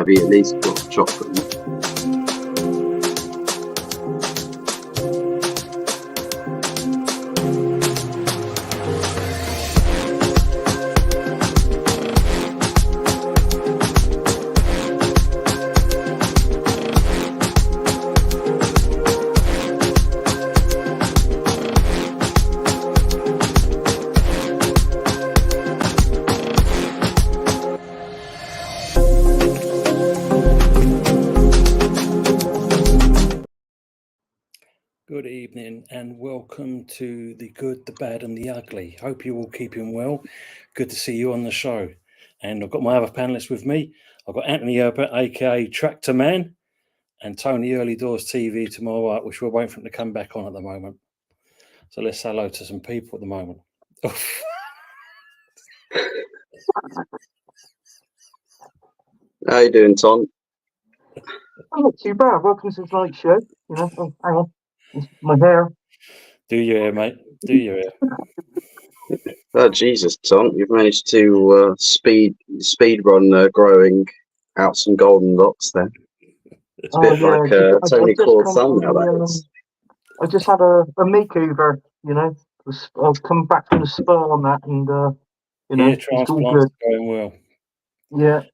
be at least got chocolate. Good evening and welcome to the good, the bad and the ugly. Hope you're all keeping well. Good to see you on the show. And I've got my other panelists with me. I've got Anthony Herbert, aka Tractor Man, and Tony EarlydoorsTV to my right, which we're waiting for him to come back on at the moment. So let's say hello to some people at the moment. How you doing, Tom? I'm not too bad. Welcome to tonight's show. You know, oh, hang on. It's my hair. Do your hair, mate. Do your hair. Oh, Jesus, Tom, you've managed to speed run growing out some golden locks there. It's a bit like Tony Claude's son now, that is. I just had a makeover, you know. I've come back from the spa on that, and you know, it's all good. Going well. Yeah.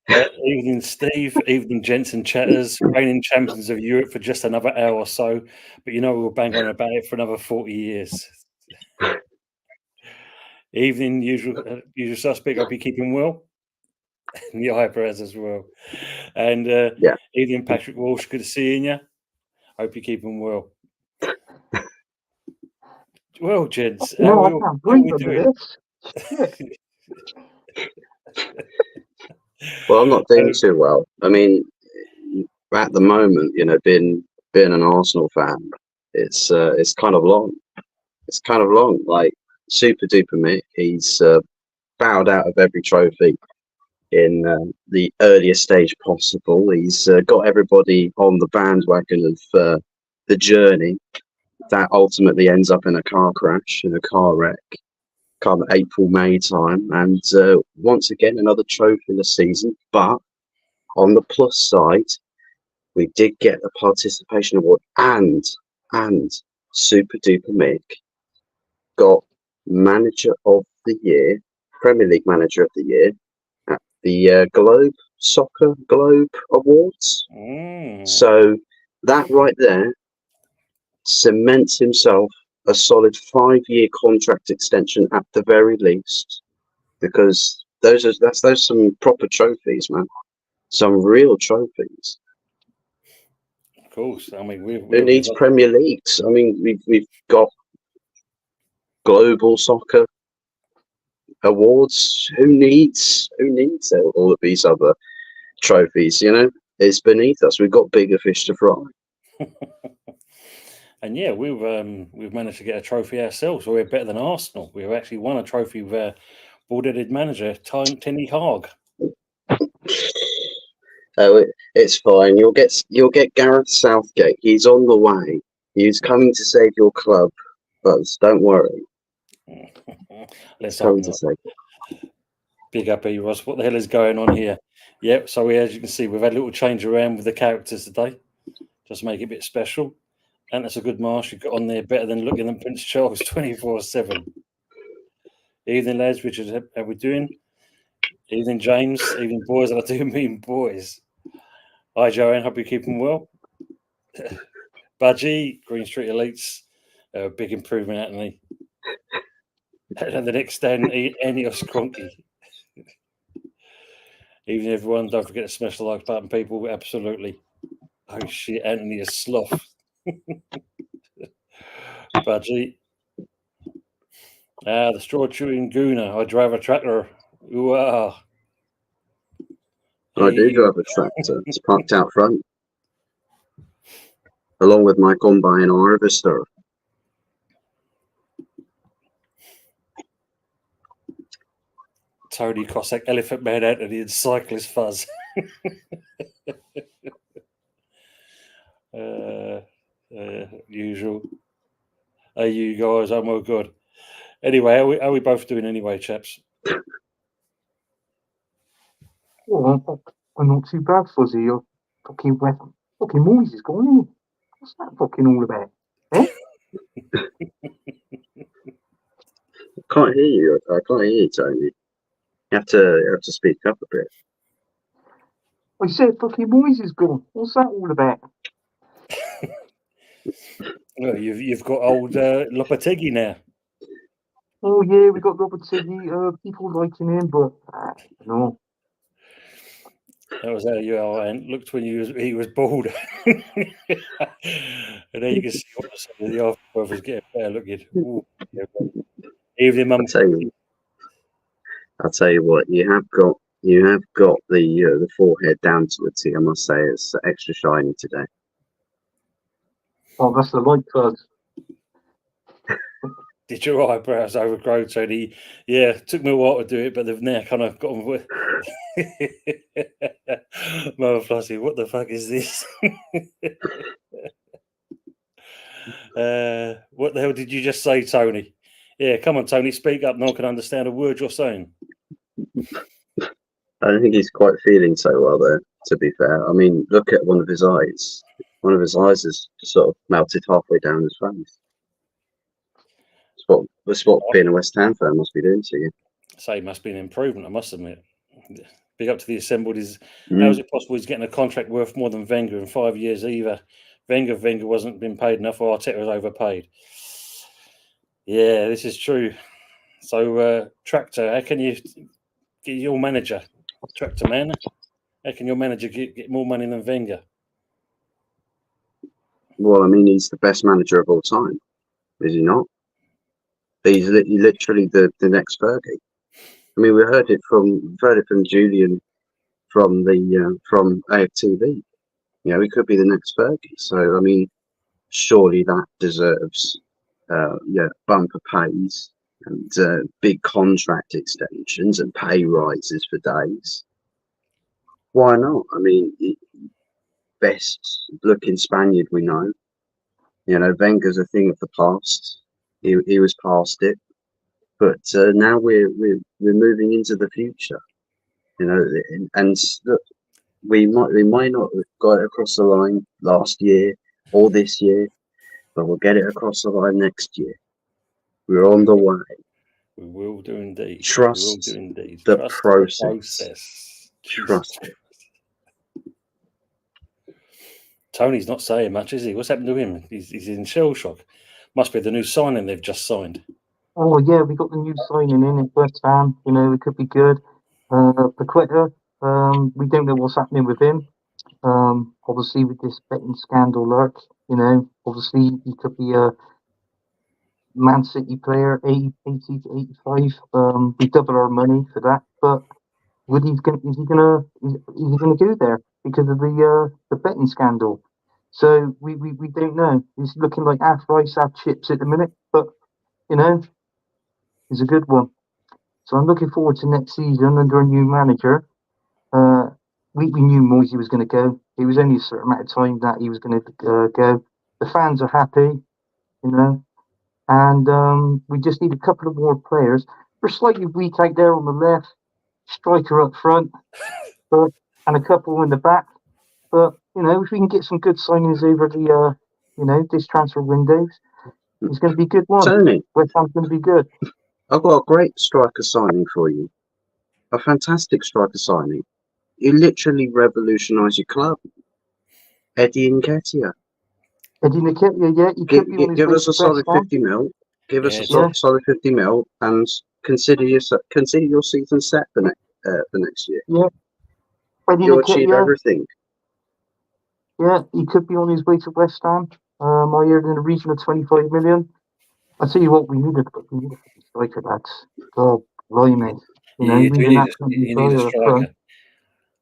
Evening, Steve. Evening, gents and chatters. Reigning champions of Europe for just another hour or so, but you know we'll bang on about it for another 40 years. Evening, usual suspect. Hope you're keeping well. And the eyebrows as well. And evening, Patrick Walsh. Good to seeing you. Hope you're keeping well. Well, gents, no, I can't breathe under this. Well, I'm not doing too well. I mean, at the moment, you know, being an Arsenal fan, it's kind of long. It's kind of long. Like Super Duper Mick, he's bowed out of every trophy in the earliest stage possible. He's got everybody on the bandwagon of the journey that ultimately ends up in a car crash, in a car wreck, come April, May time. And once again, another trophy this season. But on the plus side, we did get a participation award, and Super Duper Mick got Manager of the Year, Premier League Manager of the Year at the Soccer Globe Awards. So that right there cements himself a solid 5-year contract extension at the very least, because those some proper trophies, man. Some real trophies. Of course. I mean, who needs Premier Leagues? I mean, we've got global soccer awards. Who needs all of these other trophies? You know, it's beneath us. We've got bigger fish to fry. And yeah, we've managed to get a trophy ourselves. So we're better than Arsenal. We've actually won a trophy with our bald-headed manager, Tenny Hogg. Oh, it's fine. You'll get Gareth Southgate. He's on the way. He's coming to save your club, Buzz. Don't worry. Let's hope not. Big up, Ross. What the hell is going on here? Yep. So as you can see, we've had a little change around with the characters today, just to make it a bit special. And that's a good marsh you got on there, better than looking at Prince Charles 24/7. Evening, lads. Richard, how we doing? Evening, James. Evening, boys. And I do mean boys. Hi, Joanne. Hope you're keeping well. Budgie, Green Street Elites. Big improvement, Anthony. And the next stand, Enios Cronky. Evening, everyone. Don't forget to smash the like button, people. Absolutely. Oh, shit. Anthony is sloth. Budgie. The straw chewing gooner. I drive a tractor. Ooh, I do drive a tractor. It's parked out front, along with my combine harvester. Tony Cossack, Elephant Man Anthony, and Cyclist Fuzz. Usual. Hey, you guys, oh my god. Anyway, how are we both doing anyway, chaps? Well, I'm not too bad, Fuzzy. You're fucking wet. Fucking Moyes is gone, isn't he? What's that fucking all about? Eh? I can't hear you. I can't hear you, Tony. You have to speak up a bit. I said fucking Moyes is gone. What's that all about? Well, you've got old Lopetegui now. Oh yeah, we got Robert Siggy. People liking him, but no. That was how you looked when he was bald. And then you can see what the afterworld was getting better looking. Ooh, yeah. Evening, mum. I'll tell you what, you have got the forehead down to a T. I must say, it's extra shiny today. Oh, that's the light colours. Did your eyebrows overgrow, Tony? Yeah, it took me a while to do it, but they've now kind of got them with. Mother Flossie, what the fuck is this? What the hell did you just say, Tony? Yeah, come on, Tony, speak up. No one can understand a word you're saying. I don't think he's quite feeling so well there, to be fair. I mean, look at one of his eyes. One of his eyes is sort of melted halfway down his face. That's what being a West Ham fan must be doing to you. Say, it must be an improvement, I must admit. Big up to the assembled. How is it possible he's getting a contract worth more than Wenger in 5 years either? Wenger wasn't been paid enough, or Arteta was overpaid. Yeah, this is true. So, Tractor, how can you get your manager, Tractor man? How can your manager get more money than Wenger? Well, I mean, he's the best manager of all time, is he not? He's literally the next Fergie. I mean, we heard it from Julian from AFTV. You know, he could be the next Fergie. So, I mean, surely that deserves bumper pays and big contract extensions and pay rises for days. Why not? I mean, best looking Spaniard we know. You know, Wenger's a thing of the past. He was past it, but now we're moving into the future. You know, and look, we might not have got it across the line last year or this year, but we'll get it across the line next year. We're on the way. We will do indeed. Trust the process. Trust it. Tony's not saying much, is he? What's happened to him? He's in shell shock. Must be the new signing they've just signed. Oh yeah, we got the new signing in West Ham. You know, it could be good. Paqueta, we don't know what's happening with him. Obviously with this betting scandal lurk, you know, obviously he could be a Man City player, 80 to 85. We double our money for that, but is he gonna go there because of the betting scandal? So we don't know. He's looking like half rice, half chips at the minute, but you know, he's a good one. So I'm looking forward to next season under a new manager. We knew Moisey was going to go. It was only a certain amount of time that he was going to go. The fans are happy, you know, and we just need a couple of more players. We're slightly weak out there on the left, striker up front, and a couple in the back. But you know, if we can get some good signings over the this transfer windows, it's going to be a good one. Tony, West Ham's going to be good. I've got a great striker signing for you. A fantastic striker signing. You literally revolutionise your club. Eddie Nketiah. Eddie Nketiah, yeah, he could be on his give way us to a solid West Ham. 50 mil. Give us a solid 50 mil, and consider your season set for next year. Yeah, Eddie You'll achieve everything. Yeah, he could be on his way to West Ham. I heard in the region of 25 million. I tell you what, we need a striker, lads. God, blimey. You know, you need a striker.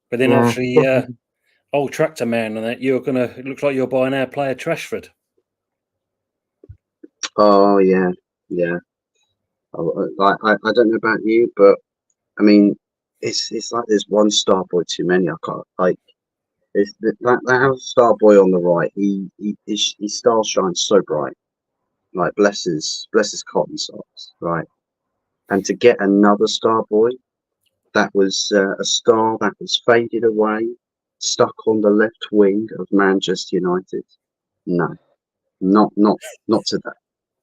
But then obviously, old Tractor man, and that it looks like you're buying our player Trashford. Oh yeah. I don't know about you, but I mean, it's like there's one star boy too many. I can't like. That star boy on the right. His star shines so bright. Like bless his cotton socks, right? And to get another star boy, that was a star that was faded away, stuck on the left wing of Manchester United? No, not today.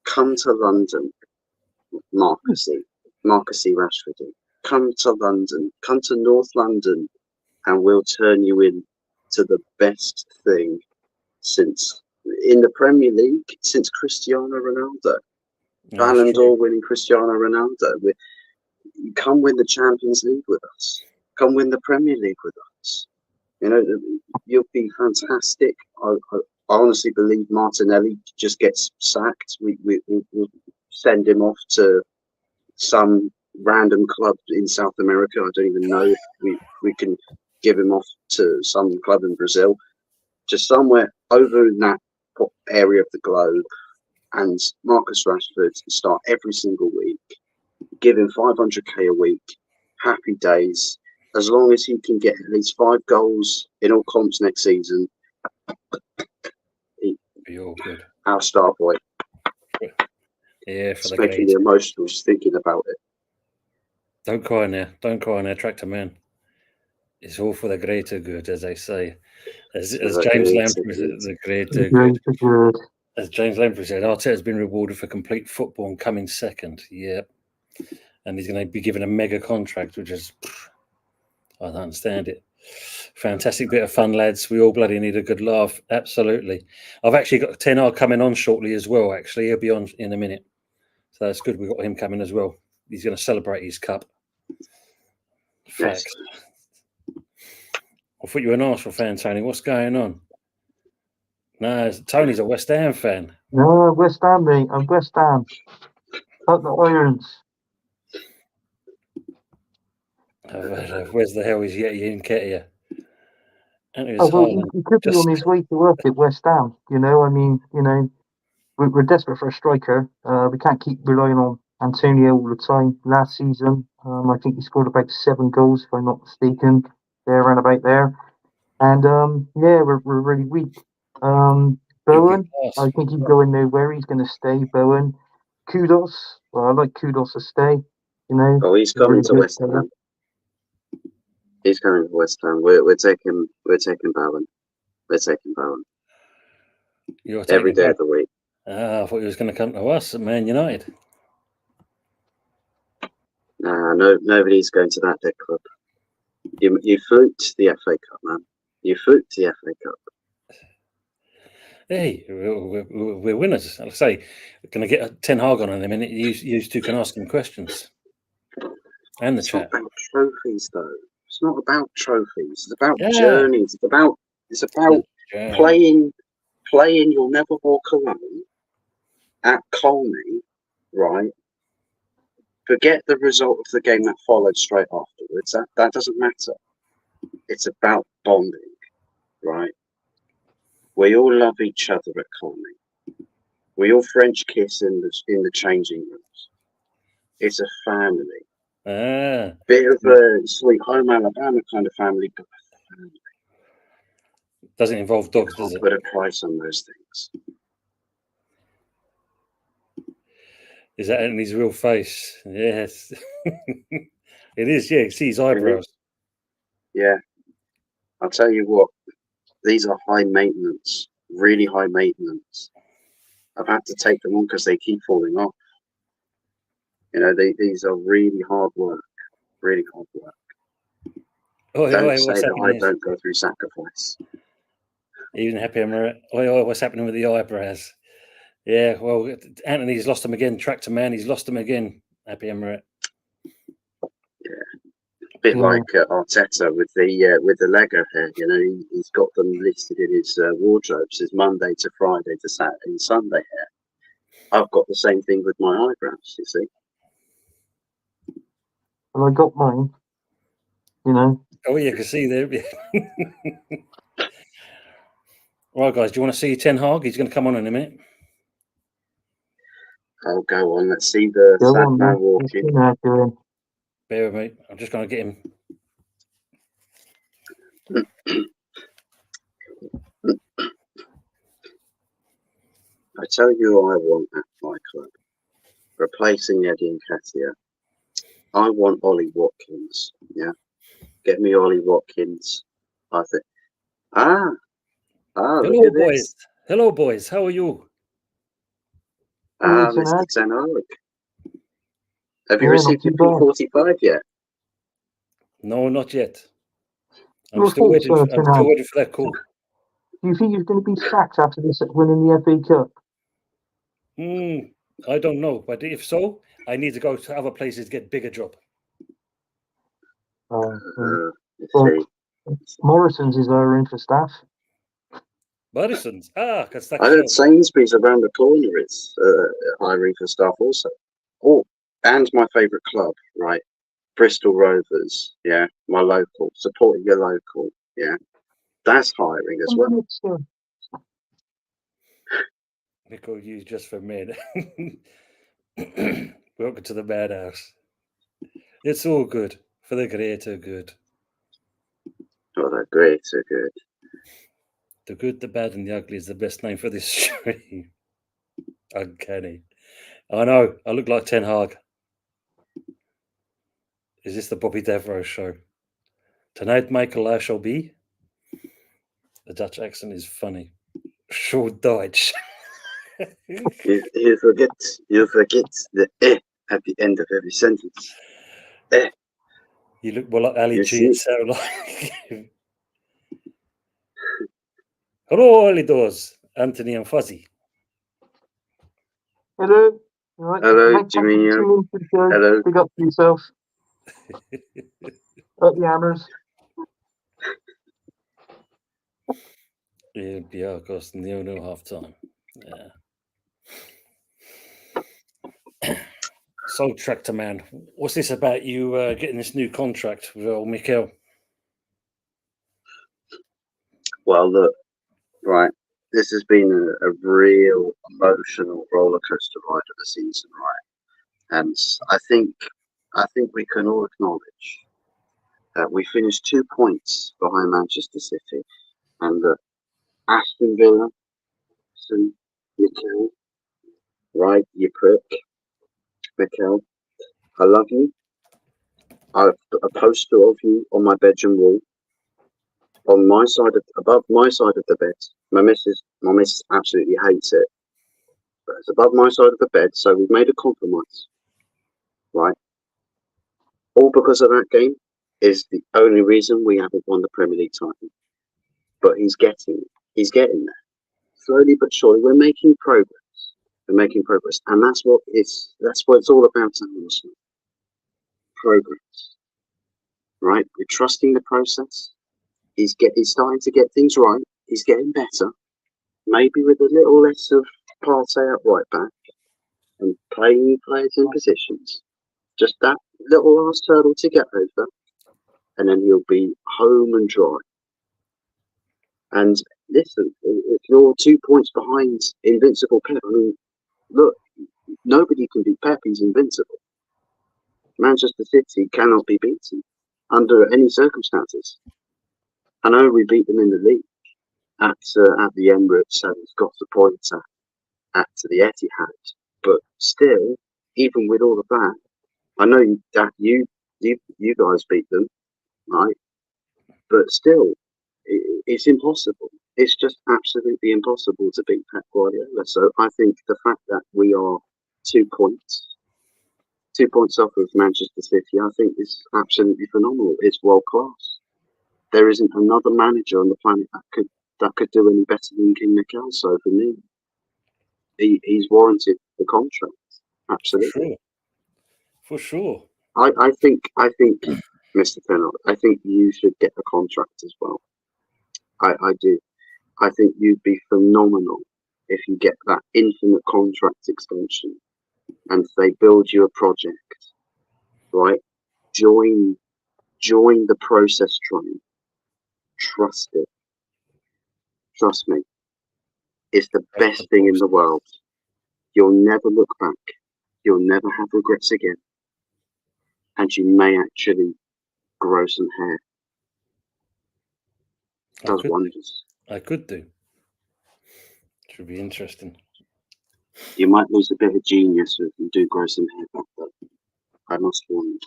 Come to London, Marcusy Rashford. Come to London, come to North London, and we'll turn you in to the best thing since in the Premier League since Cristiano Ronaldo. Ballon d'Or winning Cristiano Ronaldo. Come win the Champions League with us. Come win the Premier League with us. You know, you'll be fantastic. I honestly believe Martinelli just gets sacked. We'll send him off to some random club in South America. I don't even know if we can give him off to some club in Brazil. Just somewhere over in that area of the globe. And Marcus Rashford start every single week. Give him 500k a week. Happy days. As long as he can get at least 5 goals in all comps next season, be all good. Our star boy. Yeah, for it's making me emotional just thinking about it. Don't cry now. Don't cry now, Tractor Man. It's all for the greater good, as they say. As James Lamprey said, the greater good. As James Lamprey said, Arteta's been rewarded for complete football and coming second. Yep. And he's going to be given a mega contract, which is, I don't understand it. Fantastic bit of fun, lads. We all bloody need a good laugh. Absolutely. I've actually got Ten Hag coming on shortly as well, actually. He'll be on in a minute. So that's good. We've got him coming as well. He's going to celebrate his cup. Facts. Yes. I thought you were an Arsenal fan, Tony. What's going on? No, Tony's a West Ham fan. No, West Ham, mate. I'm West Ham. Up the Irons. Where's the hell is Yeti Nketiah? He could be on his way to work at West Ham. You know, I mean, you know, we're desperate for a striker. We can't keep relying on Antonio all the time. Last season, I think he scored about 7 goals, if I'm not mistaken, there around about there. And yeah, we're really weak. Bowen, I think he's going nowhere. He's going to stay. Bowen, Kudos. Well, I like Kudos to stay. You know. Oh, he's coming to West Ham. He's coming to West Ham. We're taking Bowen. We're taking Bowen. Every day of the week. I thought he was going to come to us at Man United. Nah, nobody's going to that big club. You fluked the FA Cup, man. You fluked the FA Cup. Hey, we're winners. I'll say, going to get Ten Hag on in a minute. You two can ask him questions. And the chat. It's not about trophies, though. It's not about trophies. It's about journeys. It's about playing. You'll never walk alone at Colney, right? Forget the result of the game that followed straight afterwards. That doesn't matter. It's about bonding, right? We all love each other at Colney. We all French kiss in the changing rooms. It's a family. Bit of a Sweet Home Alabama kind of family, but a family. Doesn't involve dogs, does it? Put a price on those things. Is that Anthony's real face? Yes. It is, yeah. You see his eyebrows. Yeah. I'll tell you what, these are high maintenance, really high maintenance. I've had to take them on because they keep falling off. You know, these are really hard work. Really hard work. Don't say that I don't go through sacrifice. Even Happy Emirate. What's happening with the eyebrows? Yeah, well, Anthony's lost them again. Tractor Man, he's lost them again. Happy Emirate. Yeah, a bit like Arteta with the Lego hair. You know, he's got them listed in his wardrobes. His Monday to Friday to Saturday and Sunday hair. I've got the same thing with my eyebrows. You see. Well, I got mine. You know. Oh yeah, you can see there. Right, guys, do you want to see Ten Hag? He's going to come on in a minute. I'll go on. Let's see the sad man walking. Bear with me. I'm just going to get him. I tell you who I want at my club. Replacing Eddie Nketiah. I want Ollie Watkins. Yeah, get me Ollie Watkins. I think. Look Hello, at this. boys. Hello, boys. How are you? Mr. Ten Hag. Have you Yeah, received not your too bad. P45 yet? No, not yet. I'm Your still thoughts, waiting. I'm Ten still Hag? waiting for that call. Do you think he's going to be sacked after this winning the FA Cup? I don't know, but if so, I need to go to other places to get bigger job. Well, See. Morrison's is hiring for staff. Morrison's. Because I heard Sainsbury's around the corner is hiring for staff also. Oh, and my favourite club, right? Bristol Rovers. Yeah, my local. Supporting your local. Yeah, that's hiring as well. We call you just for men. Welcome to the madhouse. It's all good for the greater good. Oh, the greater good. The good, the bad, and the ugly is the best name for this stream. Uncanny. I know. I look like Ten Hag. Is this the Bobby Devereaux show? Tonight, Michael, I shall be. The Dutch accent is funny. Show Deutsch. You forget the at the end of every sentence. You look more like Ali G and sound like. Hello, Earlydoors, Anthony and Fuzzy. Hello. Right. Hello, Jimmy. Hello. Big up for yourself. Up the hammers. Yeah, of course, no half time. Yeah. So, Tractor Man, what's this about you getting this new contract with old Mikel? Well, look, right. This has been a real emotional roller coaster ride of the season, right? And I think we can all acknowledge that we finished 2 points behind Manchester City, and Aston Villa, Mikel, right? You prick, Mikel. I love you. I've put a poster of you on my bedroom wall. On my side above my side of the bed. My missus absolutely hates it. But it's above my side of the bed, so we've made a compromise. Right? All because of that game is the only reason we haven't won the Premier League title. But he's getting there. Slowly but surely, we're making progress. And that's what it's all about at Arsenal. Progress. Right? We're trusting the process. He's starting to get things right. He's getting better. Maybe with a little less of Partey at right back and playing players in positions. Just that little last hurdle to get over, and then he'll be home and dry. And listen, if you're 2 points behind invincible Pep, I mean, look, nobody can beat Pep. He's invincible. Manchester City cannot be beaten under any circumstances. I know we beat them in the league at the Emirates and got the points at the Etihad, but still, even with all of that, I know that you guys beat them, right? But still, it's impossible. It's just absolutely impossible to beat Pep Guardiola. So I think the fact that we are 2 points off of Manchester City, I think is absolutely phenomenal. It's world class. There isn't another manager on the planet that could do any better than King Mikel. So for me, he's warranted the contract. Absolutely. For sure. I think, Mr. Fennell, I think you should get a contract as well. I do. I think you'd be phenomenal if you get that infinite contract extension and they build you a project, right? Join the process train. Trust it. Trust me. It's the best thing in the world. You'll never look back. You'll never have regrets again. And you may actually grow some hair. It does wonders. I could do. Should be interesting. You might lose a bit of genius if you do grow some hair back, though. I must warn you.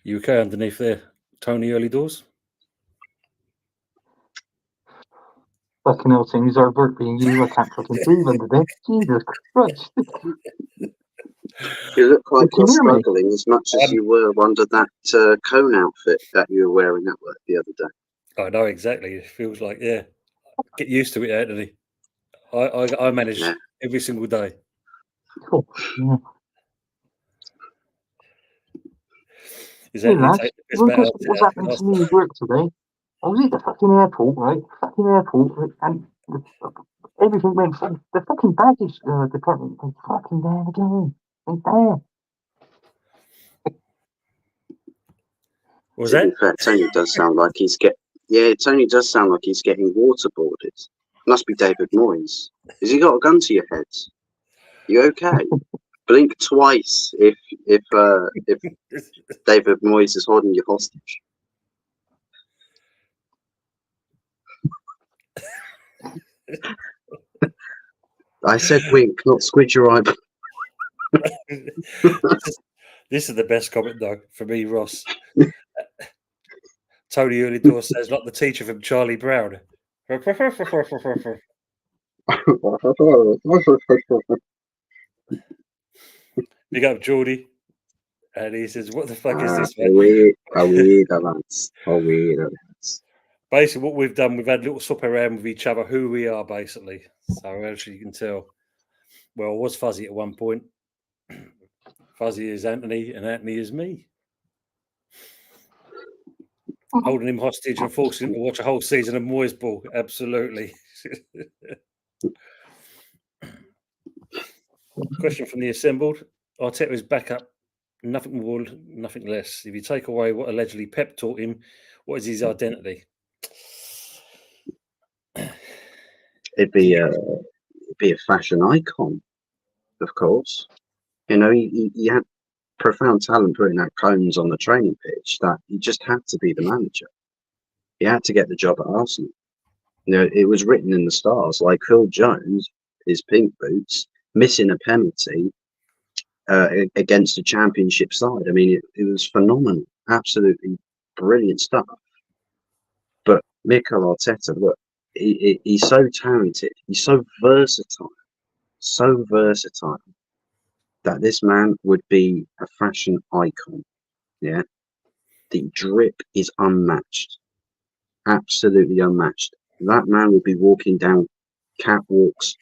You okay underneath there, Tony Early Doors? Fucking hell, things Herbert being you. I can't fucking breathe under there. Jesus Christ. You look like Can you're you hear me? struggling as much as you were under that cone outfit that you were wearing at work the other day. I know exactly. It feels like, yeah. Get used to it, Anthony. I manage every single day. Oh, yeah. Is Hey, that lads, you won't guess what was happening to me at work today? I was at the fucking airport, right? And everything went full. The fucking baggage department went fucking down again. Went there. What was To that? be fair, Tony does sound like he's Tony does sound like he's getting waterboarded. Must be David Moyes. Has he got a gun to your head? You okay? Blink twice if David Moyes is holding you hostage. I said wink, not squid your eye. This is the best comment, though, for me, Ross. Tony Early Door says, like the teacher from Charlie Brown. Big up, Geordie. And he says, what the fuck is this, mate? Basically, what we've done, we've had a little swap around with each other, who we are, basically. So actually, you can tell. Well, I was Fuzzy at one point. Fuzzy is Anthony, and Anthony is me. Holding him hostage and forcing him to watch a whole season of Moyes ball. Absolutely. Question from the assembled. Arteta is back up. Nothing more, nothing less. If you take away what allegedly Pep taught him, what is his identity? It'd be a fashion icon, of course. You know, he had profound talent putting out cones on the training pitch that he just had to be the manager. He had to get the job at Arsenal. You know, it was written in the stars. Like Phil Jones, his pink boots, missing a penalty against a championship side. I mean, it was phenomenal, absolutely brilliant stuff. But Mikel Arteta, look, he's so talented, he's so versatile that this man would be a fashion icon. Yeah, the drip is unmatched, absolutely unmatched. That man would be walking down catwalks,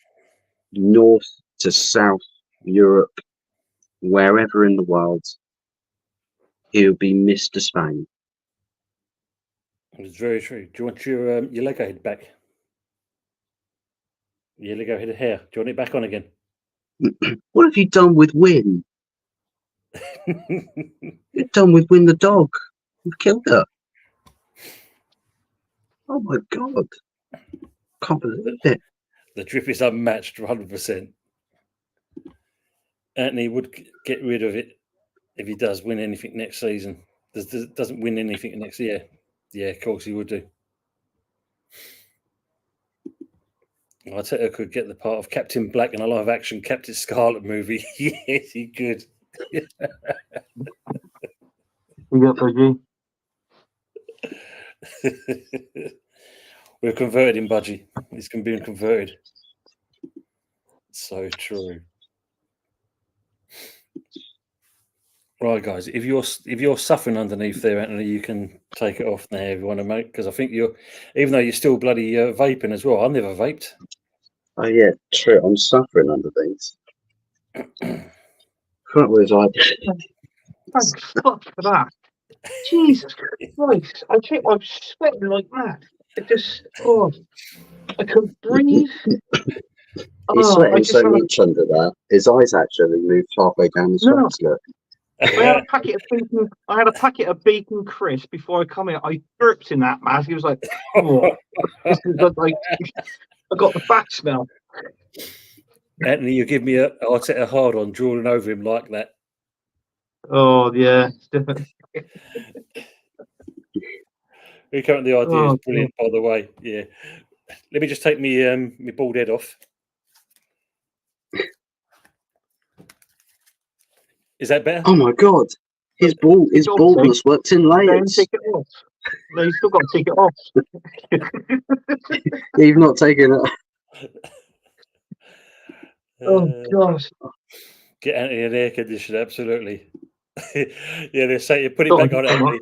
north to south Europe, wherever in the world. He'll be Mr. Spain. It's very true. Do you want your Lego head back? Your Lego head of hair. Do you want it back on again? What have you done with Win? You've done with Win the dog. You've killed her. Oh my God. Can't believe it. The drip is unmatched 100%. Anthony would get rid of it if he does win anything next season. Doesn't win anything next year. Yeah, of course he would do. Arteta could get the part of Captain Black in a live-action Captain Scarlet movie. Yes, he could. You got Budgie. We've converted him, Budgie. He's being converted. So true. Right, guys. If you're suffering underneath there, Anthony, you can take it off now if you want to, mate. Because I think even though you're still bloody vaping as well. I never vaped. Oh yeah, true. I'm suffering under these. What was I? Thank fuck for that. Jesus Christ. I think I'm sweating like mad. It just, I couldn't breathe. He's sweating so much under that. His eyes actually moved halfway down his face. Look. I had a packet of bacon crisp before I come in. I burped in that mask. He was like, oh. This is like I got the back smell. Anthony, you give me a hard on drooling over him like that. Oh yeah. We currently the idea is brilliant, by the way. Yeah. Let me just take me my bald head off. Is that better? Oh my God, his baldness worked in layers. Take it off. No, you still got to take it off. You've not taken it. Oh gosh. Get Anthony an air conditioner, absolutely. Yeah, they say you put it back on, Anthony.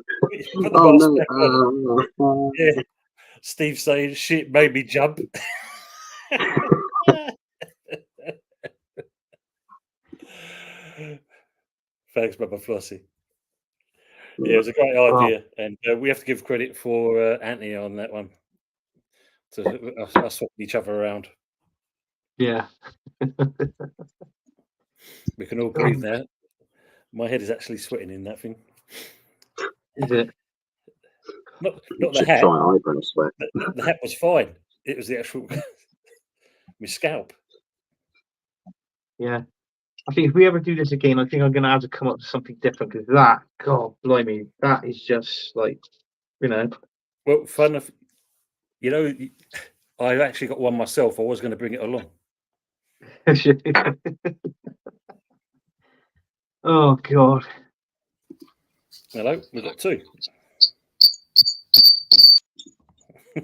Put the mask back on. Yeah. Steve saying shit made me jump. Thanks, Bubba Flossie. Yeah, it was a great idea, and we have to give credit for Anthony on that one. To us swapping each other around. Yeah. We can all breathe now. My head is actually sweating in that thing. Is it? Not the hat. Try eyebrow sweat. The hat was fine. It was the actual my scalp. Yeah. I think if we ever do this again, I think I'm going to have to come up with something different because that, God, blimey, that is just like, you know. Well, fun of, you know, I actually got one myself. I was going to bring it along. Oh, God. Hello, we've got two.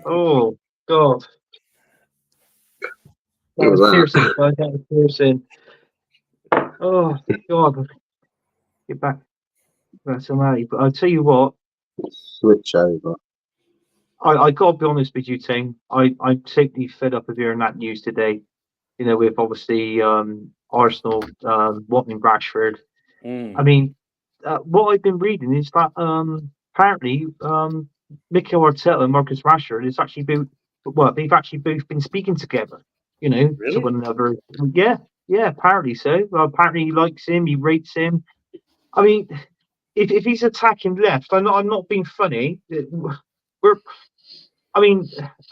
Oh, God. That was piercing. That was piercing. Oh, God. Get back. That's amazing. But I'll tell you what. Switch over. I got to be honest with you, Tim. I'm totally fed up of hearing that news today. You know, with obviously Arsenal wanting Rashford. I mean, what I've been reading is that apparently Mikel Arteta and Marcus Rashford is actually they've actually both been speaking together. You know, really? to one another. Yeah, apparently so. Well, apparently he likes him, he rates him. I mean, if he's attacking left, I'm not being funny. I'd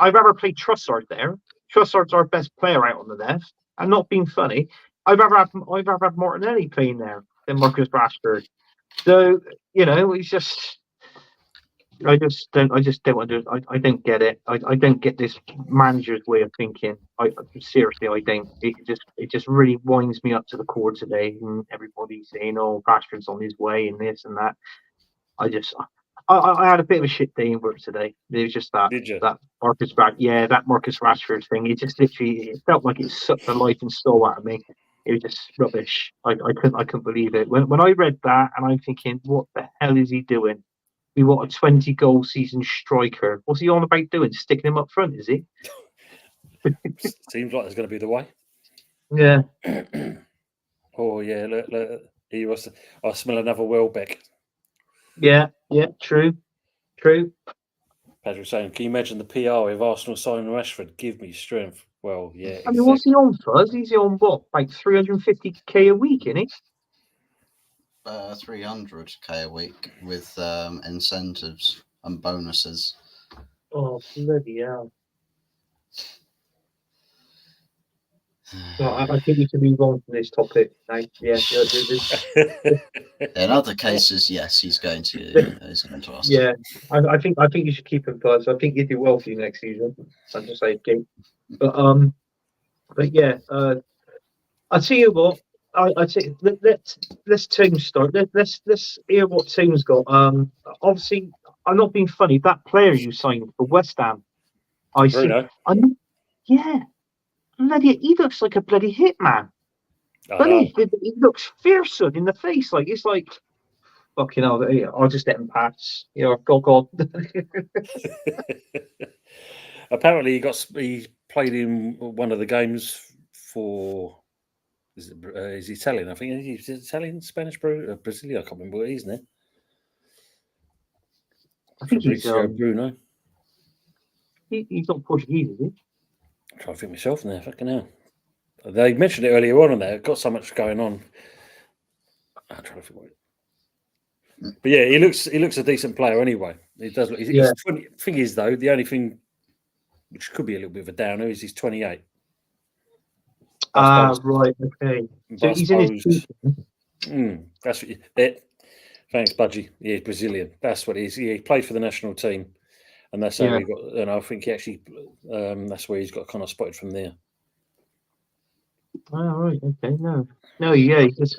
rather play Trossard there. Trossard's our best player out on the left. I'm not being funny. I'd rather have Martinelli playing there than Marcus Rashford. So, you know, it's just I don't get it. I don't get this manager's way of thinking. Seriously, I don't. It just really winds me up to the core today. And everybody's saying, "Oh, Rashford's on his way," and this and that. I had a bit of a shit day in work today. It was just that Marcus Rashford thing. It just literally felt like it sucked the life and soul out of me. It was just rubbish. I couldn't believe it. When I read that, and I'm thinking, what the hell is he doing? We want a 20-goal season striker. What's he on about doing? Sticking him up front, is he? Seems like it's going to be the way. Yeah. Oh yeah, look, he was. I smell another Welbeck. Yeah, true. Patrick saying, can you imagine the PR if Arsenal signing Rashford? Give me strength. Well, yeah. I mean, what's he on for? Is he on what? Like 350k a week, isn't he? 300k a week with incentives and bonuses. Oh, bloody hell. No, I think we should move on from this topic. Yeah. In other cases, yes, he's going to ask. Yeah, I think you should keep him first. I think he'd do well for you next season. I'm just saying, but yeah, I'll tell you what. Let's Tim start. Let's hear what Tim's got. Obviously, I'm not being funny. That player you signed for West Ham, yeah, bloody, he looks like a bloody hitman. He looks fearsome in the face. Like it's like, fucking hell. I'll just let him pass. You know, God. Apparently, he played in one of the games for. Is he Italian? I think he's Italian, Spanish, Brazilian. I can't remember what he's now. I think Fabrizio Bruno. He's not Portuguese, is he? I'm trying to think myself now. Fucking hell. They mentioned it earlier on there. Got so much going on. I'm trying to think what. But yeah, he looks a decent player anyway. He does. He's 20. Thing is though, the only thing which could be a little bit of a downer is he's 28. Right, okay. So he's in his that's what thanks, Budgie. Yeah, Brazilian. That's what he is. He played for the national team, and that's how he got. And I think he actually, that's where he's got kind of spotted from there. Oh, right, okay. No, yeah, he just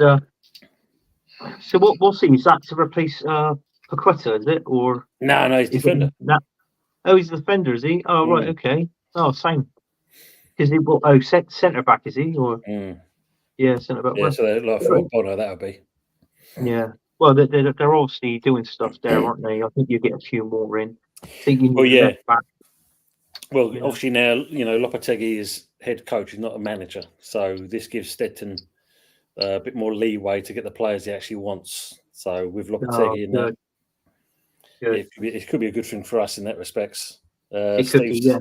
So what we'll see is that to replace Paqueta, is it, or No, he's is defender. it that? Oh, he's the defender, is he? Oh, right, okay. Oh, same. Is he? Oh, centre back, is he? Or yeah, centre back. Yeah, so like for Bono, that would be. Yeah. Well, they're obviously doing stuff there, aren't they? I think you get a few more in. I think you need left back. Well, obviously now, Lopetegui is head coach, he's not a manager. So this gives Stetton a bit more leeway to get the players he actually wants. So with Lopetegui in there, it could be a good thing for us in that respects. It could be, yeah.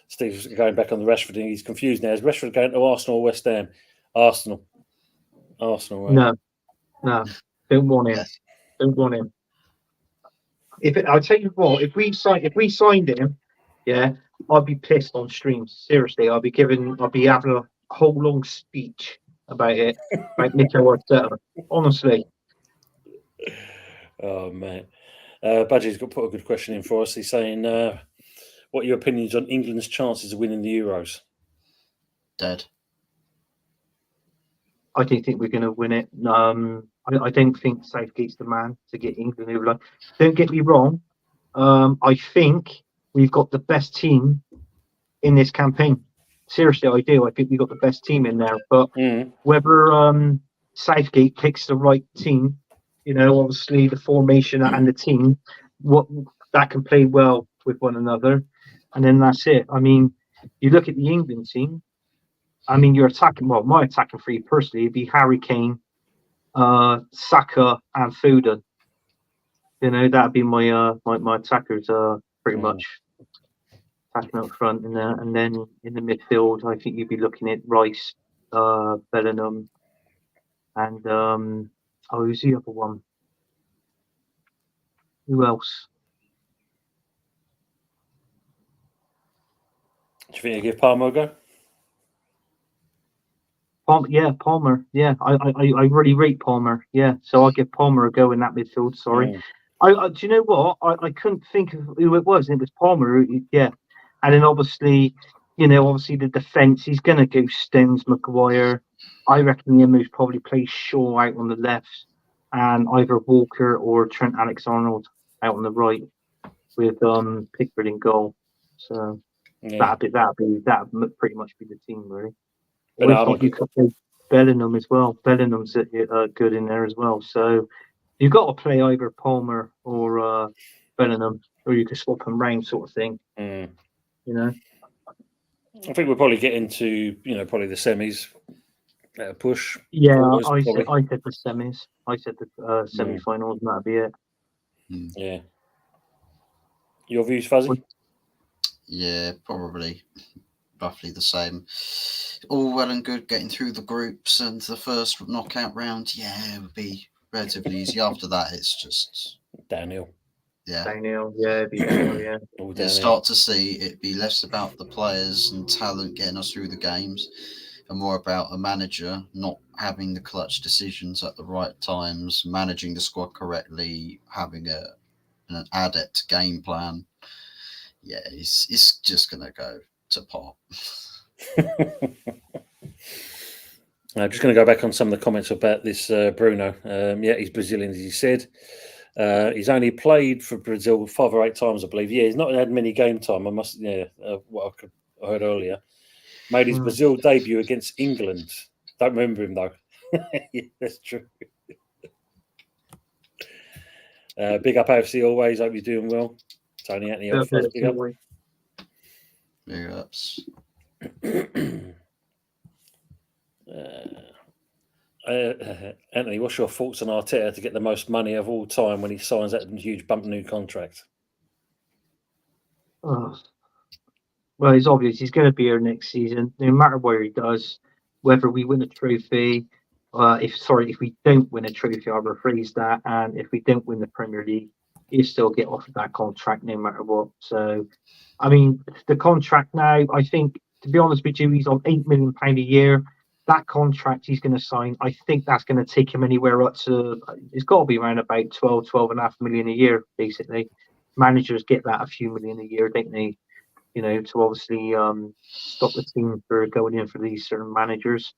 Steve's going back on the Rashford thing. He's confused now. Is Rashford going to Arsenal or West Ham? Arsenal, right? No. Don't want him. Yes. Don't want him. I'll tell you what, if we signed him, yeah, I'd be pissed on stream. Seriously, I'll be having a whole long speech about it, about Mikel Arteta. Honestly. Oh man, Badgie's got put a good question in for us. He's saying, "What are your opinions on England's chances of winning the Euros?" Dead. I don't think we're going to win it. I don't think Southgate's the man to get England over line. Don't get me wrong. I think we've got the best team in this campaign. Seriously, I do. I think we've got the best team in there. But whether Southgate picks the right team, obviously the formation and the team, what that can play well with one another, and then that's it. I mean, you look at the England team. I mean, you're attacking. Well, my attacking three personally would be Harry Kane, Saka, and Foden. That'd be my my attackers. Pretty much attacking up front, and then in the midfield, I think you'd be looking at Rice, Bellingham, and who's the other one? Who else? Do you think you give Palmer a go? Palmer. Yeah, I really rate Palmer. Yeah, so I'll give Palmer a go in that midfield. Sorry, do you know what? I couldn't think of who it was. It was Palmer. Yeah, and then obviously the defence. He's going to go Stones, Maguire. I reckon Yemu's probably plays Shaw out on the left, and either Walker or Trent Alexander-Arnold out on the right, with Pickford in goal. So that'd pretty much be the team, really. But you could play Bellingham as well. Bellingham's good in there as well. So you've got to play either Palmer or Bellingham, or you could swap them round, sort of thing. I think we'll probably get into probably the semis at a push. Yeah, I said the semis. I said the semi-finals, and that'd be it. Yeah. Your views, Fuzzy? Yeah, probably roughly the same. All well and good getting through the groups and the first knockout round. Yeah, it would be relatively easy. After that, it's just downhill. Yeah. Downhill, yeah, it'd be downhill, yeah. You'll start to see it be less about the players and talent getting us through the games and more about a manager not having the clutch decisions at the right times, managing the squad correctly, having an adept game plan. Yeah, it's just going to go to pot. I'm just going to go back on some of the comments about this Bruno. He's Brazilian, as you said. He's only played for Brazil 5 or 8 times, I believe. Yeah, he's not had many game time. What I heard earlier. Made his Brazil debut against England. Don't remember him though. Yeah, that's true. Big up AFC always. Hope you're doing well. Tony Anthony, big up. Big ups. Anthony, what's your thoughts on Arteta to get the most money of all time when he signs that huge bump new contract? Well, it's obvious he's going to be here next season. No matter where he does, whether we win a trophy, if we don't win a trophy, I'll rephrase that, and if we don't win the Premier League, you still get off of that contract no matter what. So, I mean, the contract now, I think, to be honest with you, he's on £8 million a year. That contract he's going to sign, I think that's going to take him anywhere up to, it's got to be around about 12.5 million a year, basically. Managers get that a few million a year, don't they? To obviously stop the team for going in for these certain managers.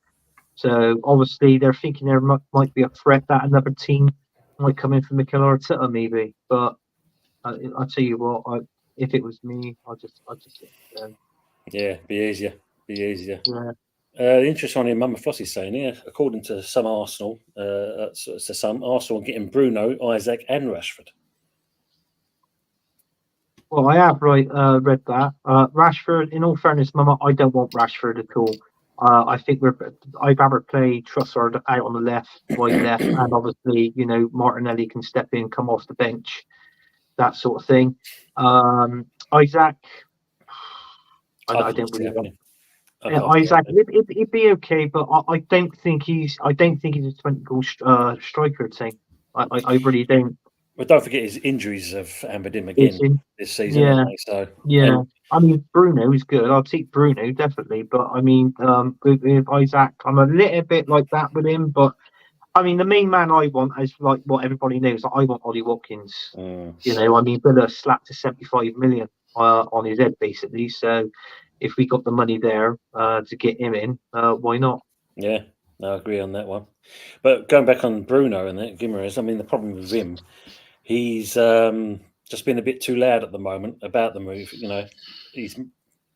So obviously they're thinking there might be a threat that another team might come in for Mikel Arteta maybe. But I'll tell you what, if it was me, I'd just Yeah, be easier. yeah. The interesting one here, Mama Flossie's saying here, according to some Arsenal, Arsenal getting Bruno, Isaac, and Rashford. Well, I have read that. Rashford, in all fairness, Mama, I don't want Rashford at all. I think I'd rather play Trossard out on the left, wide left, and obviously, Martinelli can step in, come off the bench, that sort of thing. Isaac, I don't really want. Isaac, it'd be okay, but I don't think he's a 20-goal striker thing. I really don't. But don't forget his injuries have hampered him again this season. Yeah, so yeah. I mean, Bruno is good. I'll take Bruno definitely, but I mean, with Isaac, I'm a little bit like that with him. But I mean, the main man I want is like what everybody knows. I want Ollie Watkins. I mean, Villa slapped to 75 million on his head basically. So if we got the money there to get him in, why not? Yeah, I agree on that one. But going back on Bruno and that Guimaraes, I mean, the problem with him, he's just been a bit too loud at the moment about the move.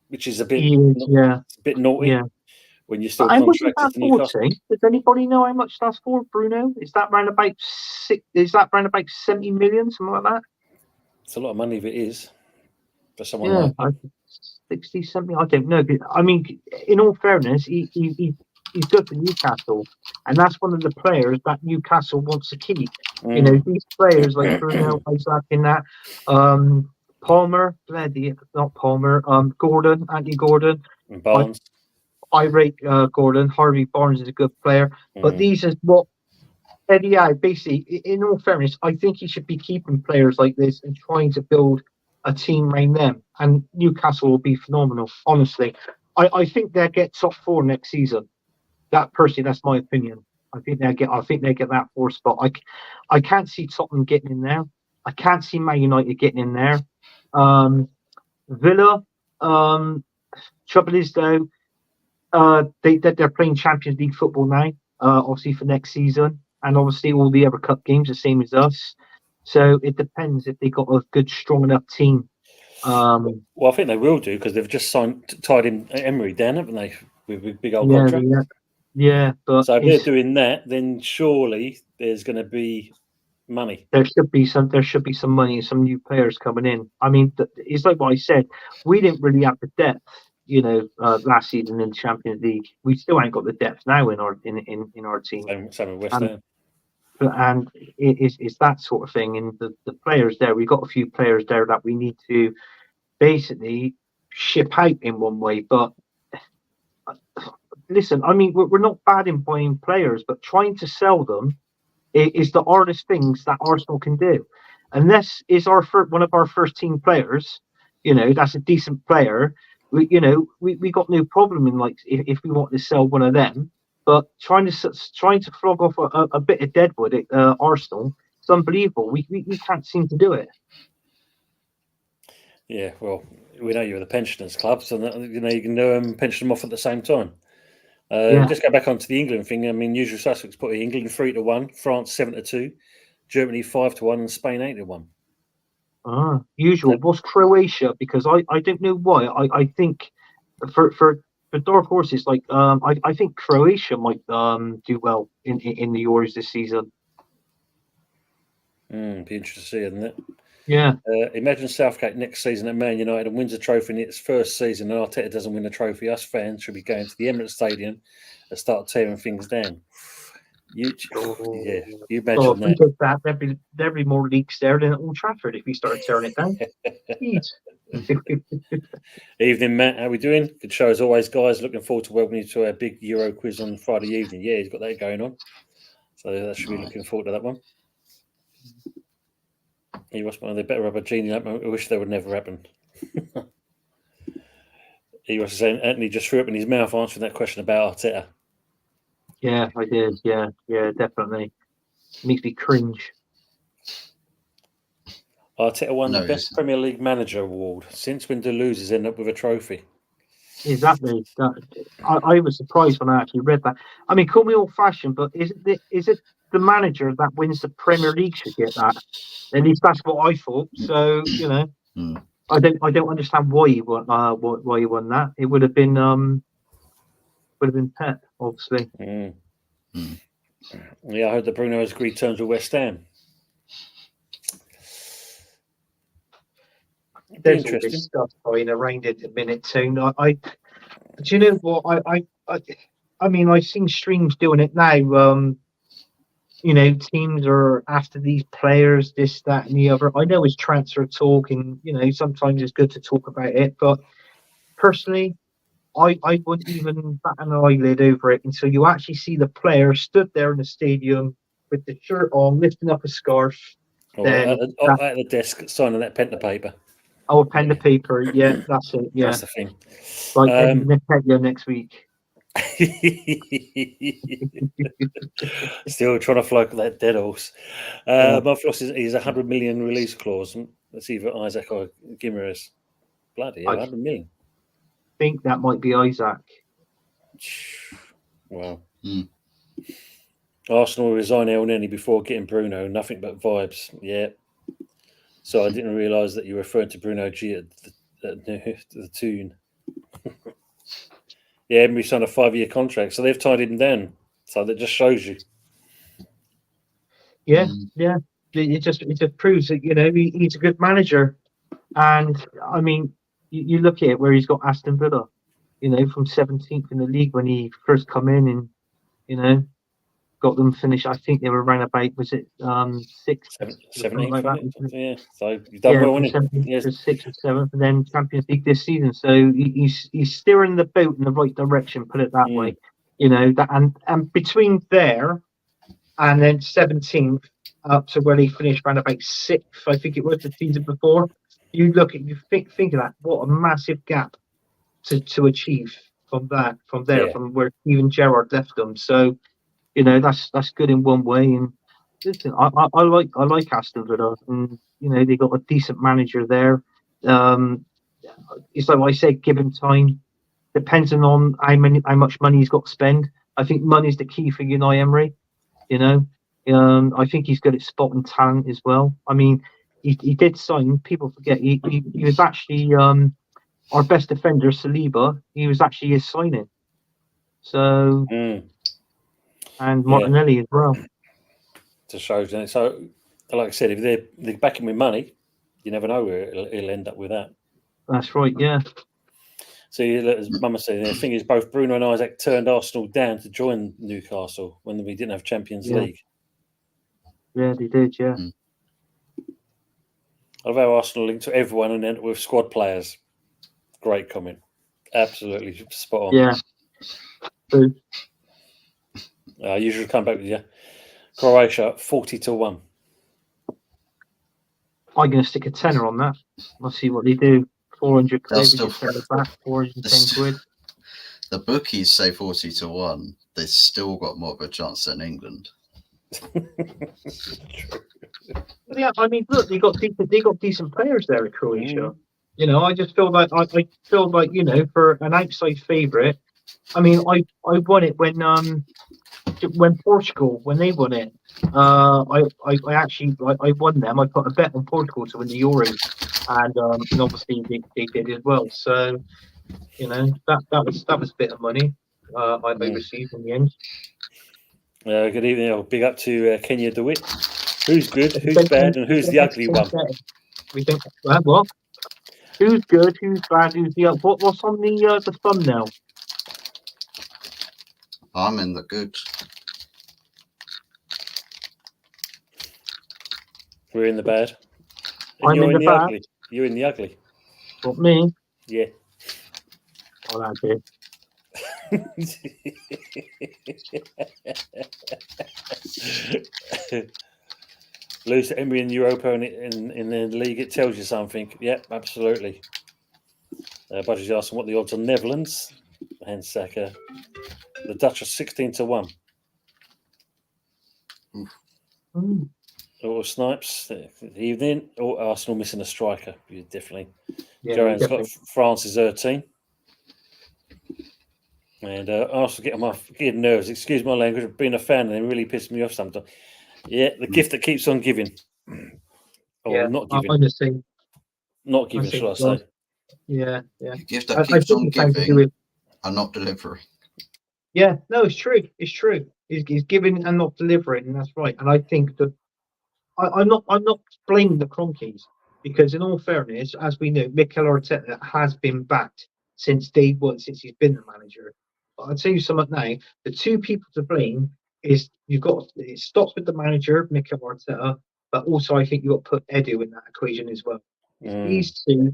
Which is a bit, a bit naughty. Yeah. When you're still How much is contracted that to for? Newcastle. Does anybody know how much that's for, Bruno? Is that round about 70 million, something like that? It's a lot of money if it is for someone like him. 60, 70, I don't know. I mean, in all fairness, he's good for Newcastle, and that's one of the players that Newcastle wants to keep. These players like Bruno, Isaac, in that Palmer, not Palmer, Gordon, Andy Gordon, and Barnes. I rate Gordon. Harvey Barnes is a good player, but these is what Eddie Howe basically. In all fairness, I think he should be keeping players like this and trying to build a team around them. And Newcastle will be phenomenal. Honestly, I think they'll get top 4 next season. That's my opinion. I think they get that 4 spot. I can't see Tottenham getting in there. I can't see Man United getting in there. Villa. Trouble is though. They're playing Champions League football now, obviously for next season, and obviously all the other cup games the same as us. So it depends if they got a good, strong enough team. Well, I think they will do because they've just tied him Emery down, haven't they, with big old contract? Yeah. But so if they're doing that, then surely there's going to be money. There should be some money and some new players coming in. I mean, it's like what I said. We didn't really have the depth. Last season in the Champions League, we still ain't got the depth now in our team. Same with West Ham. And it's that sort of thing. And the players there, we've got a few players there that we need to basically ship out in one way. But listen, I mean, we're not bad in buying players, but trying to sell them is the hardest things that Arsenal can do. Unless is one of our first team players, that's a decent player. We got no problem in like if we want to sell one of them, but trying to flog off a bit of deadwood at Arsenal, it's unbelievable. We can't seem to do it. Yeah, well, we know you're the pensioners club, so that, you can pension them off at the same time. Just go back onto the England thing. I mean, usual suspects put England 3-1, France 7-2, Germany 5-1, and Spain 8-1. Usual. What's Croatia? Because I don't know why. I think for dark horses, like I think Croatia might do well in the Euros this season. Be interesting to see, isn't it? Yeah. Imagine Southgate next season at Man United and wins a trophy in its first season, and Arteta doesn't win a trophy. Us fans should be going to the Emirates Stadium and start tearing things down. You imagine that. There'd be more leaks there than at Old Trafford if we started tearing it down. Evening, Matt. How are we doing? Good show as always, guys. Looking forward to welcoming you to our big Euro quiz on Friday evening. Yeah, he's got that going on. So that should be looking forward to that one. He was one of the better rubber genie. I wish that would never happen. He was saying Anthony just threw up in his mouth answering that question about Arteta. Yeah, I did. Yeah, definitely. Makes me cringe. Arteta won the best Premier League manager award. Since when do losers end up with a trophy? Exactly. I was surprised when I actually read that. I mean, call me old-fashioned, but is it the manager that wins the Premier League should get that? At least that's what I thought. So Mm. I don't understand why he won. Why he won that? It would have been Pep, obviously. Mm. Mm. Yeah, I heard that Bruno has agreed terms with West Ham. It'd be There's all interesting. this stuff going around at the minute too. Do you know what? I mean, I've seen streams doing it now. Teams are after these players, this, that, and the other. I know it's transfer talk, and sometimes it's good to talk about it. But personally, I wouldn't even bat an eyelid over it until you actually see the player stood there in the stadium with the shirt on, lifting up a scarf. Or Then at the desk, signing that pen to paper. oh, pen to paper. Yeah, that's it. Yeah, That's the thing. like Eddie next week. Still trying to float that dead horse. My floss is 100 million release clause. Let's see if Isaac or Gimeres. Bloody hell, 100 million. I think that might be Isaac. Wow. Mm. Arsenal resign El Neni before getting Bruno. Nothing but vibes. Yeah. So I didn't realise that you were referring to Bruno G at the tune. Yeah, and we signed a 5-year contract, so they've tied him down. So that just shows you. Yeah. It just proves that he's a good manager, and I mean, you look at it where he's got Aston Villa, from 17th in the league when he first come in, and got them finished. I think they were around about, was it 6th, 17th, like that? Yeah. So you've done well, from haven't you? 17th Yes. to 6th or 7th, and then Champions League this season. So he's steering the boat in the right direction. Put it that way. That and between there and then 17th up to where he finished around about 6th, I think it was the season before. You think of that. What a massive gap to achieve from there, from where even Gerrard left them. So that's good in one way. And listen, I like Aston Villa, and they got a decent manager there. It's like I said, give him time. Depending on how much money he's got to spend. I think money's the key for Unai Emery. I think he's good at spotting talent as well. I mean, he did sign. People forget he was actually our best defender, Saliba. He was actually his signing. So and Martinelli as well. To show you. So, like I said, if they're backing with money, you never know where it'll end up with that. That's right. Yeah. So, as Mama said, the thing is, both Bruno and Isaac turned Arsenal down to join Newcastle when we didn't have Champions League. Yeah, they did. Yeah. I love how Arsenal linked to everyone and then with squad players. Great comment. Absolutely spot on. Yeah. True. Usually come back with you. Croatia 40-1. I'm going to stick a tenner on that. I'll see what they do. 400 quid. Still, back 410 quid. The bookies say 40-1. They've still got more of a chance than England. Yeah, I mean, look, they got decent players there at Croatia. I just feel like for an outside favourite. I mean, I won it when Portugal, when they won it. I actually won them. I put a bet on Portugal to win the Euros, and obviously they did as well. So that was a bit of money I received in the end. Good evening. Big up to Kenya DeWitt. Who's good? Who's bad? And who's the ugly one? We think what? Who's good? Who's bad? Who's the what's on the thumbnail? I'm in the good. We're in the bad. And I'm you're in the bad. ugly. You're in the ugly. What, me? Yeah. Oh, that's it. Lose to Emery in Europa and in the league, it tells you something. Yep, absolutely. Buddy's asking what the odds on Netherlands and Saka. The Dutch are 16-1. Or Snipes, evening. Or Arsenal missing a striker. Definitely. Yeah, Joanne's got France's 13. And Arsenal get on my fucking nerves. Excuse my language. Of being a fan, and they really piss me off sometimes. Yeah, the gift that keeps on giving, or not giving, I'm the same. not giving, think shall I as well. say? Yeah. The gift I that keeps think on it's time to do giving it. and not delivering. Yeah, no, it's true. It's true. He's giving and not delivering, and that's right. And I think that I'm not blaming the Cronkies, because in all fairness, as we know, Mikel Arteta has been backed since day one, since he's been the manager. But I'll tell you something now. The two people to blame is it stops with the manager, Mikel Arteta, but also I think you've got to put Edu in that equation as well. These two,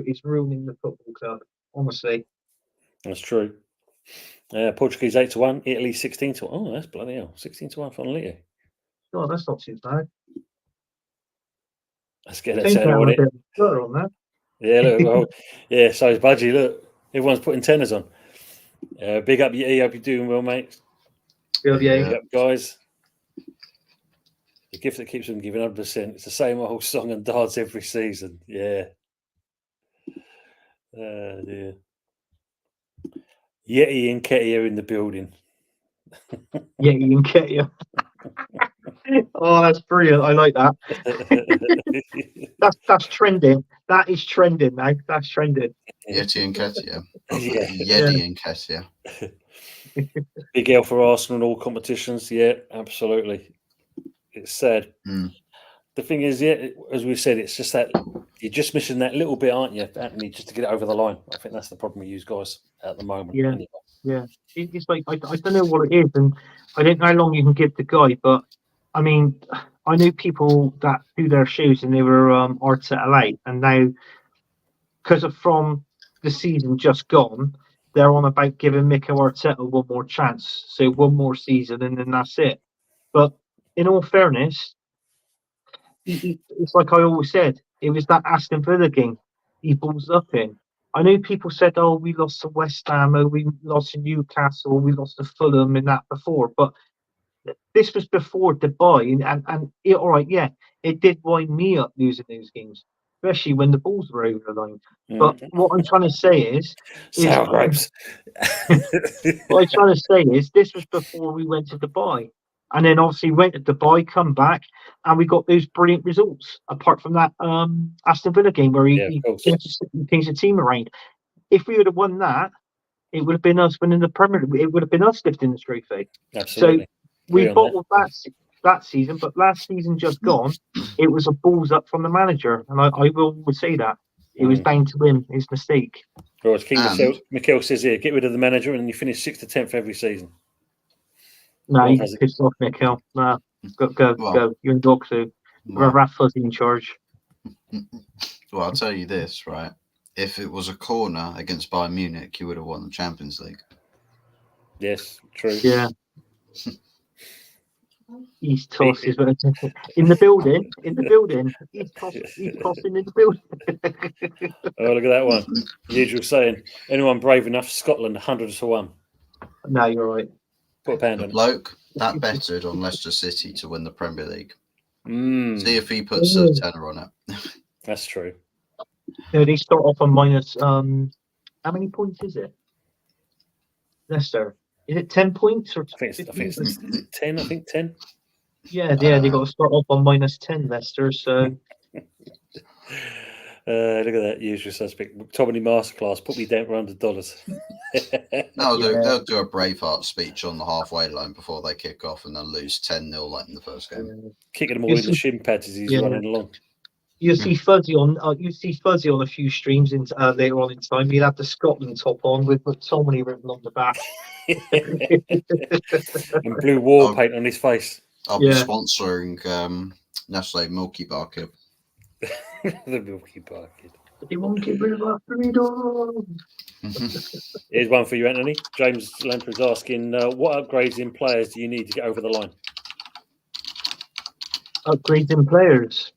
is ruining the football club, honestly. That's true. Portuguese 8-1, Italy 16-1. Oh, that's bloody hell. 16-1 for Italy. Oh, that's not too bad. Let's get that Think tenner I'm on a it. bit better on that. Yeah, look, well, yeah, so is Budgie. Look, everyone's putting tenors on. Big up, you. Hope you're doing well, mate. Yeah. Big up, guys. The gift that keeps on giving 100%. It's the same old song and dance every season. Yeah. Yeah. Yeti and Ketty are in the building. Yeti and Ketty. Oh, that's brilliant. I like that. That's trending. That is trending now. That's trending. Yeti and Ketia. Yeah. Yeti and Ketia. Big L for Arsenal in all competitions. Yeah, absolutely. It's sad. The thing is, yeah, as we said, it's just that you're just missing that little bit, aren't you, Anthony, just to get it over the line. I think that's the problem with you guys at the moment. Yeah. Anyway. Yeah. It's like I don't know what it is, and I don't know how long you can give the guy, but I mean, I knew people that do their shoes and they were Arteta late, and now because of from the season just gone, they're on about giving Mikel Arteta one more chance, so one more season, and then that's it. But in all fairness, it's like I always said, it was that Aston Villa game he balls up in. I know people said, "Oh, we lost to West Ham, or we lost to Newcastle, we lost to Fulham in that before," but this was before Dubai, and it, all right, yeah, it did wind me up losing those games, especially when the balls were over the line. But what I'm trying to say is sour grapes. what I'm trying to say is this was before we went to Dubai, and then obviously went to Dubai, come back, and we got those brilliant results. Apart from that Aston Villa game where he changed the team around. If we would have won that, it would have been us winning the Premier League. It would have been us lifting the trophy. Absolutely. So we bottled that season, but last season just gone, it was a balls up from the manager, and I will say that it was down to him, his mistake. Well, as King Mikel says here, get rid of the manager and you finish 6th to 10th every season. No, you pissed off, Mikel. No, go. You're in dog too. Raf Fuzzy in charge. Well, I'll tell you this, right? If it was a corner against Bayern Munich, you would have won the Champions League. Yes, true. Yeah. He's tossing in the building. He's tossing in the building. Oh, look at that one. Usual saying, anyone brave enough, Scotland, 100-1. No, you're right. Put a pound on it. Bloke that betted on Leicester City to win the Premier League. See if he puts a tenner on it. That's true. No, they start off on minus. How many points is it? Leicester. Is it 10 points or? I think it's 10. I think 10. Yeah, they got to start off on minus 10, Leicester. So. Look at that usual suspect. Tommy Masterclass, put me down for $100. They'll do a Braveheart speech on the halfway line before they kick off and then lose 10-0 like in the first game. Kicking them all in the shin pads as he's running along. You see Fuzzy on a few streams later on in time. He'll have the Scotland top on with Tommy written on the back. And blue wall paint on his face. I'll be sponsoring Nestle Milky Bar Kid. The Milky Bar Kid. They won't get rid of our freedom. Here's one for you, Anthony. James Lamprey's asking, what upgrades in players do you need to get over the line? Upgrades in players.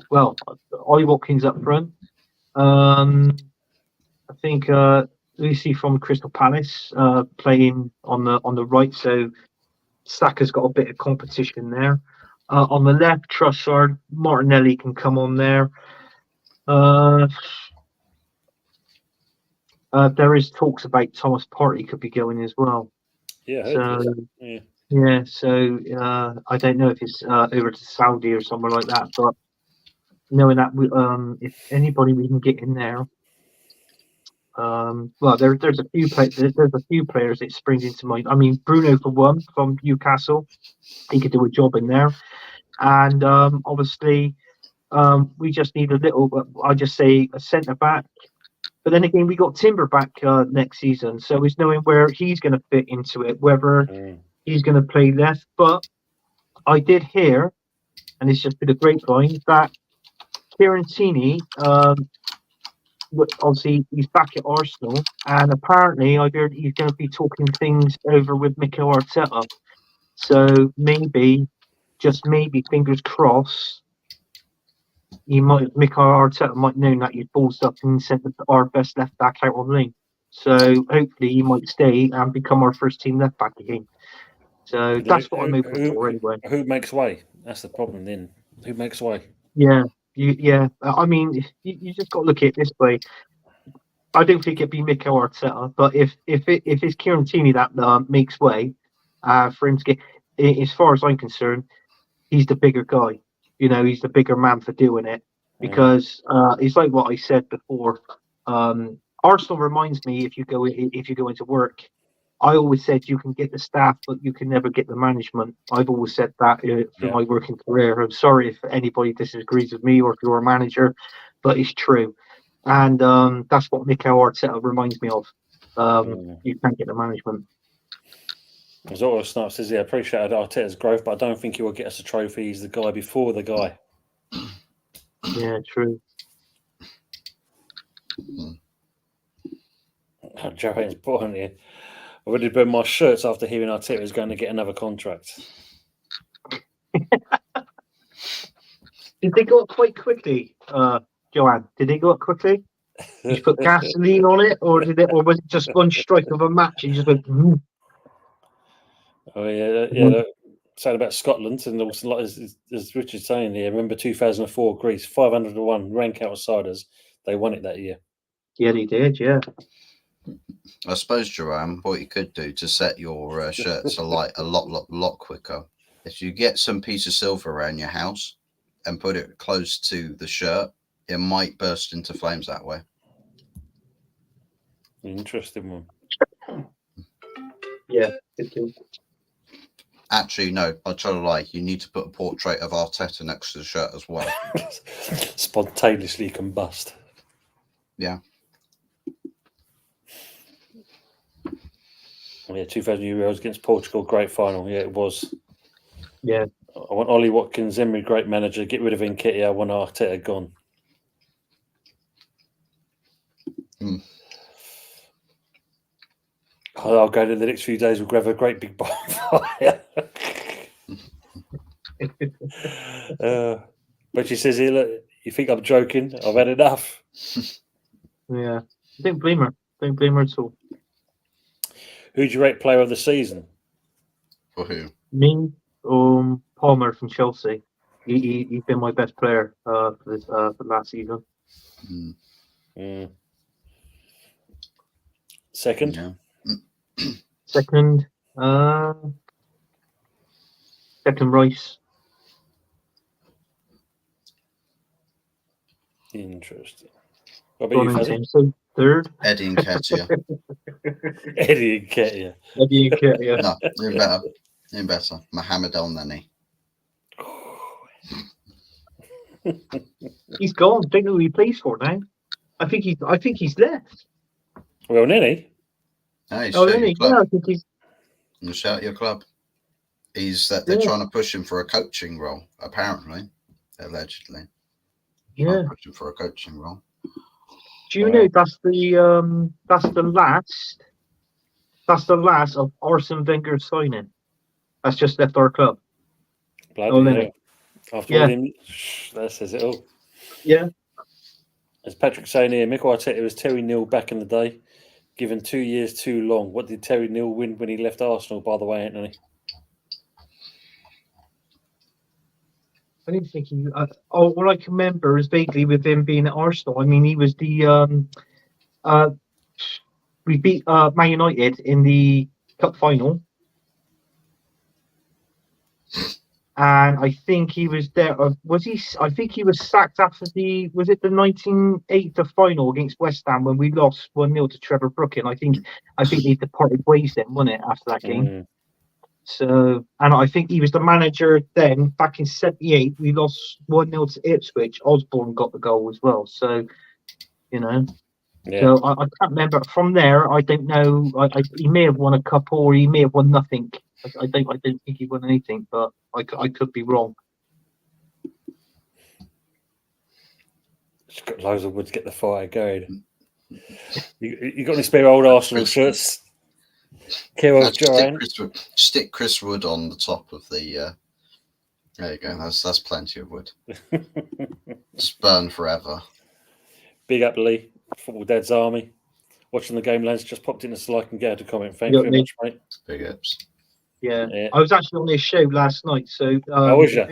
Well, Ollie Watkins up front. I think Lucy from Crystal Palace playing on the right, so Saka's got a bit of competition there. On the left, Trossard, Martinelli can come on there. there is talks about Thomas Partey could be going as well. Yeah, I So heard this. yeah, so I don't know if it's over to Saudi or somewhere like that, but knowing that if anybody we can get in there, well, there's a few players that springs into mind. I mean, Bruno for one from Newcastle, he could do a job in there, and obviously we just need a little. I just say a centre back. But then again, we got Timber back next season, so it's knowing where he's going to fit into it, whether he's going to play left. But I did hear, and it's just been a grapevine, that Fiorentini, obviously he's back at Arsenal, and apparently I heard he's going to be talking things over with Mikel Arteta. So maybe, just maybe, fingers crossed, Mikel Arteta might know that he's ballsed up and sent our best left back out on loan. So hopefully he might stay and become our first team left back again. So that's what I'm hoping for anyway. Who makes way? That's the problem then. Who makes way? Yeah. I mean, you just got to look at it this way. I don't think it'd be Mikel Arteta, but if it's Fiorentini that makes way for him to get, as far as I'm concerned, he's the bigger guy. You know, he's the bigger man for doing it because it's like what I said before. Arsenal reminds me if you go into work, I always said you can get the staff, but you can never get the management. I've always said that through my working career. I'm sorry if anybody disagrees with me or if you're a manager, but it's true. And that's what Mikel Arteta reminds me of. You can't get the management. As always, Snap says, I appreciate Arteta's growth, but I don't think he will get us a trophy. He's the guy before the guy. Yeah, true. Joanne's born here. I already burned my shirts after hearing Arteta is going to get another contract. Did they go up quite quickly, Joanne? Did they go up quickly? Did you put gasoline on it, or was it just one strike of a match and you just went? Oh yeah. Saying about Scotland, and also like as Richard's saying here, remember 2004 Greece, 501 rank outsiders. They won it that year. Yeah, they did. Yeah. I suppose, Joanne, what you could do to set your shirts alight a lot quicker, if you get some piece of silver around your house and put it close to the shirt, it might burst into flames that way. Interesting one. Yeah. Actually, no, I try to lie. You need to put a portrait of Arteta next to the shirt as well. Spontaneously combust. Yeah. Yeah, 2000 Euros against Portugal, great final. Yeah, it was. Yeah. I want Ollie Watkins, Emery, great manager. Get rid of Nketiah. I want Arteta gone. I'll go to the next few days. We'll grab a great big bonfire. But she says, "Here, look, you think I'm joking? I've had enough." Yeah, I don't blame her. Don't blame her at all. Who do you rate player of the season? For who? Me, Palmer from Chelsea. He's been my best player for last season. Second. Yeah. Second, Rice. Interesting. What about you, Fuzzy? So third, Eddie Nketiah. Eddie Nketiah. Eddie Nketiah. No, even better. Mohamed El Neni. He's gone. Don't know who he plays for now. I think he's left. Well, Nini. Hey, I think he's. Shout your club. They're trying to push him for a coaching role, apparently, allegedly. Yeah. Pushing for a coaching role. Do you know that's the last of Arsene Wenger's signing? That's just left our club. Bloody After him, that says it all. Yeah. As Patrick's saying here, Mikel Arteta was Terry Neal back in the day. Given 2 years too long. What did Terry Neal win when he left Arsenal, by the way, Anthony? I didn't think he. All I can remember is vaguely with him being at Arsenal. I mean, he was the we beat Man United in the cup final, and I think he was there. Was he? I think he was sacked after the 1980 final against West Ham when we lost 1-0 to Trevor Brooking. I think they departed ways then, wasn't it, after that game? So, and I think he was the manager then. Back in '78, we lost 1-0 to Ipswich. Osborne got the goal as well. So, you know. Yeah. So I can't remember. From there, I don't know. He may have won a couple, or he may have won nothing. I don't think he won anything, but I could be wrong. Just got loads of wood to get the fire going. You got any spare old Arsenal shirts? Stick Chris Wood on the top of the. There you go. That's plenty of wood. Just burn forever. Big up, Lee. Football Dad's Army. Watching the game, lads. Just popped in so I can get a comment. Thank you very much, mate. Big ups. Yeah. I was actually on this show last night. So, was you?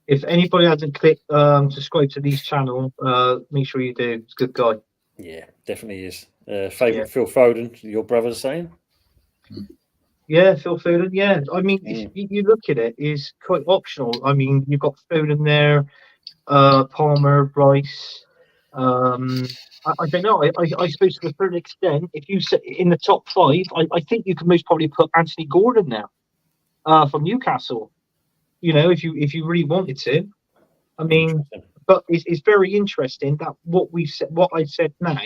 If anybody hasn't clicked subscribe to Lee's channel, make sure you do. It's a good guy. Yeah, definitely is. Favourite Phil Foden, your brother's saying? Yeah, Phil Foden. Yeah, I mean, if you look at it, is quite optional. I mean, you've got Foden there, Palmer, Rice. I don't know. I suppose to a certain extent, if you sit in the top 5, I think you can most probably put Anthony Gordon now from Newcastle. You know, if you really wanted to. I mean, but it's very interesting that what I said now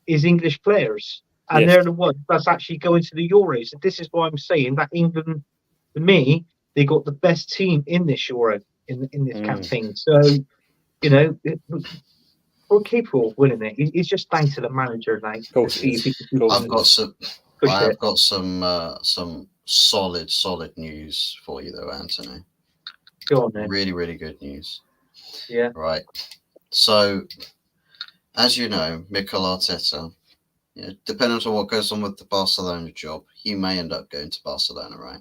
is English players, and they're the ones that's actually going to the Euros. And this is why I'm saying that England, to me, they got the best team in this Euro in this campaign. So, you know. We're capable of winning it. It's just down to the manager now. I've got some solid news for you though, Anthony. Go on then. Really, really good news. Yeah. Right. So, as you know, Mikel Arteta, depending on what goes on with the Barcelona job, he may end up going to Barcelona, right?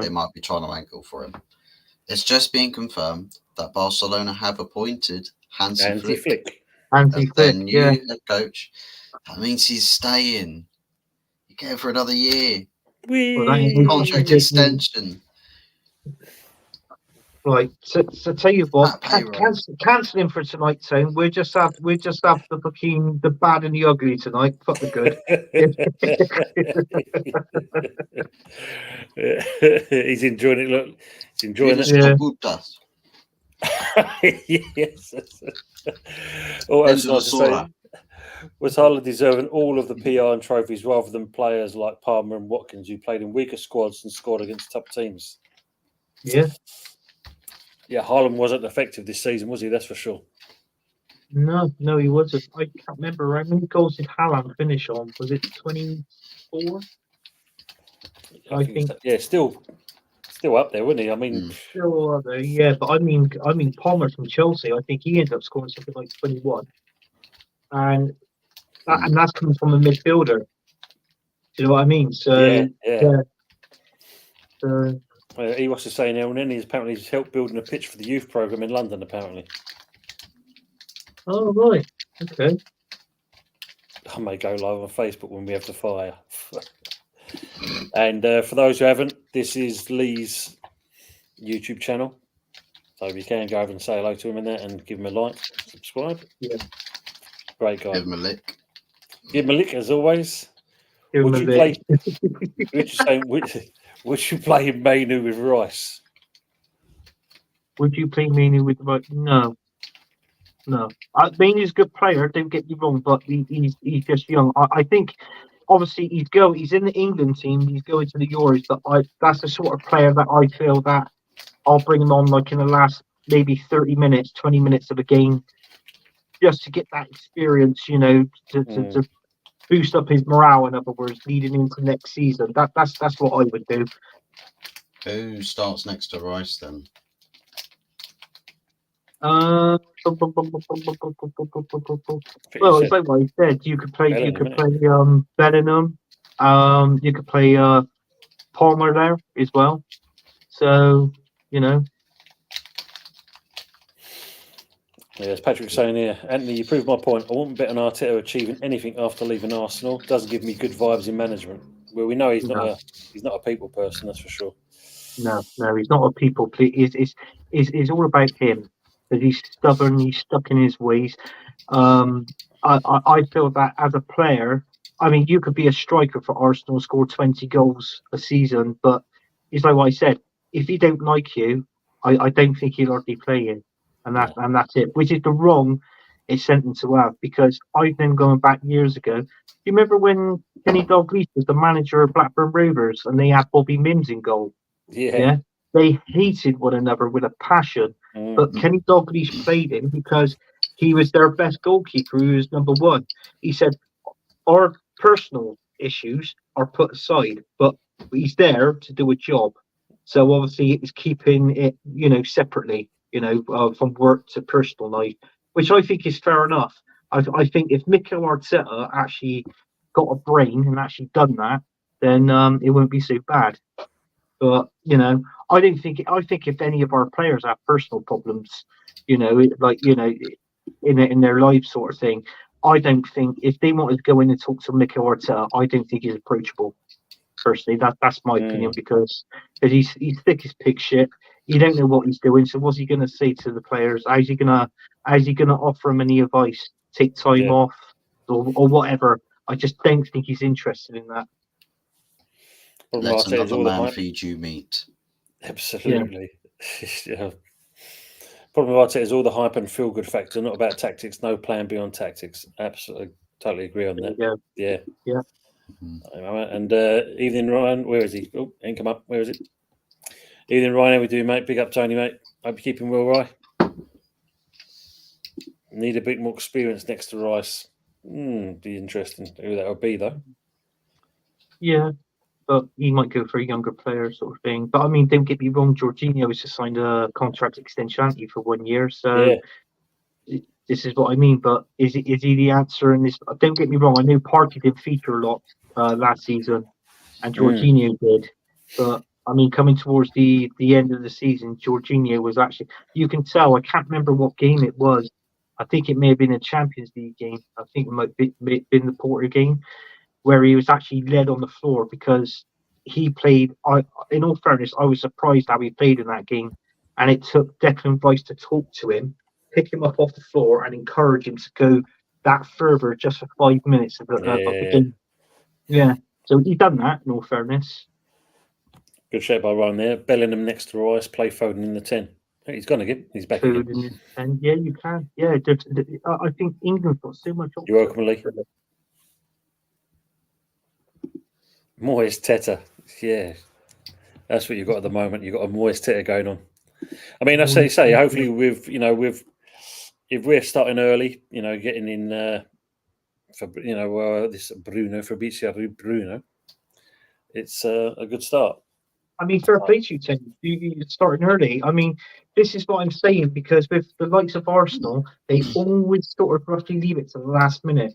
They might be trying to angle for him. It's just being confirmed that Barcelona have appointed Hansi Flick as their new head coach. That means he's staying. You get him for another year. Contract extension. Right. So tell you what, cancel him for tonight, Tone. We'll just have the bad and the ugly tonight. Fuck the good. He's enjoying it. Look, he's enjoying it. Yes. Oh, I was nice to say, was Haaland deserving all of the PR and trophies rather than players like Palmer and Watkins who played in weaker squads and scored against top teams? Yeah. Yeah, Haaland wasn't effective this season, was he? That's for sure. No, he wasn't. I can't remember. How many goals did Haaland finish on? Was it 24? I think. Yeah, still up there, wasn't he? I mean, still up there. Yeah, but I mean, Palmer from Chelsea. I think he ended up scoring something like 21, and that's coming from a midfielder. Do you know what I mean? So yeah. He was saying he's apparently helped building a pitch for the youth program in London. Apparently. Oh right. Okay. I may go live on Facebook when we have the fire. And for those who haven't, this is Lee's YouTube channel. So if you can go over and say hello to him in there and give him a like, subscribe. Yeah. Great guy. Give him a lick. Give him a lick as always. Would you play Mainu with Rice? Would you play Mainu with Rice? No. Mainu's a good player, don't get me wrong, but he's just young. I think obviously he's in the England team, he's going to the Euros, but that's the sort of player that I feel that I'll bring him on like in the last maybe 30 minutes, 20 minutes of a game, just to get that experience, to boost up his morale, in other words, leading into next season. That's what I would do. Who starts next to Rice then? Well, it's like what I said. You could play Bellingham. You could play Palmer there as well. So as Patrick's saying here, Anthony, you proved my point. I wouldn't bet on Arteta achieving anything after leaving Arsenal. Doesn't give me good vibes in management. Well, we know he's not a people person, that's for sure. No, he's not a people pleaser. It's all about him. That he's stubborn. He's stuck in his ways. I feel that as a player, I mean, you could be a striker for Arsenal, score 20 goals a season, but it's like what I said. If he don't like you, I don't think he'll hardly play you, and that's it. Which is the wrong sentence to have, because I've been going back years ago. Do you remember when Kenny Dalglish was the manager of Blackburn Rovers and they had Bobby Mims in goal? Yeah, they hated one another with a passion. But Kenny Dalglish played him because he was their best goalkeeper, who was number one. He said, our personal issues are put aside, but he's there to do a job. So obviously it was keeping it, separately, from work to personal life, which I think is fair enough. I think if Mikel Arteta actually got a brain and actually done that, then it wouldn't be so bad. But I don't think. I think if any of our players have personal problems, in their life sort of thing, I don't think if they wanted to go in and talk to Mikel Arteta, I don't think he's approachable. Personally, that's my opinion, because he's thick as pig shit. You don't know what he's doing. So what's he going to say to the players? How's he gonna offer them any advice? Take time off or whatever. I just don't think he's interested in that. Let another man feed you meat. Absolutely. Yeah. Problem with Arteta is all the hype and feel good factor, not about tactics. No plan beyond tactics. Absolutely, totally agree on that. Yeah. And evening, Ryan. Where is he? Oh, ain't come up. Where is it? Evening, Ryan. How we do, mate? Big up, Tony, mate. Hope you're keeping well, Ryan. Need a bit more experience next to Rice. Be interesting who that would be, though. Yeah, but he might go for a younger player sort of thing. But I mean, don't get me wrong, Jorginho has just signed a contract extension for 1 year, so this is what I mean. But is he the answer in this? Don't get me wrong, I know Partey did feature a lot last season, and Jorginho did. But I mean, coming towards the end of the season, Jorginho was actually, you can tell. I can't remember what game it was. I think it may have been a Champions League game. I think it might have been the Porto game, where he was actually led on the floor because he played. In all fairness, I was surprised how he played in that game, and it took Declan Rice to talk to him, pick him up off the floor, and encourage him to go that further just for 5 minutes of the game. Yeah, so he done that. In all fairness, good shape by Ryan there. Bellingham next to Rice, play Foden in the 10. He's gonna get. He's back again. And yeah, you can. Yeah, I think England's got so much. You're welcome, Lee. Moyes Teta, yeah, that's what you've got at the moment. You've got a Moyes Teta going on. I mean, I say, hopefully, if we're starting early, getting in for this Fabrizio Bruno, it's a good start. I mean, fair play to you, Tim. You're starting early. I mean, this is what I'm saying, because with the likes of Arsenal, they always sort of roughly leave it to the last minute.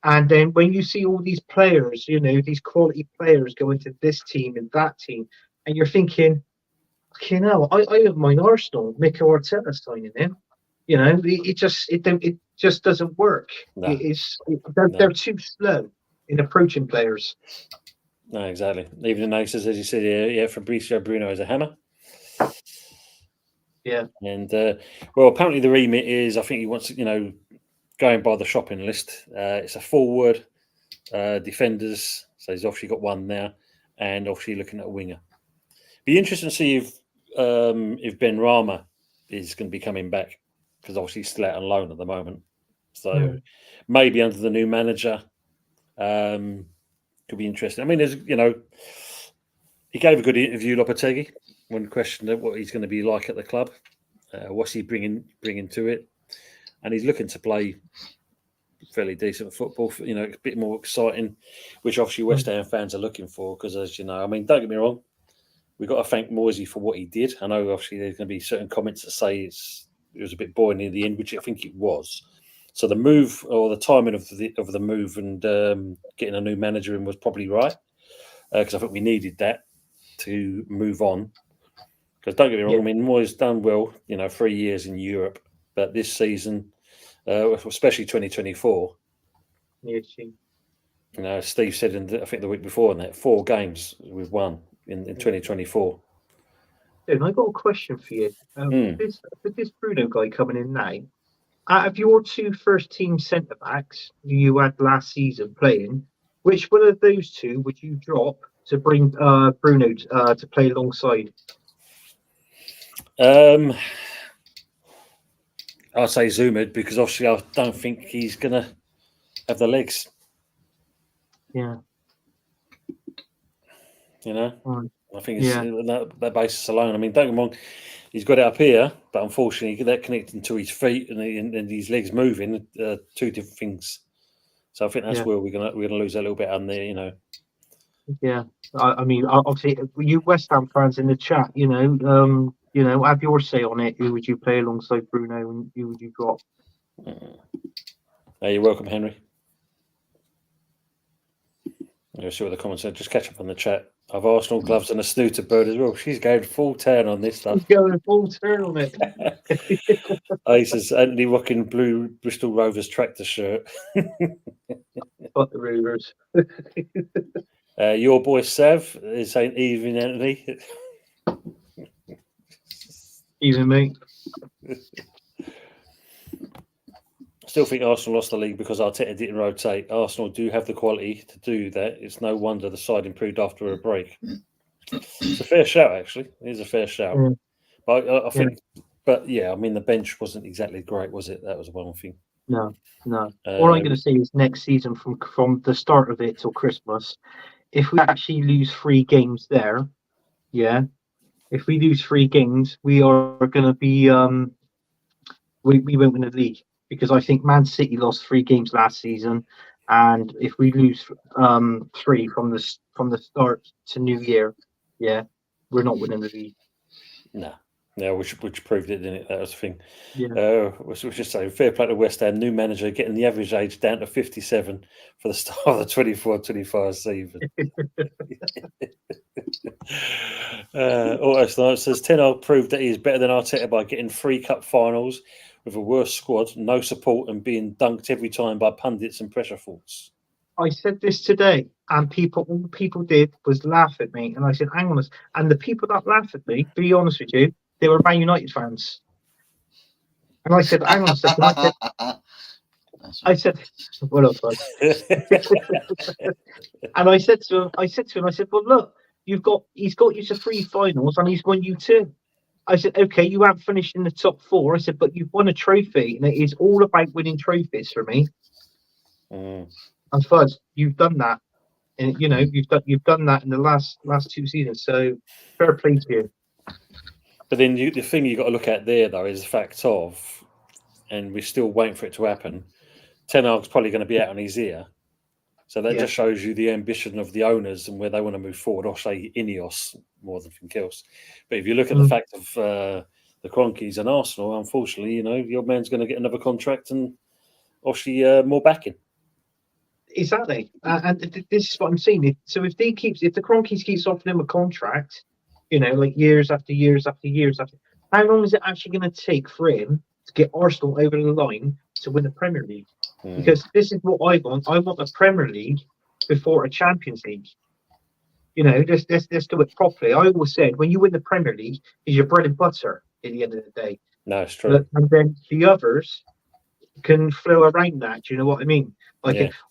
And then when you see all these players, these quality players go into this team and that team, and you're thinking, I don't mind Arsenal, Mikel Arteta signing him. It just doesn't work. No. They're too slow in approaching players. No, exactly. Even the nicest, as you said, Fabrizio Bruno is a hammer. Yeah. And apparently the remit is, I think he wants, going by the shopping list, it's a forward, defenders. So he's obviously got one now, and obviously looking at a winger. Be interesting to see if Ben Rama is going to be coming back, because obviously he's still out on loan at the moment. So maybe under the new manager, could be interesting. I mean, there's he gave a good interview, Lopetegui, when questioned what he's going to be like at the club, what's he bringing to it. And he's looking to play fairly decent football, a bit more exciting, which obviously West Ham fans are looking for. Because, as you know, I mean, don't get me wrong, we've got to thank Moisey for what he did. I know, obviously, there's going to be certain comments that say it was a bit boring in the end, which I think it was. So the move, or the timing of the move, and getting a new manager in was probably right, because I think we needed that to move on. Because don't get me wrong, I mean, Moyes done well, 3 years in Europe. But this season, especially 2024, Steve said I think the week before in that 4 games we've won in 2024. And I got a question for you. With this Bruno guy coming in now, out of your 2 first-team centre backs you had last season playing, which one of those 2 would you drop to bring Bruno to play alongside? I'd say Zumid, because obviously I don't think he's going to have the legs. Yeah. I think it's that basis alone. I mean, don't get me wrong, he's got it up here, but unfortunately, that connecting to his feet and his legs moving, 2 different things. So I think that's where we're gonna lose a little bit on there. Yeah, I mean, obviously, you West Ham fans in the chat, have your say on it. Who would you play alongside Bruno, and who would you drop? You're welcome, Henry. You'll see what the comments are. Just catch up on the chat. I've Arsenal gloves and a snooter bird as well. She's going full turn on this stuff. She's going full turn on it. He says Anthony rocking blue Bristol Rovers tractor shirt. Fuck the Rovers. Your boy Sav is saying even Anthony. Even me. Still think Arsenal lost the league because Arteta didn't rotate. Arsenal do have the quality to do that. It's no wonder the side improved after a break. It's a fair shout, actually. It is a fair shout. But I think, I mean, the bench wasn't exactly great, was it? That was one thing. No. All I'm going to say is next season, from the start of it till Christmas, if we actually lose 3 games there, if we lose 3 games, we are going to be we won't win the league, because I think Man City lost 3 games last season, and if we lose 3 from the start to New Year, we're not winning the league. No, which proved it, didn't it? That was the thing. Yeah. We should say fair play to West Ham, new manager, getting the average age down to 57 for the start of the 24-25 season. Auto says Ten Hag proved that he is better than Arteta by getting 3 cup finals with a worse squad, no support, and being dunked every time by pundits and pressure thoughts. I said this today, and all people did was laugh at me. And I said, hang on a second. And the people that laughed at me, to be honest with you, they were Man United fans. And I said, hang on a second. I said, well, up, bud. And I said to him, well, look, he's got you to 3 finals and he's won you 2. I said, okay, you haven't finished in the top 4. I said, but you've won a trophy, and it is all about winning trophies for me. And Fudge, you've done that, and you've done that in the last 2 seasons. So fair play to you. But then the thing you got to look at there, though, is the fact of, and we're still waiting for it to happen, Ten Hag's probably going to be out on his ear. So that just shows you the ambition of the owners and where they want to move forward, or say Ineos more than anything else. But if you look at the fact of the Cronkies and Arsenal, unfortunately, your man's going to get another contract and obviously more backing. Exactly, and this is what I'm saying. So if the Cronkies keeps offering him a contract, like years after years after years after, how long is it actually going to take for him to get Arsenal over the line to win the Premier League? Because this is what I want. I want a Premier League before a Champions League. Let's do it properly. I always said, when you win the Premier League, is your bread and butter at the end of the day. No, it's true. And then the others can flow around that. Do you know what I mean?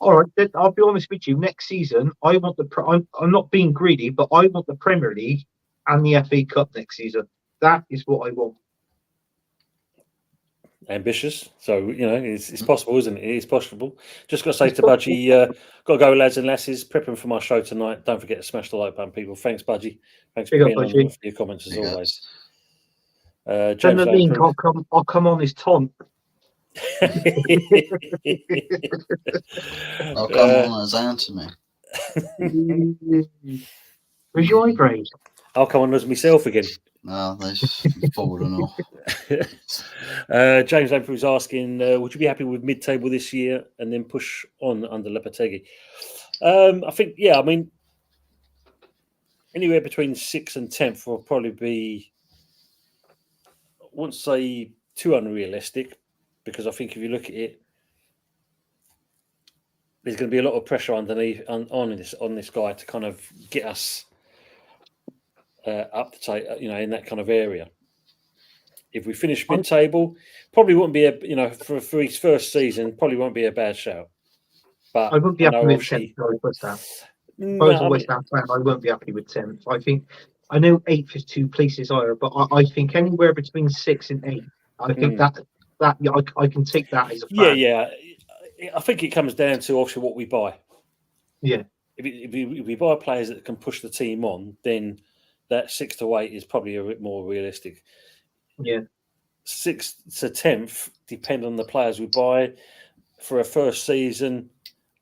All right, I'll be honest with you. Next season, I want I'm not being greedy, but I want the Premier League and the FA Cup next season. That is what I want. Ambitious, so it's possible, isn't it? It is possible. Just got to say to Budgie, got to go, lads and lasses. Prepping for my show tonight. Don't forget to smash the like button, people. Thanks, Budgie. Thanks for being on with your comments as always. James, I'll come on his taunt. I'll come on as Anthony. Where's your eye grade? I'll come on as myself again. No, they've fallen off. James Andrews asking, would you be happy with mid-table this year and then push on under Lopetegui? I think, I mean, anywhere between 6th and 10th will probably be, I wouldn't say too unrealistic, because I think if you look at it, there's going to be a lot of pressure underneath on this guy to kind of get us up the table, in that kind of area. If we finish mid-table, probably wouldn't be for his first season, probably won't be a bad shout. But I wouldn't be happy with 10th. I was always that fan. I won't be happy with 10th. I know 8th is 2 places higher, but I think anywhere between 6 and 8. I think that I can take that as a fan. Yeah. I think it comes down to obviously what we buy. Yeah. If we buy players that can push the team on, then that 6 to 8 is probably a bit more realistic. Yeah. 6th to 10th depend on the players we buy for a first season.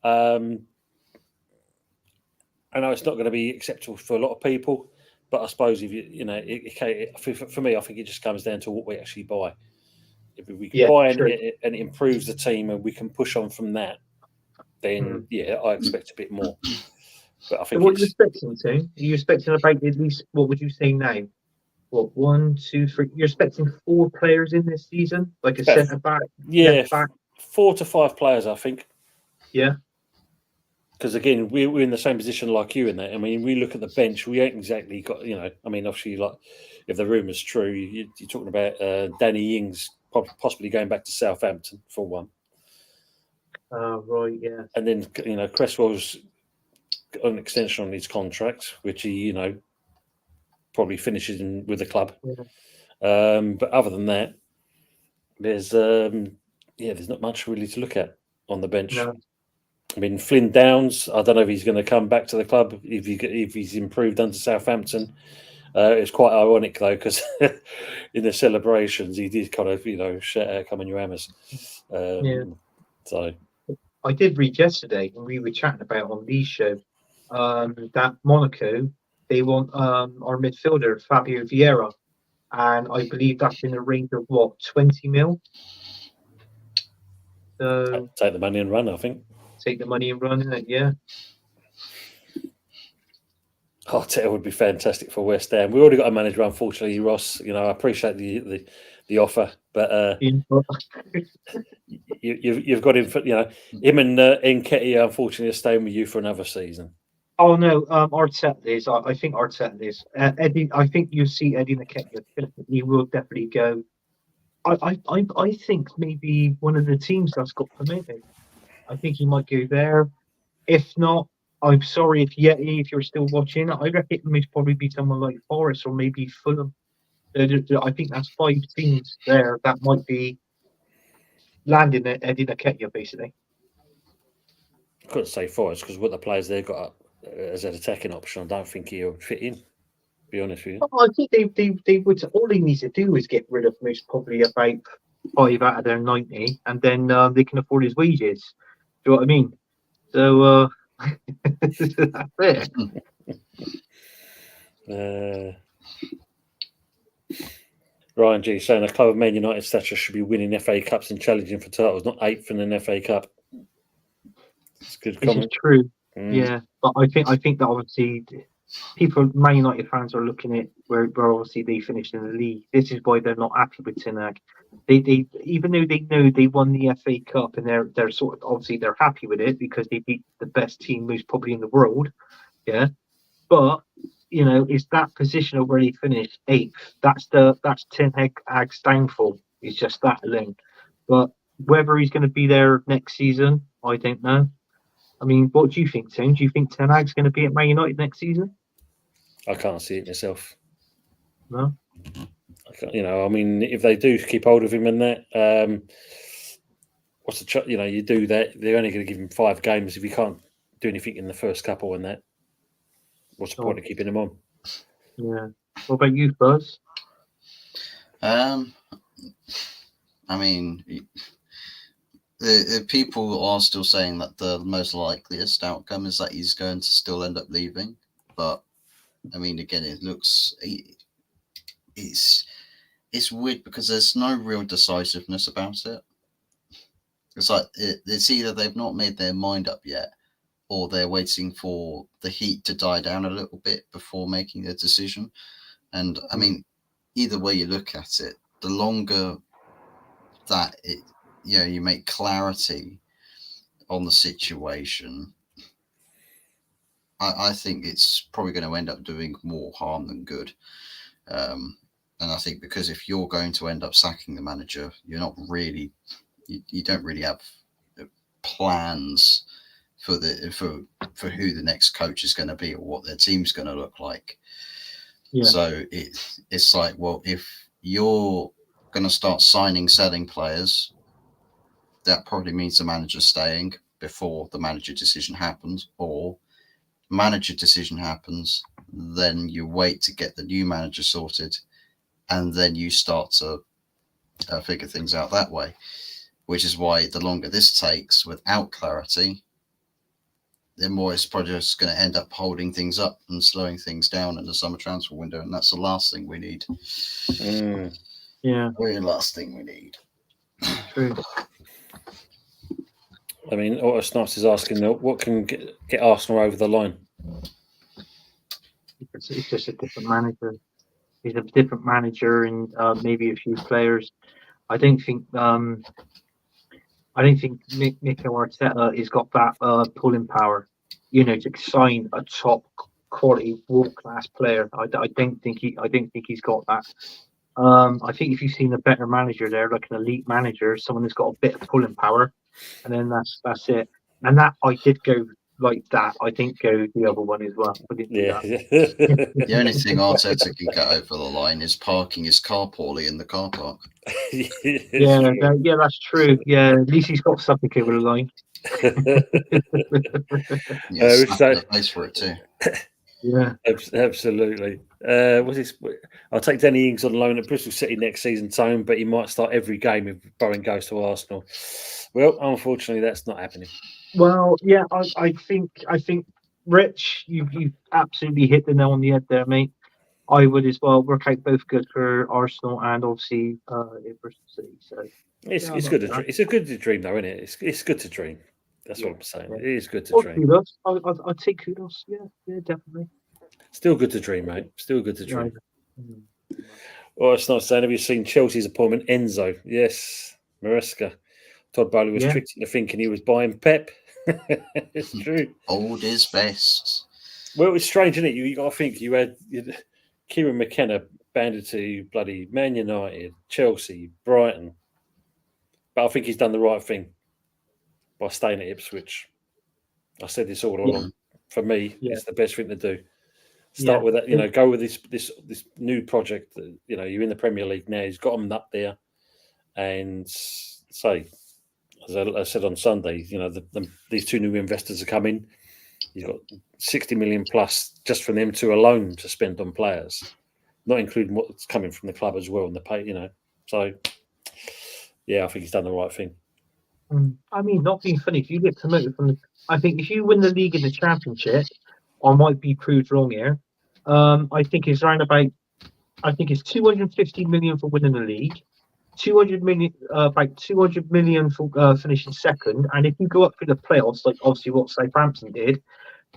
I know it's not going to be acceptable for a lot of people, but I suppose if for me, I think it just comes down to what we actually buy. If we can buy and it improves the team and we can push on from that, then I expect a bit more. But I think what are you expecting to? Are you expecting about at least, what would you say now? What, 1, 2, 3? You're expecting 4 players in this season, like a centre back, left back? 4 to 5 players, I think. Yeah. Because again, we're in the same position like you in that. I mean, we look at the bench. We ain't exactly got, I mean, obviously, like if the rumour's true, you're talking about Danny Ings possibly going back to Southampton for one. Right, yeah. And then Cresswell's got an extension on his contract, which he probably finishes with the club. Yeah. But other than that, there's not much really to look at on the bench. No. I mean, Flynn Downs, I don't know if he's going to come back to the club if he's improved under Southampton. It's quite ironic, though, because in the celebrations, he did kind of, shout out, come on your hammers. So I did read yesterday, and we were chatting about on Lee's show, that Monaco, they want our midfielder, Fabio Vieira. And I believe that's in the range of, 20 mil? So take the money and run, I think. Take the money and run, isn't it? Yeah. Arteta would be fantastic for West Ham. We already got a manager, unfortunately, Ross. I appreciate the offer, but you've got him for him and Nketiah, unfortunately, are staying with you for another season. Oh no, Arteta is. I think Arteta is. Eddie, I think you see Eddie Nketiah. He will definitely go. I think maybe one of the teams that's got promoted. I think he might go there. If not, I'm sorry if you're still watching, I reckon it would probably be someone like Forest or maybe Fulham. I think that's 5 teams there that might be landing at Eddie Nketiah, basically. I couldn't say Forest because what the players they've got as an attacking option, I don't think he'll fit in. To be honest with you, I think they would. All he needs to do is get rid of most probably about 5 out of their 90, and then they can afford his wages. Do you know what I mean? So that's it. Ryan G saying a club of Man United stature should be winning FA Cups and challenging for titles, not 8th in an FA Cup. It's good comment. This is true. Yeah, but I think that obviously Man United fans are looking at where obviously they finished in the league. This is why they're not happy with Ten Hag. They even though they know they won the FA Cup and they're sort of obviously they're happy with it because they beat the best team most probably in the world. Yeah, but it's that position of where they finished 8th. That's Ten Hag's downfall. It's just that alone. But whether he's going to be there next season, I don't know. I mean, what do you think, Tim? Do you think Ten Hag's going to be at Man United next season? I can't see it myself. No. I mean, if they do keep hold of him and that, what's the you do that, they're only going to give him 5 games if you can't do anything in the first couple and that. What's the point of keeping him on? Yeah. What about you, Buzz? I mean, the people are still saying that the most likeliest outcome is that he's going to still end up leaving. But I mean, again, it looks it's weird because there's no real decisiveness about it. It's like it's either they've not made their mind up yet, or they're waiting for the heat to die down a little bit before making a decision. And I mean, either way you look at it, the longer that you make clarity on the situation, I think it's probably going to end up doing more harm than good. And I think because if you're going to end up sacking the manager, you're not really, you don't really have plans for who the next coach is going to be or what their team's going to look like. Yeah. So it's like, well, if you're going to start selling players, that probably means the manager's staying before the manager decision happens, or manager decision happens, then you wait to get the new manager sorted, and then you start to figure things out that way, which is why the longer this takes without clarity, the more it's probably just going to end up holding things up and slowing things down in the summer transfer window, and that's the last thing we need. Yeah. Very last thing we need. True. I mean, Otto Snipes is asking, what can get Arsenal over the line? It's just a different manager. He's a different manager, and maybe a few players. I don't think Mikel Arteta has got that pulling power, to sign a top quality world class player. I don't think he's got that. I think if you've seen a better manager there, like an elite manager, someone who's got a bit of pulling power, and then that's it. And that I did go like that. I didn't go the other one as well. I didn't do that. The only thing Arteta can get over the line is parking his car poorly in the car park. Yeah, that's true. Yeah, at least he's got something over the line. The place for it too. Yeah, absolutely. I'll take Danny Ings on loan at Bristol City next season, Tone, but he might start every game if Bowen goes to Arsenal. Well, unfortunately, that's not happening. Well, yeah, I think Rich, you absolutely hit the nail on the head there, mate. I would as well work out both good for Arsenal and obviously Bristol City. So it's good. It's a good to dream, though, isn't it? It's good to dream. That's what I'm saying. Yeah. It is good to dream. Kudos. I'll take kudos. Yeah, definitely. Still good to dream, mate. Still good to dream. Yeah. Oh, it's not saying. Have you seen Chelsea's appointment, Enzo? Yes, Maresca. Todd Bowley was tricked into thinking he was buying Pep. It's true. Old is best. Well, it's strange, isn't it? You got to think you had Kieran McKenna banded to bloody Man United, Chelsea, Brighton. But I think he's done the right thing by staying at Ipswich. I said this all along. For me, it's the best thing to do. Start with that, go with this new project. You're in the Premier League now. He's got them up there, and say, as I said on Sunday, these two new investors are coming. You've got 60 million plus just from them two alone to spend on players, not including what's coming from the club as well and the pay. So yeah, I think he's done the right thing. I mean, not being funny, if you get promoted I think if you win the league and the championship, I might be proved wrong here. I think it's around it's 250 million for winning the league, 200 million, about 200 million for finishing second, and if you go up through the playoffs, like obviously what Southampton did,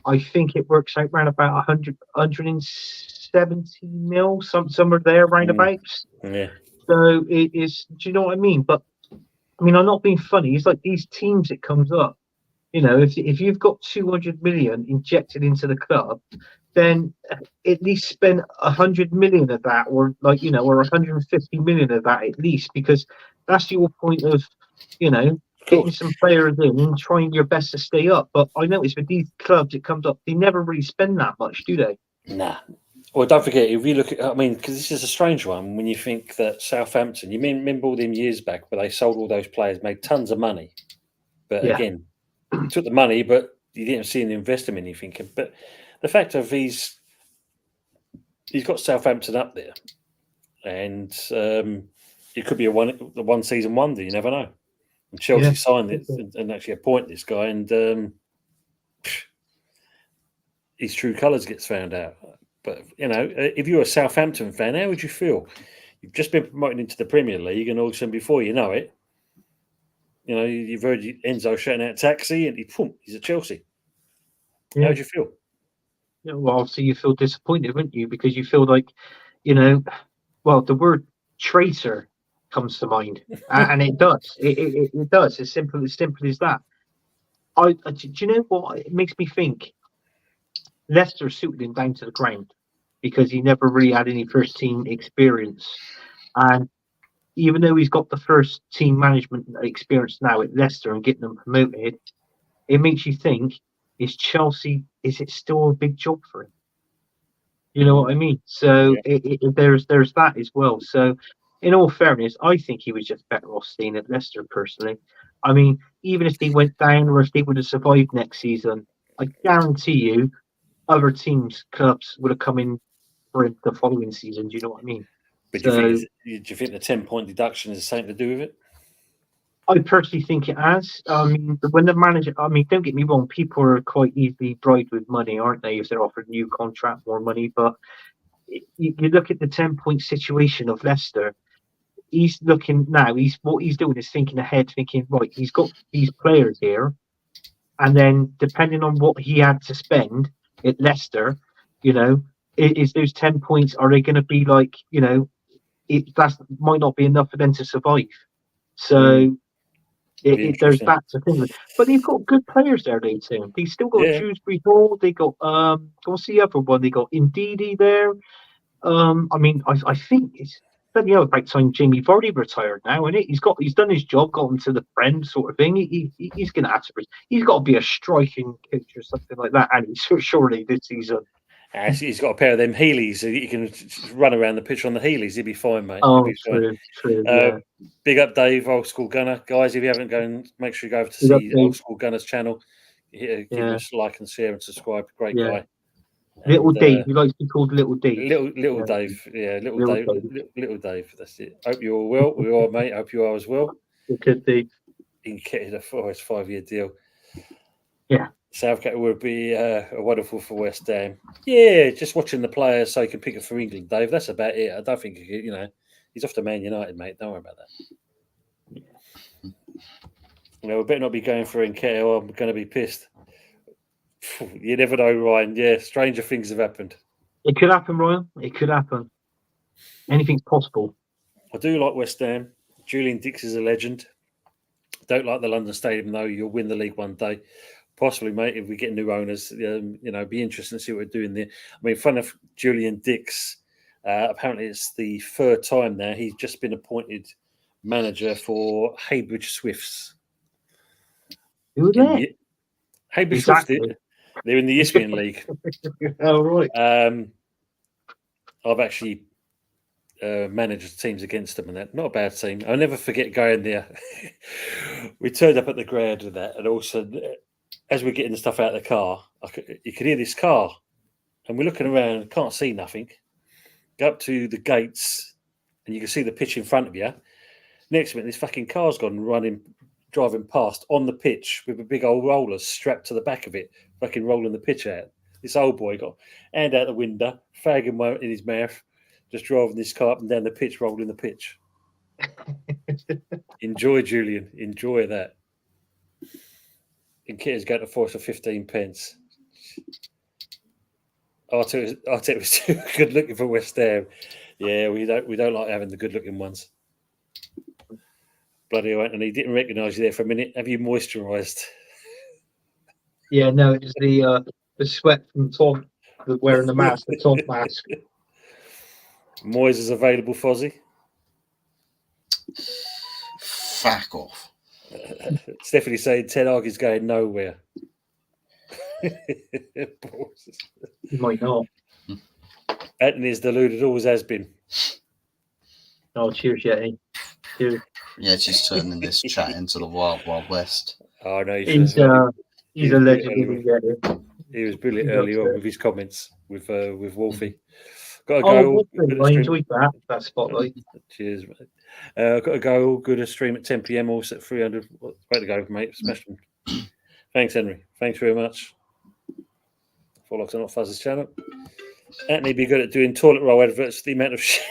I think it works out around about 170 mil, somewhere there, roundabouts. Yeah. So it is. Do you know what I mean? But I mean, I'm not being funny. It's like these teams that comes up. If you've got 200 million injected into the club, then at least spend 100 million of that, or or 150 million of that at least, because that's your point of, getting some players in and trying your best to stay up. But I notice with these clubs, it comes up, they never really spend that much, do they? Nah. Well, don't forget, if you look at, because this is a strange one, when you think that Southampton, you remember all them years back where they sold all those players, made tons of money. But again, you took the money, but you didn't see the investment, you're thinking. But the fact of he's got Southampton up there, and it could be a one season wonder. You never know. And Chelsea signed it and actually appoint this guy, and his true colours gets found out. But if you're a Southampton fan, how would you feel? You've just been promoted into the Premier League, and all of a sudden, before you know it, you've heard Enzo shouting out taxi, and he's at Chelsea. How would you feel? Yeah, well, obviously you feel disappointed, wouldn't you? Because you feel like, the word traitor comes to mind, and it does. It does. As simple as that. Do you know what? It makes me think Leicester suited him down to the ground because he never really had any first team experience, and even though he's got the first team management experience now at Leicester and getting them promoted, it makes you think: is Chelsea? Is it still a big job for him? You know what I mean? So there's that as well. So, in all fairness, I think he was just better off staying at Leicester personally. I mean, even if they went down or if they would have survived next season, I guarantee you, other teams, clubs would have come in for the following season. Do you know what I mean? But do you think the 10-point deduction is something to do with it? I personally think it has. I mean, when the manager, don't get me wrong, people are quite easily bribed with money, aren't they? If they're offered a new contract, more money. But you look at the 10-point situation of Leicester. He's looking now. What he's doing is thinking ahead, thinking right. He's got these players here, and then depending on what he had to spend at Leicester, is those 10 points? Are they going to be like that might not be enough for them to survive? So. There's that to think of. But they've got good players there, they too. They've still got Dewsbury Hall. They got what's the other one? They got Ndidi there. I think it's about time Jamie Vardy retired now, isn't it? He's done his job, got into the Prem sort of thing. He's gonna have to. He's got to be a striking coach or something like that, and he's surely this season. He's got a pair of them Heelys, so he can run around the pitch on the Heelys. He'll be fine, mate. Oh, true. Yeah. Big up, Dave, Old School Gunner. Guys, if you haven't gone, make sure you go over to see Old School Gunner's channel. Give us a like and share and subscribe. Great guy. Little Dave. He likes to be called Little Dave. Little Dave. Yeah, Little Dave. That's it. Hope you're all well. We are, mate. Hope you are as well. It could be. He can get a 5-year deal. Yeah. Southgate would be wonderful for West Ham. Yeah, just watching the players so he can pick it for England, Dave. That's about it. I don't think he's off to Man United, mate. Don't worry about that. We better not be going for Nketiah or I'm going to be pissed. You never know, Ryan. Yeah, stranger things have happened. It could happen, Ryan. It could happen. Anything's possible. I do like West Ham. Julian Dix is a legend. Don't like the London Stadium, though. You'll win the league one day. Possibly, mate, if we get new owners, be interesting to see what we're doing there. I mean, fun of Julian Dix, apparently it's the third time now he's just been appointed manager for Heybridge Swifts. Who are they? Heybridge Swifts, they're in the Isthmian League. Oh, right. I've actually managed teams against them and that. Not a bad team. I'll never forget going there. We turned up at the ground with that, and also as we're getting the stuff out of the car, you could hear this car, and we're looking around, can't see nothing. Go up to the gates, and you can see the pitch in front of you. Next minute, this fucking car's gone driving past on the pitch with a big old roller strapped to the back of it, fucking rolling the pitch out. This old boy got hand out the window, fag in his mouth, just driving this car up and down the pitch, rolling the pitch. Enjoy, Julian. Enjoy that. And Kitty's going to force for 15 pence. I tell you, it was too good looking for West Ham. Yeah, we don't like having the good looking ones. Bloody hell, Anthony, didn't recognise you there for a minute. Have you moisturised? Yeah, no, it's the sweat from Tom wearing the mask, the Tom mask. Moyes is available, Fozzie. Fuck off. Stephanie saying Ten Hag is going nowhere. He might not. Anthony's deluded, always has been. Oh, cheers, Yeti. Cheers. Yeah, she's turning this chat into the Wild Wild West. Oh no, he's a legend. He was brilliant early on with his comments with Wolfie. Got to go. I enjoyed that spotlight. Cheers, mate. Got to go. All good. A stream at 10 p.m. Also at 300. Way to go, mate. Smash them. Thanks, Henry. Thanks very much. Follow us on Not Fuzz's channel. Anthony be good at doing toilet roll adverts. The amount of shit.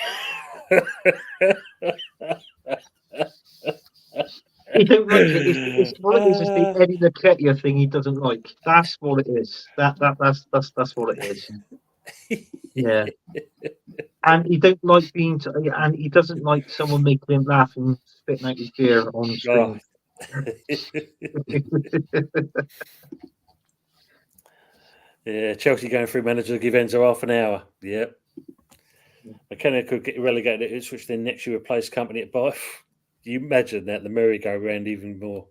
He don't like it. It's the Eddie Nketiah thing he doesn't like. That's what it is. That's what it is. Yeah. And he don't like and he doesn't like someone making him laugh and spitting out his beer on Oh. screen. Yeah, Chelsea going through manager, give Enzo half an hour. Yep. McKenna could get relegated at Ipswich, then next year replace company at Bath. Do you imagine that? The merry-go-round even more.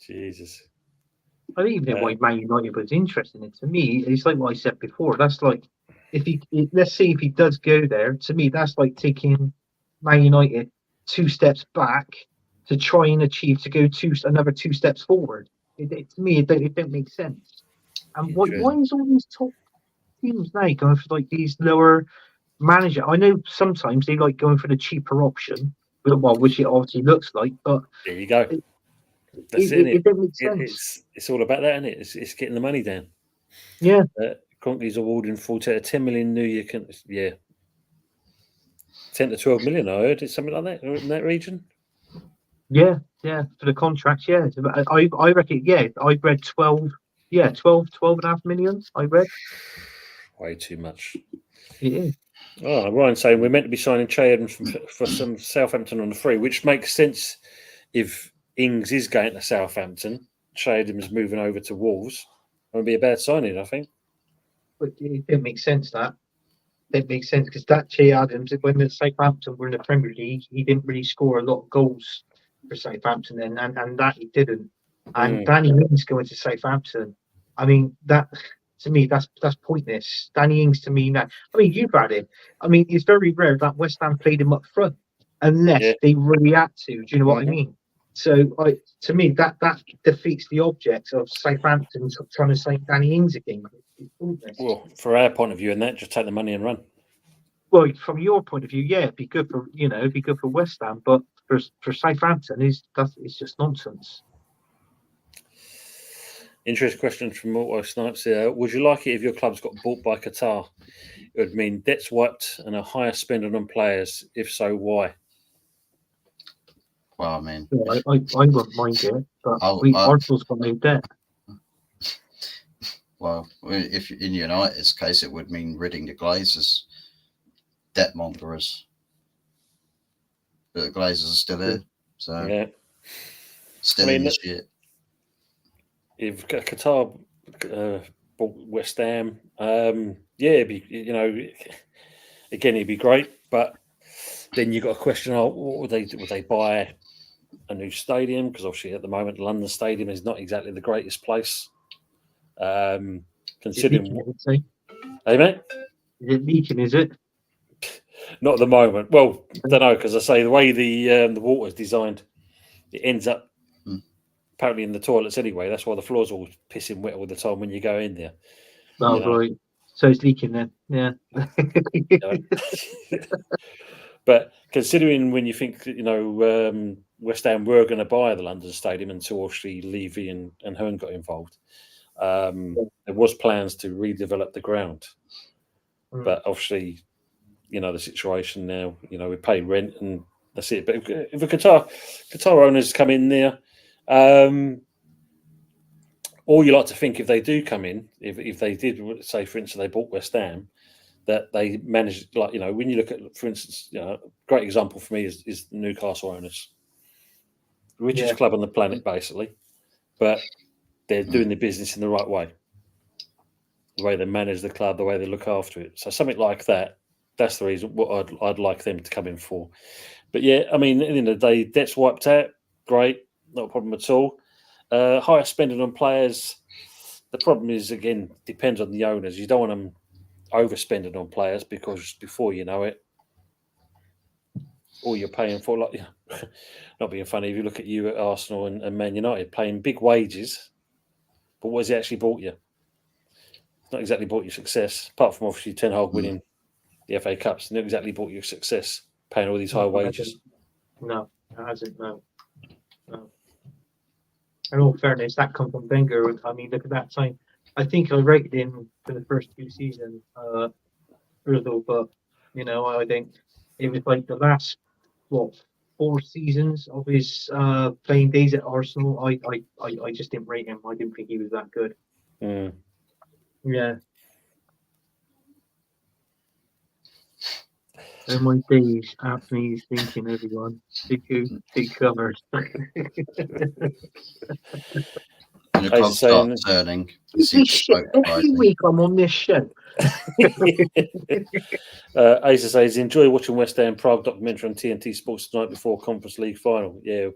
Jesus. I don't even know why Man United was interested in it. To me, it's like what I said before. That's like, let's say if he does go there, to me, that's like taking Man United 2 steps back to try and achieve to go another 2 steps forward. To me, it don't make sense. And why is all these top teams now going for like these lower manager? I know sometimes they like going for the cheaper option, well, which it obviously looks like, but there you go. That's it. It doesn't make sense. It's all about that, isn't it? It's getting the money down. Yeah. Kroenke's awarding 10 million new year. 10 to 12 million, I heard. It's something like that in that region. Yeah, for the contracts, yeah. I reckon, yeah, I read 12 and a half million, I read. Way too much. It is. Oh, Ryan's saying we're meant to be signing Che Adams for some Southampton on the free, which makes sense if Ings is going to Southampton. Che Adams moving over to Wolves. It would be a bad signing, I think. But it didn't make sense, that. It makes sense because that Che Adams, when the Southampton were in the Premier League, he didn't really score a lot of goals for Southampton then, and that he didn't. And Danny Ings going to Southampton, I mean, that to me, that's pointless. Danny Ings to me now. I mean, you've had him. I mean, it's very rare that West Ham played him up front unless they really had to. Do you know what I mean? So, to me, that defeats the object of Southampton trying to sign Danny Ings again. Well, for our point of view, and that just take the money and run. Well, from your point of view, yeah, it'd be good for West Ham, but for Southampton, it's just nonsense. Interesting question from Auto Snipes here. Would you like it if your club's got bought by Qatar? It would mean debts wiped and a higher spending on players. If so, why? Well, I mean, I wouldn't mind it, but Arsenal's got no debt. Well, if in United's case, it would mean ridding the Glazers, debt mongerers. But the Glazers are still here, so still in the shit. If Qatar bought West Ham, it'd be, again, it'd be great. But then you've got to question, what would they do? Would they buy a new stadium? Because obviously at the moment, London Stadium is not exactly the greatest place. Considering hey mate, is it leaking? Is it? Not at the moment. Well, I don't know, because I say the way the water's designed, it ends up apparently in the toilets anyway. That's why the floor's all pissing wet all the time when you go in there. Right. So it's leaking then. Yeah. But considering when you think West Ham were going to buy the London Stadium until obviously Levy and Hearn got involved. There was plans to redevelop the ground, but obviously, the situation now. We pay rent and that's it. But if a Qatar owners come in there, or you like to think if they do come in, if they did say, for instance, they bought West Ham, that they managed, when you look at, for instance, a great example for me is the Newcastle owners, the richest club on the planet, basically, but they're doing the business in the right way. The way they manage the club, the way they look after it. So something like that, that's the reason what I'd like them to come in for. But yeah, I mean, at the end of the day, debt's wiped out. Great, not a problem at all. Higher spending on players. The problem is, again, depends on the owners. You don't want them overspending on players because before you know it, all you're paying for, not being funny, if you look at you at Arsenal and Man United paying big wages, but what has it actually bought you? It's not exactly bought you success, apart from obviously Ten Hag winning the FA Cups. It's not exactly bought you success, paying all these high wages. No, it hasn't, no. In all fairness, that come from Wenger. I mean, look at that time. I think I rated him for the first 2 seasons, but I think it was like the last 4 seasons of his playing days at Arsenal. I just didn't rate him. I didn't think he was that good. Yeah. Oh my days, Anthony's thinking everyone. Take cover. When the I was cogs saying- start turning, you This see the shit, smoke every rising. week I'm on this show. Asa says, enjoy watching West Ham Prague documentary on TNT Sports tonight before Conference League final. Yeah.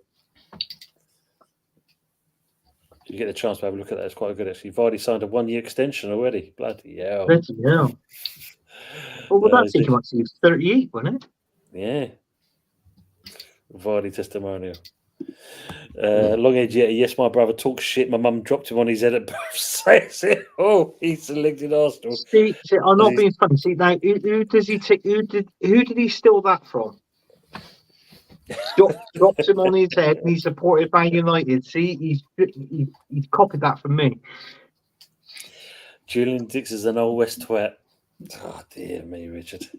You get the chance to have a look at that. It's quite good, actually. Vardy signed a 1-year extension already. Bloody hell. Bloody hell. Well, would that take him up to? He was 38, wasn't it? Yeah. Vardy testimonial. Long Edge, yeah, yes, my brother talks shit. My mum dropped him on his head at birthdays. Oh, he's selected Arsenal. See, I'm not being funny. See, now, who does he take? Who did he steal that from? Dropped him on his head, and he supported Man United. See, he's copied that from me. Julian Dix is an old West twat. Oh, dear me, Richard.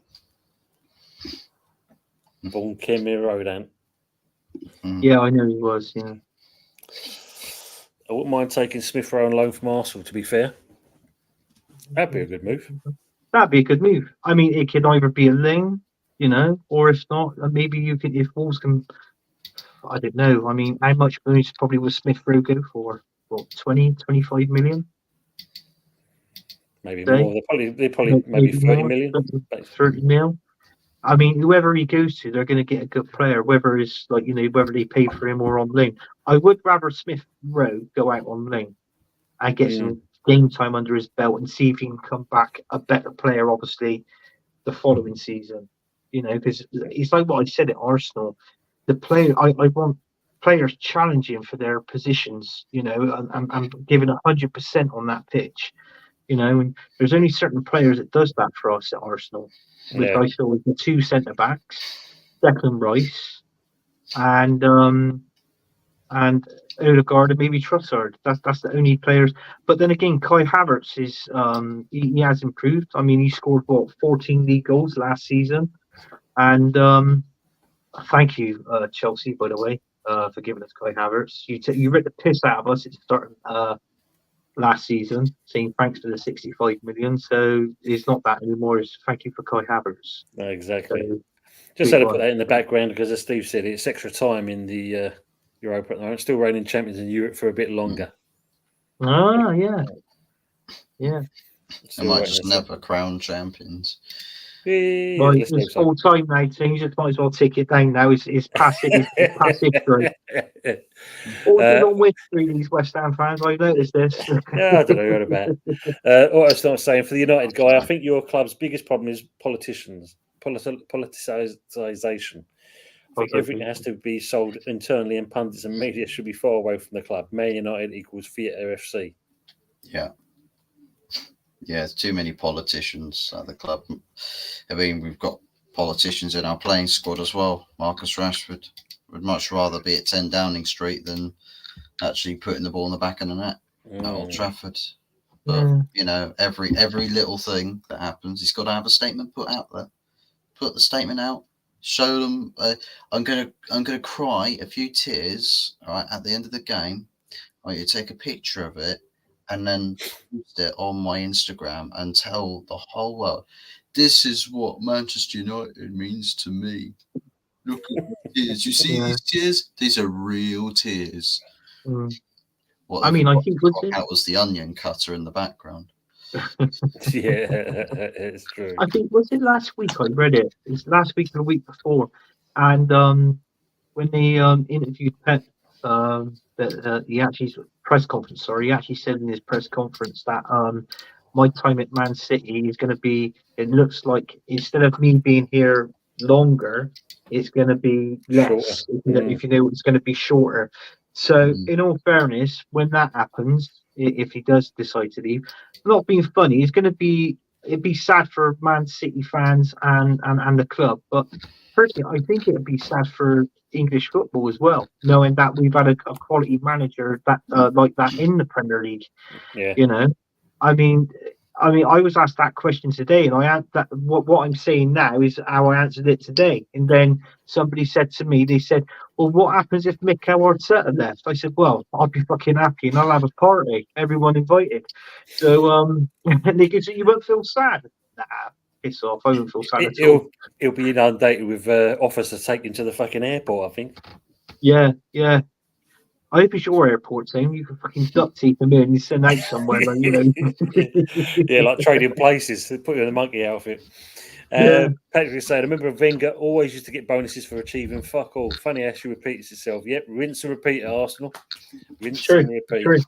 Born Kemi Rodan. Yeah, I know he was. Yeah, I wouldn't mind taking Smith Rowe on loan from Arsenal, to be fair. That'd be a good move. that'd be a good move. I mean, it could either be a Ling, or if not, maybe you could. If Wolves can, I don't know. I mean, how much money probably was Smith Rowe go for? What, 20, 25 million? Maybe Say? more. They're probably maybe 30 more, million. 30 mil. I mean, whoever he goes to, they're going to get a good player. Whether it's whether they pay for him or on loan. I would rather Smith Rowe go out on loan and get some game time under his belt and see if he can come back a better player. Obviously, the following season, because it's like what I said at Arsenal. The player I want players challenging for their positions, and giving 100% on that pitch. And there's only certain players that does that for us at Arsenal, which I feel with the 2 centre backs, Declan Rice, and Odegaard and maybe Trossard. That's the only players. But then again, Kai Havertz is he has improved. I mean, he scored 14 league goals last season, and thank you, Chelsea, by the way, for giving us Kai Havertz. You ripped the piss out of us at the start last season, saying thanks for the 65 million. So it's not that anymore. It's thank you for Kai Havertz. No, exactly. So, Just had to put that in the background because, as Steve said, it's extra time in the Europa at the moment. Still reigning champions in Europe for a bit longer. Ah, yeah. Yeah. They might just never crown champions. Well, it's full time now, team. You just might as well take it down now. It's passive. It's passive history. All they on with these West Ham fans. I've noticed this. Yeah, I don't know what about. What I was not saying for the United guy, I think your club's biggest problem is politicians, politicization. I think everything has to be sold internally, and pundits and media should be far away from the club. Man United equals Theatre FC. Yeah. Yeah, there's too many politicians at the club. I mean, we've got politicians in our playing squad as well. Marcus Rashford would much rather be at 10 Downing Street than actually putting the ball in the back of the net at Old Trafford. But every little thing that happens, he's got to have a statement put out there. Put the statement out. Show them. I'm gonna cry a few tears. All right, at the end of the game. I want you to take a picture of it and then post it on my Instagram and tell the whole world, this is what Manchester United means to me. Look at the tears. You see these tears? These are real tears. What I mean, I think that was the onion cutter in the background. Yeah, it's true. I think was it last week I read it. It's last week or the week before, and when they interviewed Pep, that he actually press conference. Sorry, he actually said in his press conference that my time at Man City is going to be. It looks like instead of me being here longer, it's going to be less. If you know, it's going to be shorter. So, in all fairness, when that happens, if he does decide to leave, not being funny, it'd be sad for Man City fans and the club. But personally, I think it'd be sad for English football as well, knowing that we've had a quality manager that like that in the Premier League. Yeah. I mean, I was asked that question today, and I had that. What I'm saying now is how I answered it today. And then somebody said to me, they said, "Well, what happens if Mikel Arteta left?" I said, "Well, I'll be fucking happy, and I'll have a party, everyone invited." So, and they go, "So you won't feel sad?" Nah, piss off. I wouldn't feel sad at all. He'll be inundated with offers to take him to the fucking airport, I think. Yeah. I hope it's your airport, Sam. You can fucking duct tape him in and send out somewhere, like, you know. Yeah, like trading places. They put you in a monkey outfit. Yeah. Patrick was saying, I remember Wenger always used to get bonuses for achieving fuck all. Funny how she repeats itself. Yep, rinse and repeat at Arsenal. Rinse and repeat. True.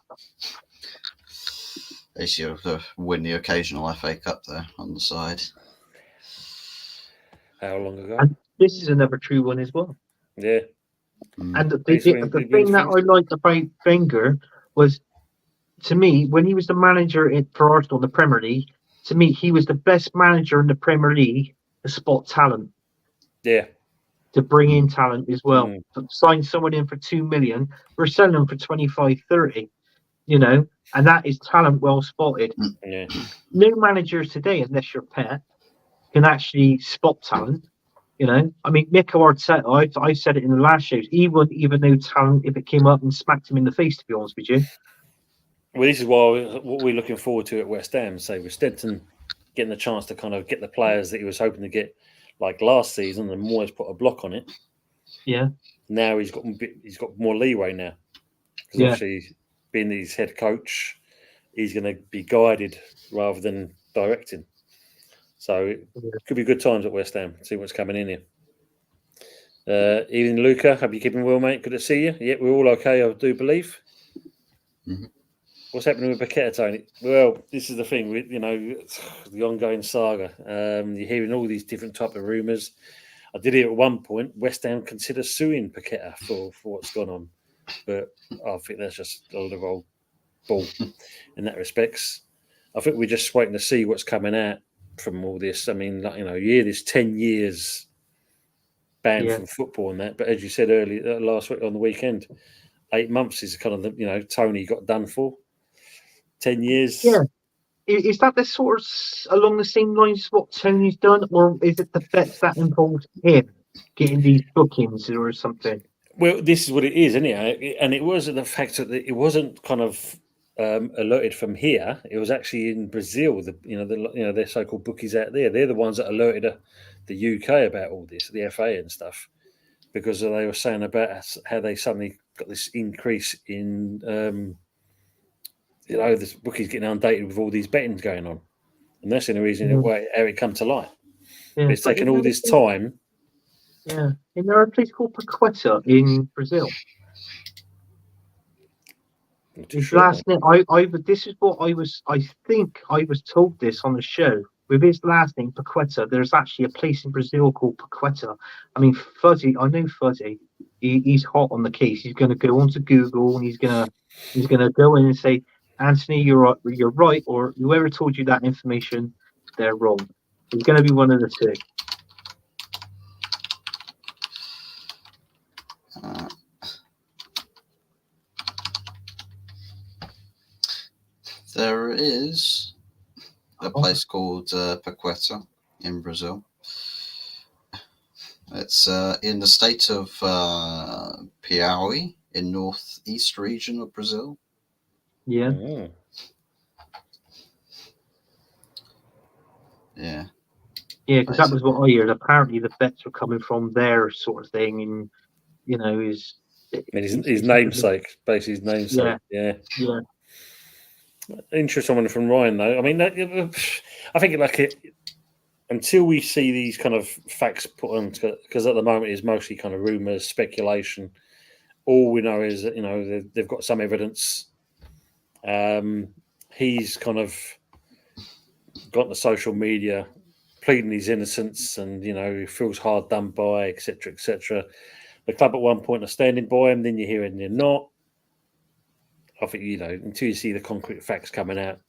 At least you have to win the occasional FA Cup there on the side. How long ago? And this is another true one as well. Yeah. And the thing that I liked about Wenger was, to me, when he was the manager for Arsenal in the Premier League, to me, he was the best manager in the Premier League to spot talent. Yeah. To bring in talent as well. To sign someone in for 2 million, we're selling them for 25, 30, you know, and that is talent well spotted. Yeah. No managers today, unless you're Pep, can actually spot talent. You know, I mean, Mikel Arteta, I said it in the last shows, he wouldn't even know talent if it came up and smacked him in the face, to be honest with you. Well, this is what we're looking forward to at West Ham. So with Stenton getting the chance to kind of get the players that he was hoping to get, like last season, and Moyes put a block on it. Yeah. Now he's got more leeway now. Because obviously, being his head coach, he's going to be guided rather than directing. So it could be good times at West Ham. See what's coming in here. Evening, Luca. Hope you're keeping well, mate. Good to see you. Yeah, we're all okay, I do believe. Mm-hmm. What's happening with Paqueta, Tony? Well, this is the thing with, you know, the ongoing saga. You're hearing all these different type of rumours. I did hear at one point West Ham consider suing Paqueta for what's gone on, but I think that's just a lot of old bull in that respects. I think we're just waiting to see what's coming out from all this. I mean, like, you know, you hear this 10 years banned from football and that, but as you said earlier last week on the weekend, 8 months is kind of the, you know, Tony got done for. 10 years. Yeah. Is that the sort of along the same lines as what Tony's done, or is it the bets that involves him getting these bookings or something? Well, this is what it is, isn't it? And it wasn't the fact that it wasn't kind of alerted from here. It was actually in Brazil. Their so-called bookies out there. They're the ones that alerted the UK about all this, the FA and stuff, because they were saying about how they suddenly got this increase in. This bookie's getting inundated with all these bettings going on. And that's the only reason how it come to light. Yeah, but it's taken all this time. Yeah. Isn't there a place called Paqueta in Brazil? His last name, this is what I think I was told this on the show. With his last name, Paqueta, there's actually a place in Brazil called Paqueta. I mean, Fuzzy, I know Fuzzy. He's hot on the case. He's going to go onto Google and he's going to go in and say, Anthony, you're right, or whoever told you that information, they're wrong. It's going to be one of the two. There is a place called Paqueta in Brazil. It's in the state of Piauí, in northeast region of Brazil. Yeah. Yeah. Yeah, because that was what I heard. Apparently, the bets were coming from there, sort of thing, and you know, his namesake, basically his namesake. Yeah. Interesting one from Ryan, though. I mean, I think until we see these kind of facts put on, because at the moment it's mostly kind of rumours, speculation. All we know is that, you know, they've got some evidence. He's kind of got the social media pleading his innocence, and you know, he feels hard done by, etc., etc. The club at one point are standing by him, then you hear it and you're not. I think, you know, until you see the concrete facts coming out,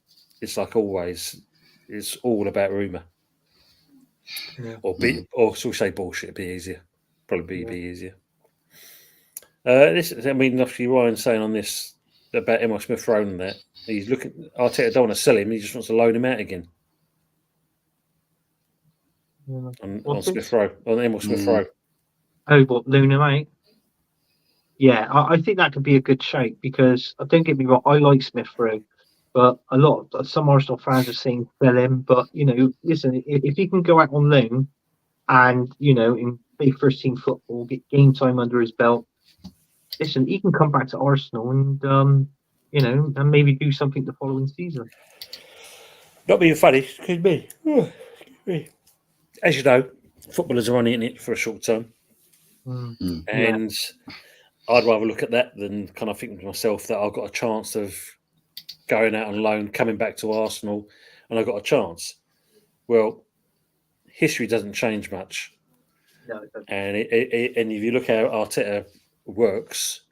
it's like always, it's all about rumour. Yeah. Or shall we say bullshit? Be easier, probably be easier. Obviously, Ryan's saying on this about Emil Smith-Rowe and that he's looking. Arteta don't want to sell him; he just wants to loan him out again. On Smith-Rowe, on Emil Smith-Rowe. Oh, what, loan him out? Yeah, I think that could be a good shout, because don't get me wrong, I like Smith-Rowe, But some Arsenal fans are saying sell him. But listen, if he can go out on loan and in play first team football, get game time under his belt, listen, he can come back to Arsenal and and maybe do something the following season. Not being funny, could be. As you know, footballers are only in it for a short term, and I'd rather look at that than kind of think to myself that I've got a chance of going out on loan, coming back to Arsenal, and I've got a chance. Well, history doesn't change much. No, it doesn't. And if you look how Arteta works,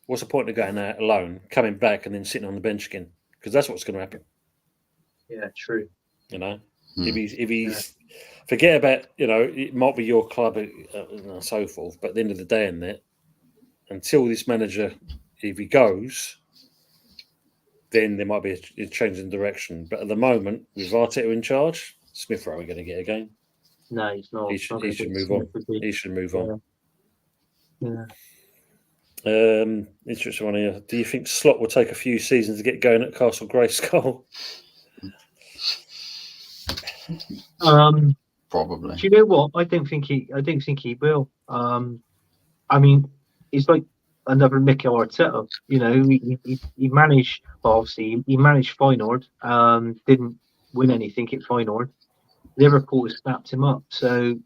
what's the point of going out alone, coming back, and then sitting on the bench again? Because that's what's going to happen. Yeah, true. If he's forget about it might be your club and so forth, but at the end of the day, in that until this manager, if he goes, then there might be a change in direction. But at the moment, with Arteta in charge, Smith Rowe are going to get a game. No, he's not. He should move on. He should move on. Yeah. Interesting one here. Do you think Slot will take a few seasons to get going at Castle Grayskull? Probably. Do you know what? I don't think he will. I mean, it's like another Mikel Arteta. He managed. Well, obviously, he managed Feyenoord. Didn't win anything at Feyenoord. Liverpool snapped him up. So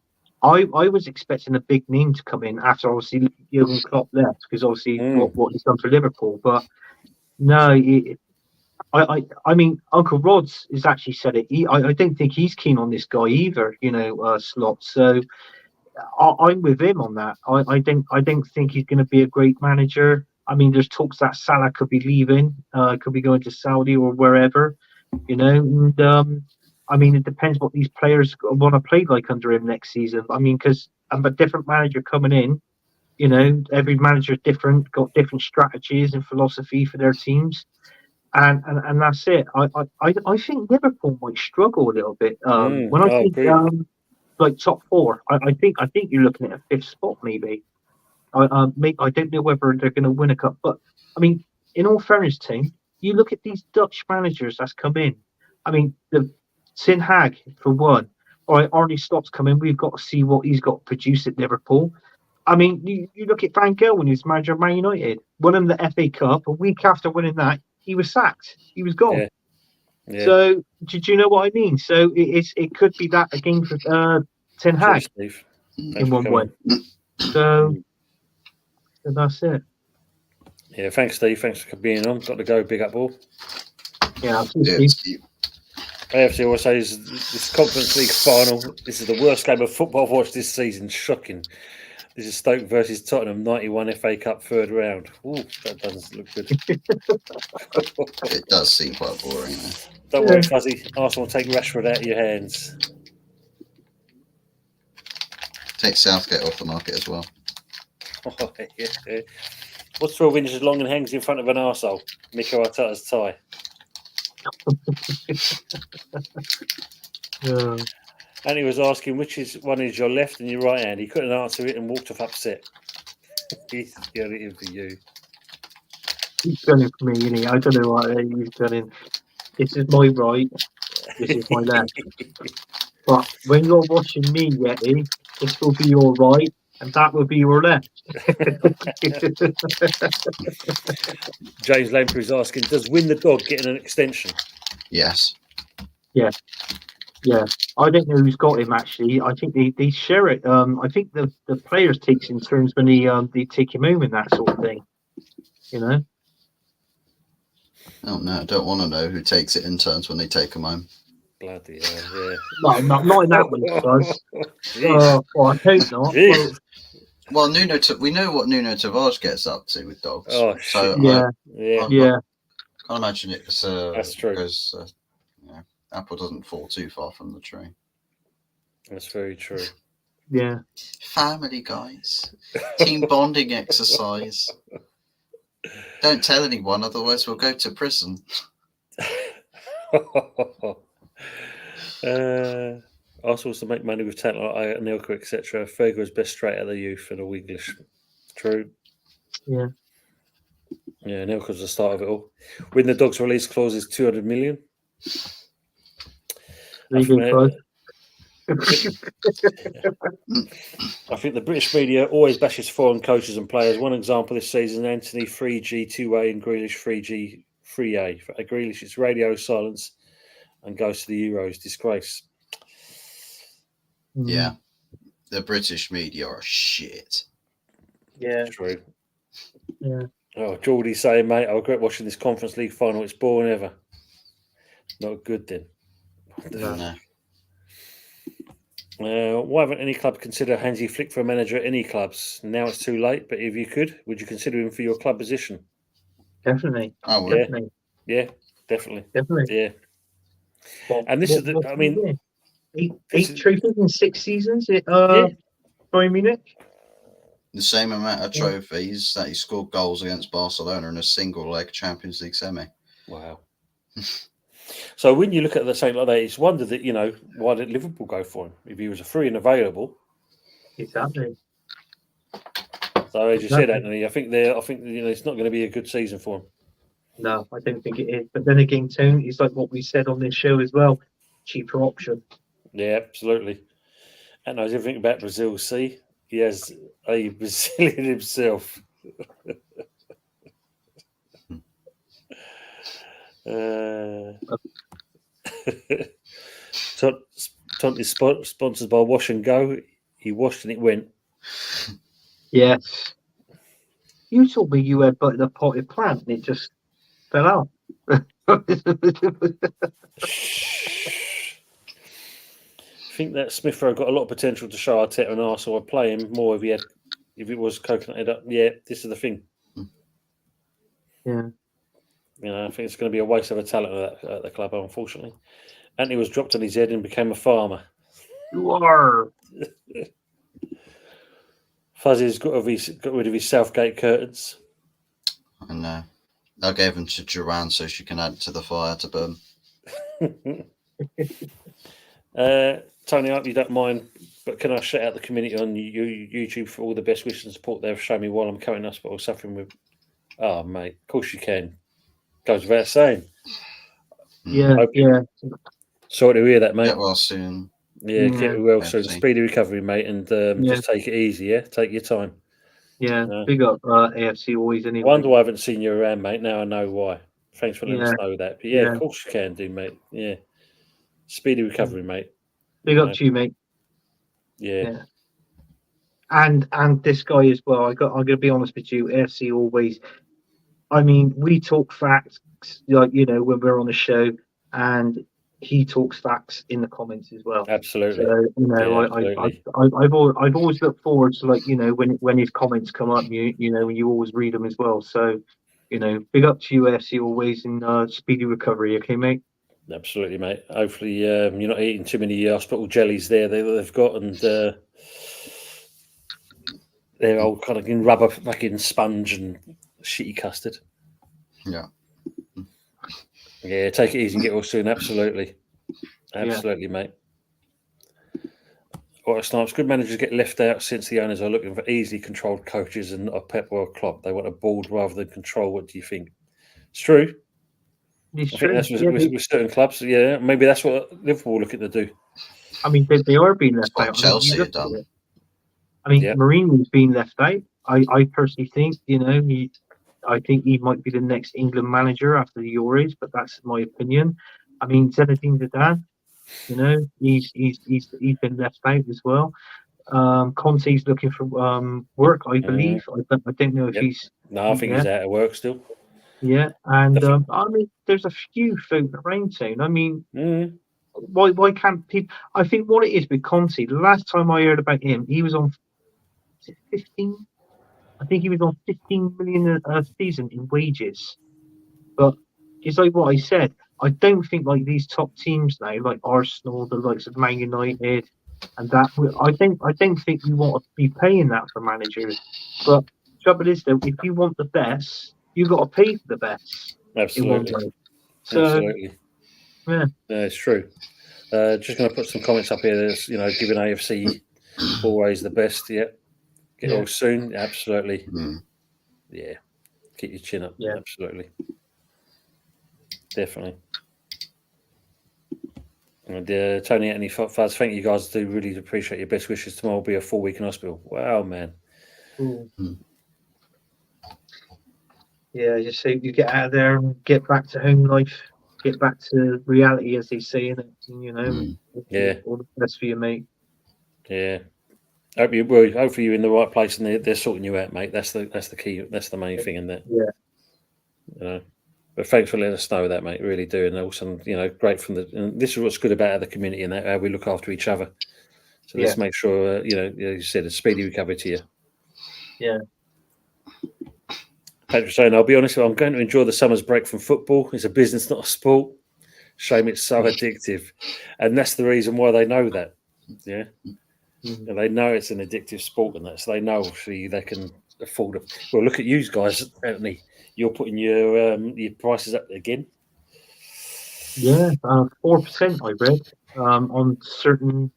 I was expecting a big name to come in after obviously Jurgen Klopp left, because obviously what he's done for Liverpool. But no, I mean, Uncle Rod's has actually said it. I don't think he's keen on this guy either. Slot. So I'm with him on that. I don't think he's going to be a great manager. I mean, there's talks that Salah could be leaving, could be going to Saudi or wherever. And I mean, it depends what these players want to play like under him next season. I mean, because a different manager coming in, every manager's different, got different strategies and philosophy for their teams, and that's it. I think Liverpool might struggle a little bit. When I think like top four, I think you're looking at a fifth spot maybe. I don't know whether they're going to win a cup, but I mean, in all fairness, team, you look at these Dutch managers that's come in. I mean, the Ten Hag for one. All right, Arne Slot's coming. We've got to see what he's got to produce at Liverpool. I mean, you look at Van Gaal when he was manager of Man United, won the FA Cup. A week after winning that, he was sacked. He was gone. Yeah. So, do you know what I mean? So it could be that again for Ten Hag in one way. So that's it. Yeah, thanks, Steve. Thanks for being on. Got to go. Big up all. Yeah, Steve. AFC always says this Conference League final. This is the worst game of football I've watched this season. Shocking. This is Stoke versus Tottenham, 91 FA Cup third round. Ooh, that doesn't look good. It does seem quite boring. Don't worry, Fuzzy. Arsenal will take Rashford out of your hands. Take Southgate off the market as well. Oh, yeah. What's 12 inches long and hangs in front of an arsehole? Mikel Arteta's tie. And he was asking which one is your left and your right hand. He couldn't answer it and walked off upset. He's got it in for you. He's done it for me, isn't he? I don't know what he's done it. This is my right. This is my left. But when you're watching me, Yeti, this will be your right and that will be your left. James Lamprey is asking, does Win the Dog get an extension? Yes. Yeah. I don't know who's got him actually. I think they share it. I think the players takes in turns when they take him home and that sort of thing. Oh no, I don't want to know who takes it in turns when they take him home. Bloody hell, yeah. No, not in that way, guys. Well, I hope not. Well, we know what Nuno Tavares gets up to with dogs. Oh, so shit. Yeah. I can't imagine it's that's true. Because apple doesn't fall too far from the tree. That's very true. Yeah. Family, guys. Team bonding exercise. Don't tell anyone, otherwise we'll go to prison. Arsenal to make money with talent like Anelka, etc. Fergo is best straight out of the youth and all English. True. Yeah. Yeah, now because the start of it all. Win the Dogs release clause is 200 million. I Really good, I think the British media always bashes foreign coaches and players. One example this season, Anthony 3G 2A and Grealish 3G 3A. For Grealish, it's radio silence and goes to the Euros. Disgrace. Yeah. The British media are shit. Yeah. True. Yeah. Oh, Geordie saying, mate, I regret watching this Conference League final. It's boring ever. Not good then. No. Why haven't any club considered Hansi Flick for a manager at any clubs? Now it's too late, but if you could, would you consider him for your club position? Definitely. I would. Yeah, Definitely. yeah, definitely. Definitely. Yeah. Well, And this is the, I mean, eight this is- trophies in 6 seasons at yeah, Bayern Munich. The same amount of trophies that he scored goals against Barcelona in a single leg Champions League semi. wow. So when you look at the same like that, it's wonder that, why did Liverpool go for him if he was a free and available? Exactly. So as you said, Anthony, I think it's not going to be a good season for him. No, I don't think it is. But then again, Tony, it's like what we said on this show as well. Cheaper option. Yeah, absolutely. And knows everything about Brazil. See, he has a Brazilian himself. Tont is sponsored by Wash and Go. He washed and it went. Yes. You told me you had the potted plant and it just fell out. I think that Smith Rowe got a lot of potential to show Arteta and Arsenal would play him more if it was coconutted up. Yeah, this is the thing. Yeah. I think it's going to be a waste of a talent at the club, unfortunately. Anthony was dropped on his head and became a farmer. You are. Fuzzy's got rid of his Southgate curtains. And I gave them to Joanne so she can add to the fire to burn. Tony, I hope you don't mind, but can I shout out the community on YouTube for all the best wishes and support they've shown me while I'm currently in hospital suffering with... Oh, mate, of course you can. Goes without saying. Yeah, yeah. Sorry to hear that, mate. Get well soon. Yeah, get well soon. Definitely. Speedy recovery, mate, and just take it easy, yeah? Take your time. Yeah, big up AFC always anyway. I wonder why I haven't seen you around, mate. Now I know why. Thanks for letting us know that. But of course you can do, mate. Yeah. Speedy recovery, mate. Big up to you, mate. Yeah. And this guy as well. I'm gonna be honest with you, AFC always. I mean, we talk facts, like when we're on the show, and he talks facts in the comments as well. Absolutely. So I've always looked forward to when his comments come up, when you always read them as well. So big up to you, AFC always, in speedy recovery. Okay, mate. Absolutely, mate. Hopefully, you're not eating too many hospital jellies there that they've got, and they're all kind of in rubber, like in sponge and shitty custard. Yeah. Yeah, take it easy and get well soon. Absolutely, mate. All right, Snipes. Good managers get left out since the owners are looking for easily controlled coaches and not a Pep or a Klopp. They want a board rather than control. What do you think? It's true. I think that's with certain clubs. Yeah, maybe that's what Liverpool are looking to do. I mean, they are being left out. Chelsea have done. I mean, Mourinho's been left out. I personally think, I think he might be the next England manager after the Euros, but that's my opinion. I mean, Zinedine Zidane, he's been left out as well. Conte's looking for work, I believe. I don't know if he's. No, I think he's out of work still. Yeah, and I mean, there's a few floating around town. I mean, why can't people? I think what it is with Conte. The last time I heard about him, he was on 15. I think he was on 15 million a season in wages. But it's like what I said. I don't think like these top teams now, like Arsenal, the likes of Man United, and that. I don't think we want to be paying that for managers. But the trouble is though, if you want the best, you got to pay for the best. Absolutely. So, absolutely. Yeah, it's true. Just going to put some comments up here. There's, giving AFC always the best. Yeah. Get all soon. Absolutely. Mm. Yeah. Keep your chin up. Yeah. Absolutely. Definitely. And Tony, any Faz, thank you guys. Do really appreciate your best wishes. Tomorrow will be a full week in hospital. Wow, man. Cool. Hmm. Yeah, just so you get out of there and get back to home life, get back to reality, as they say, in it. You know, Mm. Yeah. all the best for you, mate. Yeah. Hopefully you're in the right place and they're sorting you out, mate. That's the key. That's the main thing in that. Yeah. You know. But thanks for letting us know that, mate. Really do. And also, great from and this is what's good about the community and that how we look after each other. So let's make sure, you said a speedy recovery to you. Yeah. Patrick saying, I'll be honest, I'm going to enjoy the summer's break from football. It's a business, not a sport. Shame it's so addictive. And that's the reason why they know that. Yeah. Mhm. And they know it's an addictive sport and that. So they know obviously they can afford it. Well, look at you guys, Anthony. You're putting your prices up again. Yeah, 4% I read on certain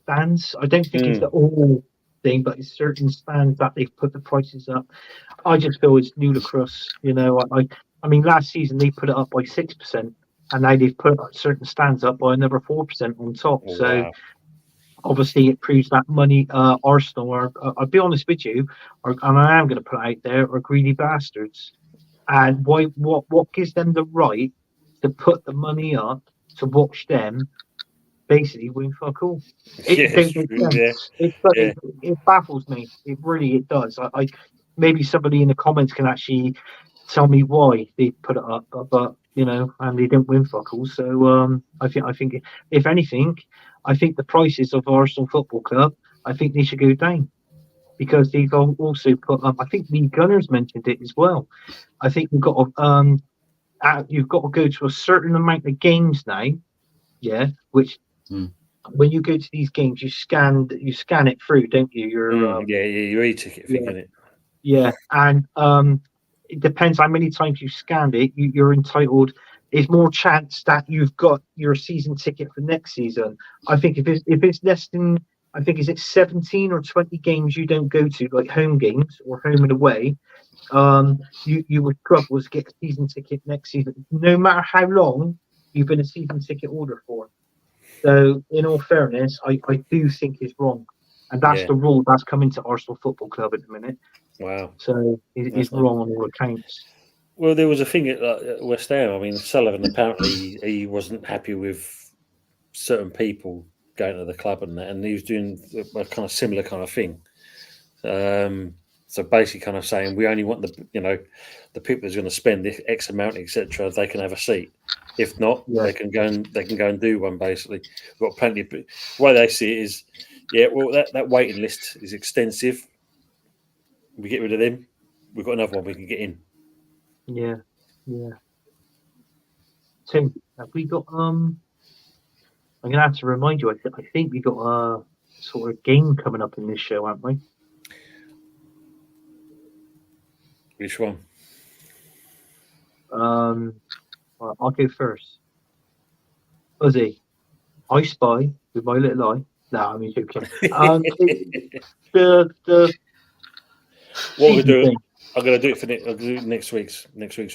stands. I don't think it's the all thing, but it's certain stands that they've put the prices up. I just feel it's ludicrous. I mean, last season they put it up by 6%, and now they've put certain stands up by another 4% on top. Oh, So wow. obviously it proves that money, Arsenal are. I'll be honest with you, and I am going to put it out there, are greedy bastards. And what gives them the right to put the money up to watch them basically win fuck all? It Yes, don't make yeah, sense. yeah. It baffles me. It does. I maybe somebody in the comments can actually tell me why they put it up, but and they didn't win fuck all. So I think if anything, I think the prices of Arsenal Football Club, I think they should go down because they've also put up. I think the Gunners mentioned it as well. I think you've got to go to a certain amount of games now. Yeah, which when you go to these games, you scan it through, don't you? Your e-ticket thing, isn't it? Yeah, and it depends how many times you scanned it. You're entitled. There's more chance that you've got your season ticket for next season. I think if it's less than, I think is it 17 or 20 games you don't go to, like home games or home and away, you would struggle to get a season ticket next season, no matter how long you've been a season ticket holder for. So, in all fairness, I do think it's wrong, and that's the rule that's coming to Arsenal Football Club at the minute. Wow. So it's wrong on all accounts. Well, there was a thing at West Ham. I mean, Sullivan apparently he wasn't happy with certain people going to the club and that, and he was doing a kind of similar kind of thing. So basically, kind of saying we only want the people that's going to spend this X amount, etc. They can have a seat. If not, they can go and do one. Basically, we've got plenty. The way they see it is, that waiting list is extensive. We get rid of them. We've got another one we can get in. Yeah. Tim, have we got I'm gonna have to remind you. I think we got a sort of game coming up in this show, haven't we? Which one? I'll go first. Uzi, I Spy with my little eye. No, I mean joking. The what we do? thing. I'm going to do it for I'll do next week's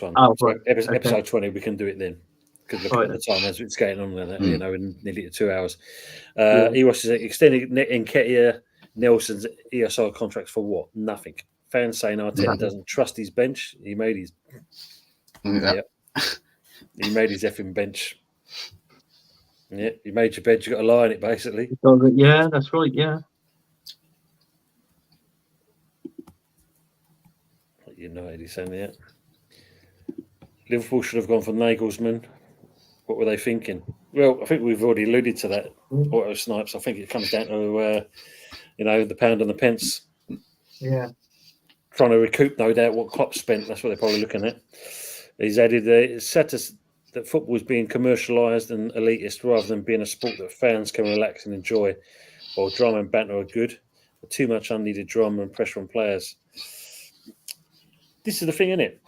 one. Oh, so right. episode 20, we can do it then. Because look at the time as it's getting on, in nearly 2 hours. EOS is extending Nketiah Nelson's ESR contracts for what? Nothing. Fans saying Arteta doesn't trust his bench. He made his. Yeah. He made his effing bench. Yeah, you made your bed. You got to lie in it, basically. Yeah, that's right. Yeah. United, he's saying that. Liverpool should have gone for Nagelsmann. What were they thinking? Well, I think we've already alluded to that. Auto Snipes. I think it comes down to the pound and the pence. Yeah. Trying to recoup, no doubt, what Klopp spent. That's what they're probably looking at. He's added it's said that football is being commercialised and elitist rather than being a sport that fans can relax and enjoy. While drama and banter are good, but too much unneeded drama and pressure on players. This is the thing, isn't it?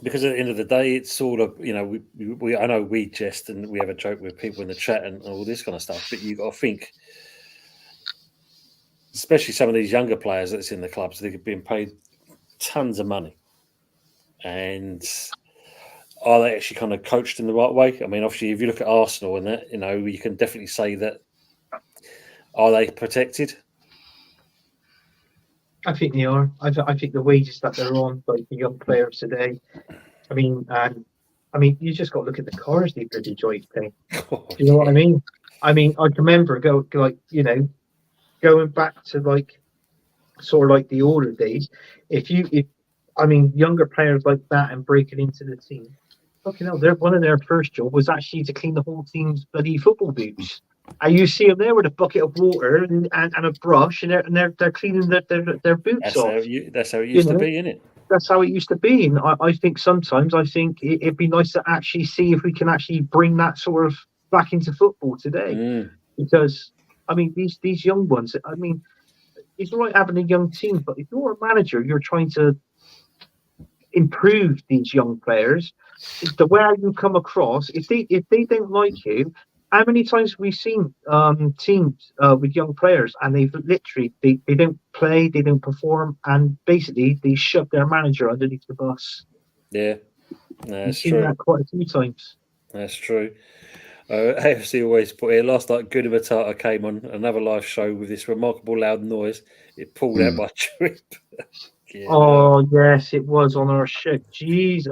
Because at the end of the day, it's all of I know we jest and we have a joke with people in the chat and all this kind of stuff, but you got to think, especially some of these younger players that's in the clubs, they're being paid tons of money. And are they actually kind of coached in the right way? I mean, obviously, if you look at Arsenal and that, you can definitely say that. Are they protected? I think they are. I think the wages that they're on, like the young players today. I mean, you just got to look at the cars they bloody drive pay. Oh, Do you know what I mean? I mean, I can remember going back to like sort of like the older days. If younger players like that and breaking into the team, fucking hell, one of their first job was actually to clean the whole team's bloody football boots. And you see them there with a bucket of water and a brush, and they're cleaning their boots off. That's how it used to be, isn't it? That's how it used to be. And I think sometimes it'd be nice to actually see if we can actually bring that sort of back into football today. Because I mean, these young ones. I mean, it's all right having a young team, but if you're a manager, you're trying to improve these young players. The way you come across, if they don't like you, how many times have we seen teams with young players and they've literally they don't play, they don't perform, and basically they shove their manager underneath the bus. Yeah, that's I've seen true. that quite a few times. That's true. AFC always put here last night. Guna Matata came on another live show with this remarkable loud noise. It pulled out my trip. Yes, it was on our show. Jeez,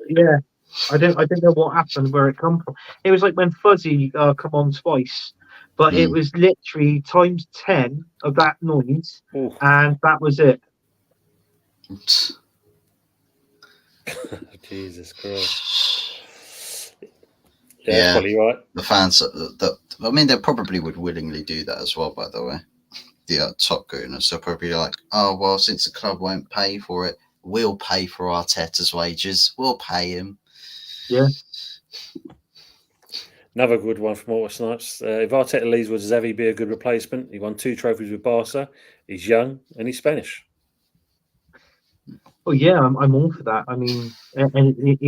yeah. I don't know what happened, where it come from. It was like when Fuzzy come on twice, but it was literally times 10 of that noise, and that was it. Jesus Christ! Yeah, probably right. The fans, I mean, they probably would willingly do that as well. By the way, the top gooners, they're probably like, oh well, since the club won't pay for it, we'll pay for Arteta's wages. We'll pay him. Yeah. Another good one from Walter Snipes. If Arteta leaves, would Xavi be a good replacement? He won 2 trophies with Barca. He's young and he's Spanish. Oh yeah, I'm all for that. I mean, and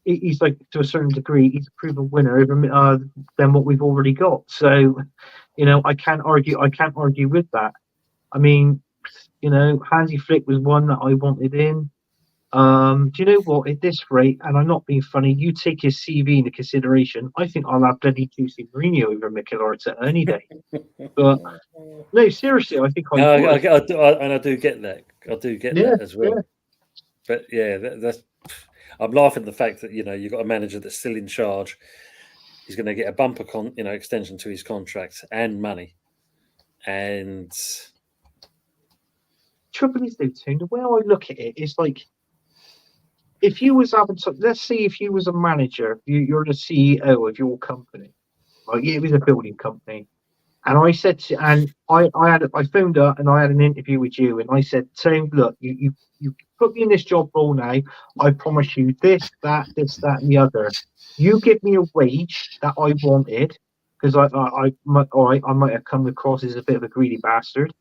he's like, to a certain degree, he's a proven winner than what we've already got. So, I can't argue with that. I mean, Hansi Flick was one that I wanted in. Do you know what? At this rate, and I'm not being funny, you take his CV into consideration, I think I'll have bloody Jose Mourinho over Mikel Arteta any day. But no, seriously, I think I do get that. I do get that as well. Yeah. But yeah, that's. I'm laughing at the fact that you've got a manager that's still in charge. He's going to get a bumper extension to his contract and money. And trouble is, though, Tone, the way I look at it is like, if you was having let's say if you was a manager, you're the CEO of your company, like it was a building company, and I said I phoned up and I had an interview with you, and I said, Tone, look, you put me in this job role now. I promise you this, that, and the other. You give me a wage that I wanted, because I might have come across as a bit of a greedy bastard,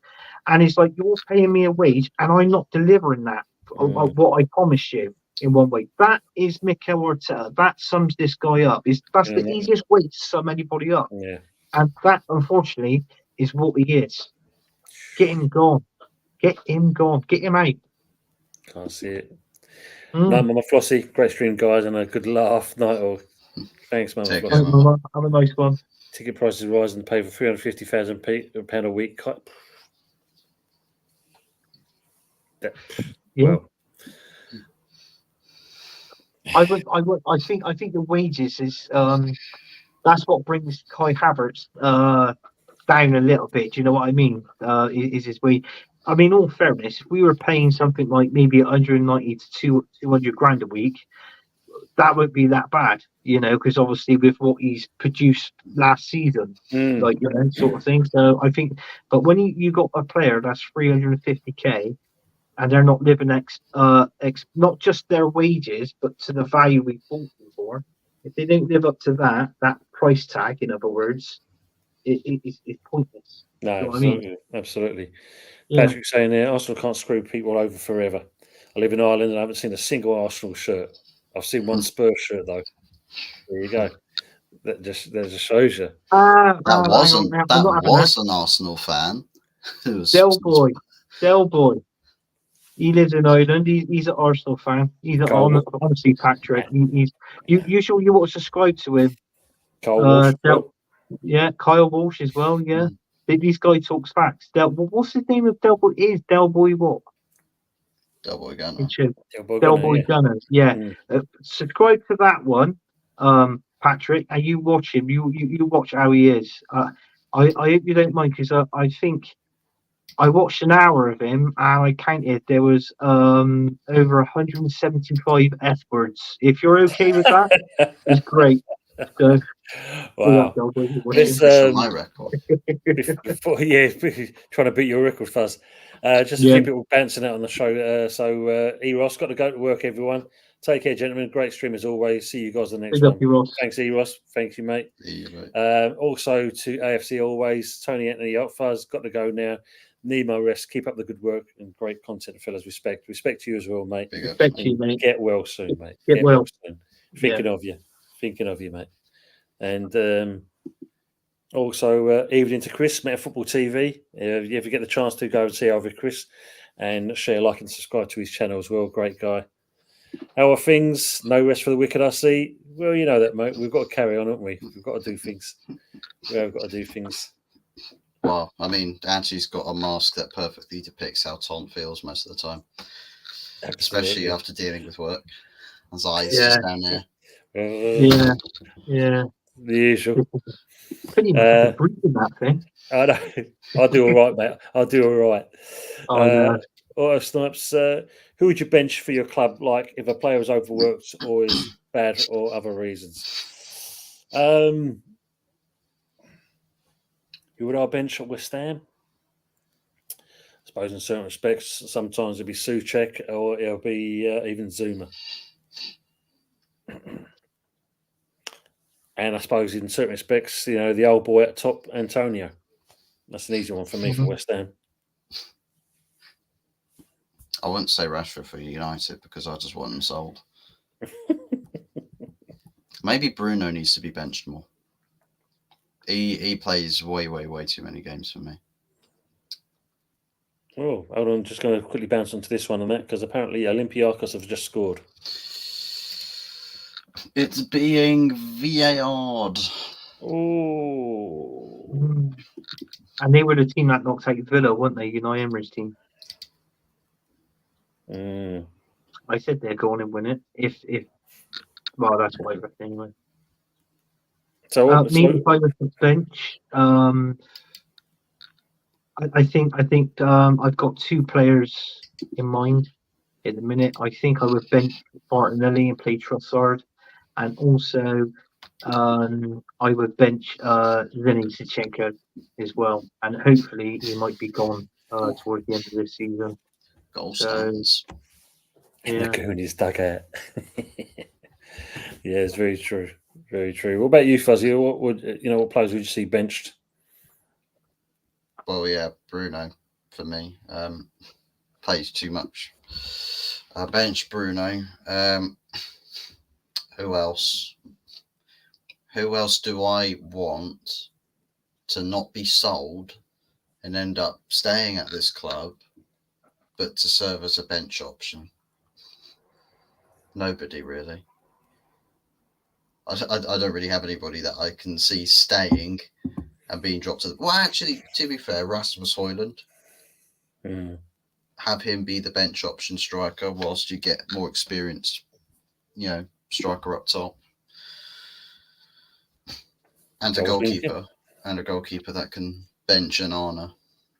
and it's like, you're paying me a wage and I'm not delivering that what I promised you in one way. That is Mikel Arteta. That sums this guy up. That's the easiest way to sum anybody up. Yeah. And that, unfortunately, is what he is. Get him gone. Get him gone. Get him out. Can't see it. No, Mama Flossie, great stream, guys, and a good laugh night. Thanks, Mama Flossie. Have a nice one. Ticket prices rising, pay for £350,000 a week. Well, I think the wages is that's what brings Kai Havertz down a little bit. Do you know what I mean? Is his way. I mean, all fairness, if we were paying something like maybe 190 to 200 grand a week, that wouldn't be that bad, because obviously with what he's produced last season, sort of thing. So I think, but when you got a player that's 350k, and they're not living not just their wages, but to the value we bought them for, if they don't live up to that price tag, in other words, it's pointless. No, you know absolutely, absolutely. Yeah. Patrick saying there, Arsenal can't screw people over forever. I live in Ireland and I haven't seen a single Arsenal shirt. I've seen one Spurs shirt though. There you go. That just shows you. That was an Arsenal fan. Del boy. He lives in Ireland. He's an Arsenal fan. Honestly, Patrick. You sure you want to subscribe to him? Carl Walsh. Yeah, Kyle Walsh as well. Yeah, these guy talks facts. What's his name of Del Boy? Is Del Boy what? Del Boy Gunner. Del Boy Gunners. Yeah, subscribe to that one, Patrick, and you watch him. You watch how he is. I hope you don't mind because I think I watched an hour of him and I counted there was over 175 F words. If you're okay with that, it's great. So, wow. This on my record. Before, trying to beat your record, Fuzz. Just a few people bouncing out on the show. So Eros, got to go to work, everyone. Take care, gentlemen. Great stream as always. See you guys on the next one. Thanks, Eros. Thank you, mate. Also to AFC always. Tony Anthony, Fuzz, got to go now. Need my rest. Keep up the good work and great content, fellas. Respect to you as well, mate. Respect you, mate. Get well soon, mate. Get well soon. Thinking of you, mate. And also, evening to Chris, Meta Football TV. If you ever get the chance to go and see over Chris and share, like, and subscribe to his channel as well. Great guy. How are things? No rest for the wicked, I see. Well, you know that, mate. We've got to carry on, haven't we? We've got to do things. We have got to do things. Well, I mean, Angie's got a mask that perfectly depicts how Tom feels most of the time. Absolutely. Especially after dealing with work. His eyes just down there. Yeah. The usual. Pretty much breathing that thing. I know. I'll do all right, mate. I'll do all right. Auto Snipes, who would you bench for your club, like if a player was overworked or is bad or other reasons? Who would I bench at West Ham? I suppose in certain respects, sometimes it'll be Souček or it'll be even Zuma. And I suppose in certain respects, the old boy at top, Antonio. That's an easy one for me for West Ham. I wouldn't say Rashford for United because I just want him sold. Maybe Bruno needs to be benched more. He plays way too many games for me. Oh, hold on. Just going to quickly bounce onto this one and that because apparently Olympiacos have just scored. It's being VAR'd. Oh. And they were the team that knocked out Villa, weren't they? Unai Emery's team. I said they're going and win it. Well, that's what I reckon anyway. So, me, if I was the bench, I think I've got two players in mind at the minute. I think I would bench Martinelli and play Trossard, and also I would bench Zinchenko as well, and hopefully he might be gone towards the end of this season. Lagoon is dug out. Yeah, it's very true. Very true. What about you, Fuzzy? What players would you see benched? Well, yeah, Bruno for me. Plays too much. Bench Bruno. Who else? Who else do I want to not be sold and end up staying at this club, but to serve as a bench option? Nobody really. I don't really have anybody that I can see staying and being dropped to the... Well, actually, to be fair, Rasmus Højlund. Have him be the bench option striker whilst you get more experienced, striker up top. And a goalkeeper. And a goalkeeper that can bench an Arna.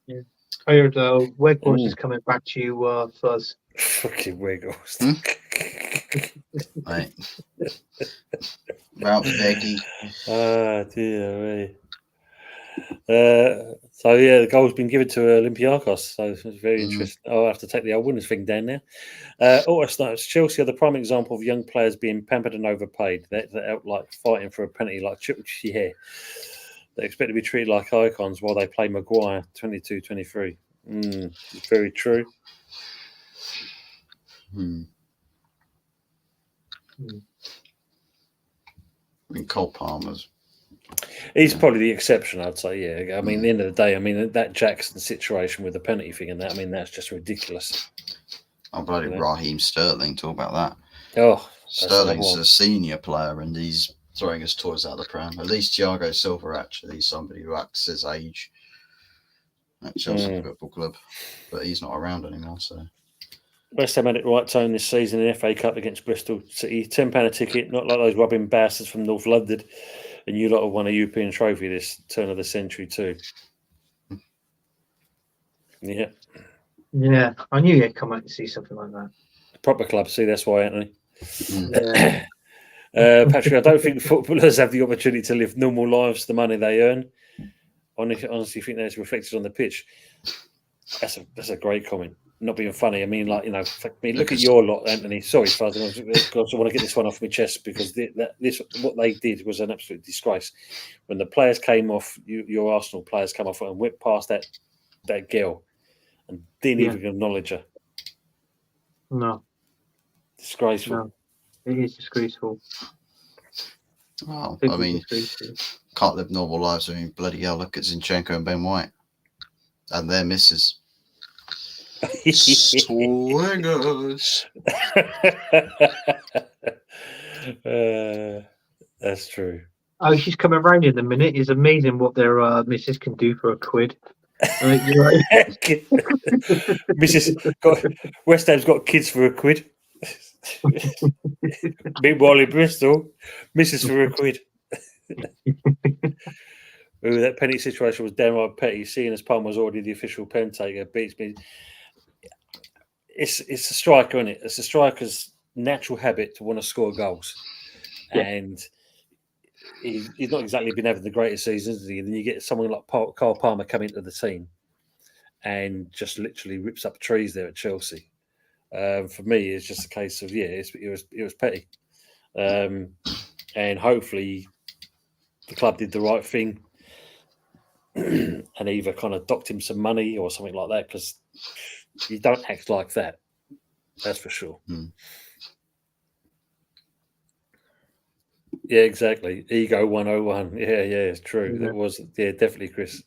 Yeah. I heard Weghorst is coming back to you, Fuzz. Fucking Weghorst. Right. About the Beggy. Ah, dear me. So the goal's been given to Olympiacos, so it's very interesting. I'll have to take the old winners thing down there. Chelsea are the prime example of young players being pampered and overpaid. They're out like fighting for a penalty, like They expect to be treated like icons while they play Maguire 22-23. Very true. I mean, Cole Palmer's. He's probably the exception, I'd say. Yeah, I mean, at the end of the day, that Jackson situation with the penalty thing and that, that's just ridiculous. Oh, bloody Raheem Sterling, talk about that. Oh, Sterling's a senior player and he's throwing his toys out of the pram. At least Thiago Silva actually is somebody who acts his age at Chelsea Football Club, but he's not around anymore. So West Ham had it right tone this season in FA Cup against Bristol City. £10 a ticket, not like those rubbing bastards from North London. And you lot have won a European trophy this turn of the century too. Yeah. Yeah, I knew you'd come out to see something like that. Proper club, see, that's why, Anthony. Yeah. Patrick, I don't think footballers have the opportunity to live normal lives for the money they earn. Honestly think that's reflected on the pitch. That's a great comment. Not being funny. I mean, like, you know, look at your lot, Anthony. Sorry, Fuzz. I want to get this one off my chest because what they did was an absolute disgrace. When the players came off, your Arsenal players come off and whipped past that girl and didn't even acknowledge her. No. Disgraceful. No. It is disgraceful. Well, I mean, can't live normal lives. I mean, bloody hell, look at Zinchenko and Ben White and their misses. Swingers. That's true. Oh, she's coming round in a minute. It's amazing what their missus can do for £1. West Ham's got kids for £1. Meanwhile in Bristol, missus for £1. Ooh, that penalty situation was downright petty. Seeing as Palmer was already the official pen taker, beats me. It's a striker, isn't it? It's a striker's natural habit to want to score goals, and he's not exactly been having the greatest seasons. And then you get someone like Carl Palmer come into the team and just literally rips up trees there at Chelsea. For me, it's just a case of it was petty, and hopefully the club did the right thing and either kind of docked him some money or something like that, because you don't act like that. That's for sure. Yeah, exactly. Ego 101. Yeah, it's true. That was definitely, Chris.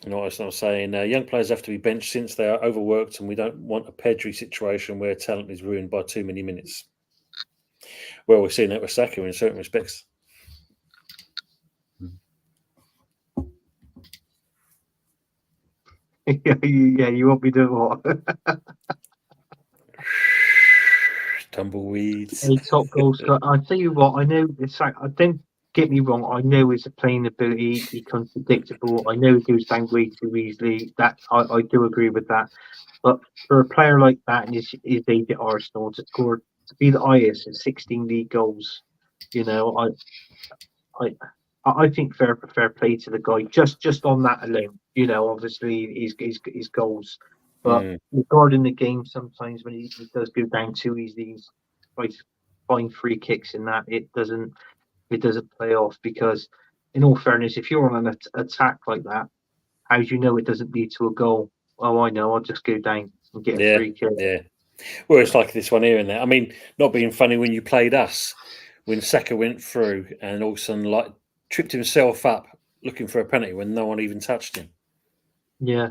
You know what I'm saying? Young players have to be benched since they are overworked, and we don't want a Pedri situation where talent is ruined by too many minutes. Well, we're seeing that with Saka in certain respects. Yeah, you won't be doing what? Tumbleweeds. A top goal scorer. I tell you what, I know it's like, don't get me wrong, I know his playing ability, he's unpredictable. I know he goes down way too easily. That I do agree with that. But for a player like that and his age at Arsenal to be the highest at 16 league goals, you know, I think fair play to the guy just on that alone. You know, obviously his goals, but regarding the game, sometimes when he does go down too easily, he's quite fine free kicks in that it doesn't play off. Because in all fairness, if you're on an attack like that, how do you know it doesn't lead to a goal? Oh, I know. I'll just go down and get a free kick. Yeah. Well, it's like this one here and there. I mean, not being funny, when you played us, when Saka went through and all of a sudden tripped himself up looking for a penalty when no one even touched him. Yeah.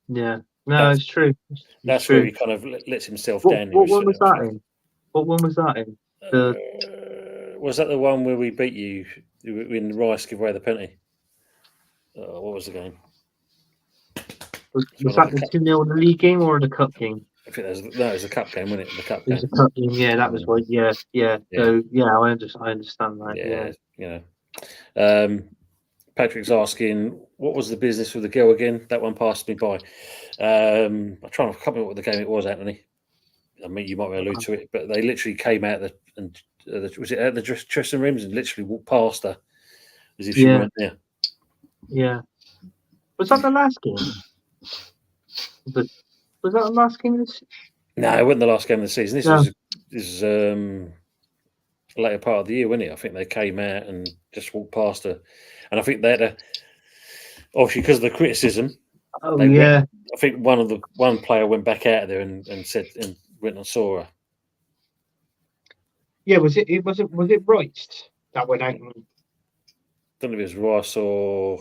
No, it's true. That's true. Where he kind of lets himself down. What one was that in? What one was that in? Was that the one where we beat you when Rice gave away the penalty? What was the game? Was that the 2-0 in the league game or the cup game? I think it was a cup game, wasn't it? The cup game. It was a cup game, yeah, that was right. Yeah. So I understand that. Patrick's asking, what was the business with the girl again? That one passed me by. I'm trying to come up with the game it was, Anthony. I mean, you might allude to it, but they literally came out was it at the dressing rooms and literally walked past her as if she weren't there. Yeah. Was that the last game? Was that the last game of the season? No, it wasn't the last game of the season. This was later part of the year, wasn't it? I think they came out and just walked past her. And I think they had obviously because of the criticism. Oh, yeah. I think one player went back out of there and said and went and saw her. Yeah, was it Rice that went out? I don't know if it was Rice or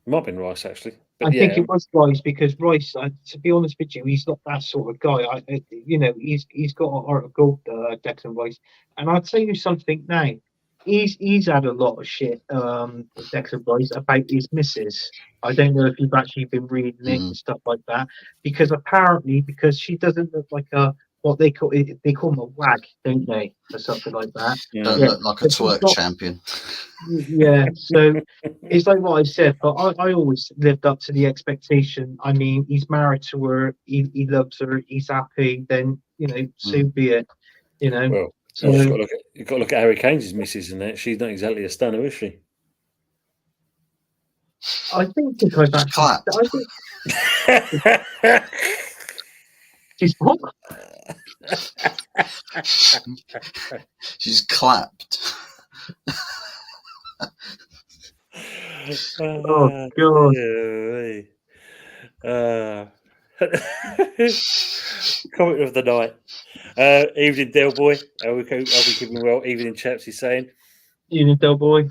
it might have been Rice actually. But I think yeah, it was Rice because Rice, to be honest with you, he's not that sort of guy. He's got a heart of gold, Declan Rice. And I'll tell you something now. He's had a lot of shit, Declan Rice, about his missus. I don't know if you've actually been reading it and stuff like that, because apparently, because she doesn't look like a what they call it, they call him a wag, don't they, or something like that. Don't Yeah, look like a but she's twerk not. champion. Yeah, so it's like what I said, but I always lived up to the expectation. I mean, he's married to her, he loves her, he's happy, then, so be it, you know. well, So you've got to look at Harry Kane's missus and that. She's not exactly a stunner, is she? I don't think I've actually. Clapped. I think she's what? She's clapped. Oh God! Comment of the night. Evening, Del Boy. Hope we keeping well. Evening, chaps. He's saying. Evening, Del Boy.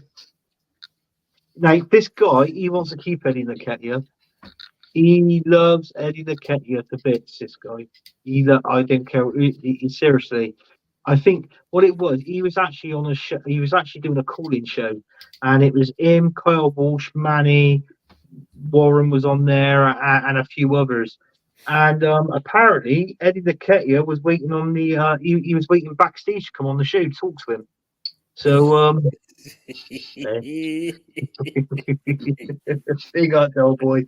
Now this guy, he wants to keep Eddie Nketiah. He loves Eddie Nketiah to bits. This guy. I don't care. Seriously. I think what it was, he was actually on a show. He was actually doing a calling show, and it was him, Kyle Walsh, Manny, Warren was on there, and a few others. And apparently, Eddie Nketiah was waiting on the. He was waiting backstage to come on the show to talk to him. So big up, old boy.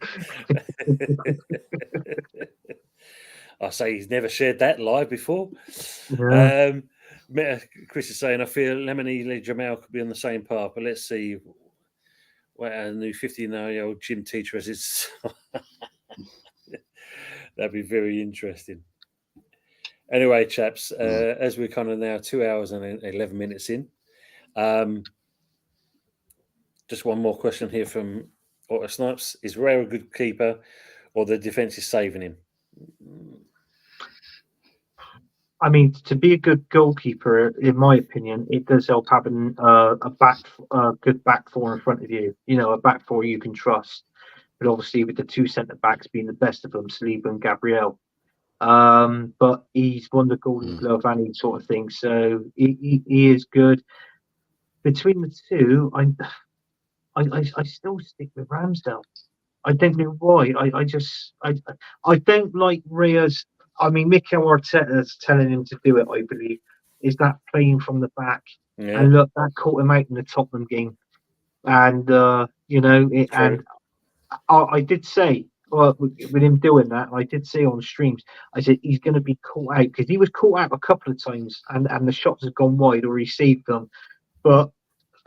I say he's never shared that live before. Yeah. Chris is saying, I feel Lemony Lee Jamal could be on the same path, but let's see what a new 59-year-old gym teacher has his. That'd be very interesting. Anyway, chaps, as we're kind of now 2 hours and 11 minutes in, just one more question here from Otto Snipes. Is Ray a good keeper or the defence is saving him? I mean, to be a good goalkeeper, in my opinion, it does help having a good back four in front of you. A back four you can trust. But obviously, with the two centre backs being the best of them, Saliba and Gabriel. But he's won the Golden Glove and he sort of thing, so he is good. Between the two, I still stick with Ramsdale. I don't know why. I don't like Rhea's. I mean, Mikel Arteta's telling him to do it. I believe is that playing from the back, and look, that caught him out in the Tottenham game, and and I did say. Well, with him doing that, I did say on streams, I said he's going to be caught out because he was caught out a couple of times and the shots have gone wide or he saved them. But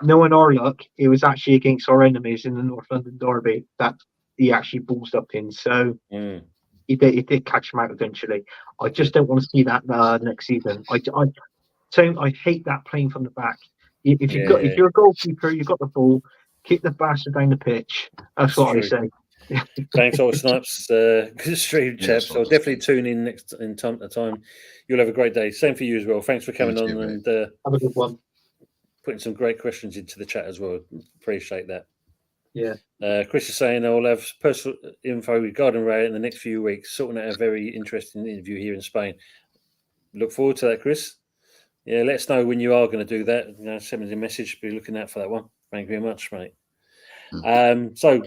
knowing our luck, it was actually against our enemies in the North London derby that he actually balls up in. So he did catch him out eventually. I just don't want to see that next season. I hate that playing from the back. If you're a goalkeeper, you've got the ball, kick the bastard down the pitch. That's what I say. Thanks, all Snipes. Good stream, chaps. So definitely tune in next in time to time. You'll have a great day. Same for you as well. Thanks for coming on and have a good one. Putting some great questions into the chat as well. Appreciate that. Yeah. Chris is saying I'll have personal info regarding Ray in the next few weeks, sorting out a very interesting interview here in Spain. Look forward to that, Chris. Yeah, let us know when you are going to do that. Send me a message. Be looking out for that one. Thank you very much, mate. So,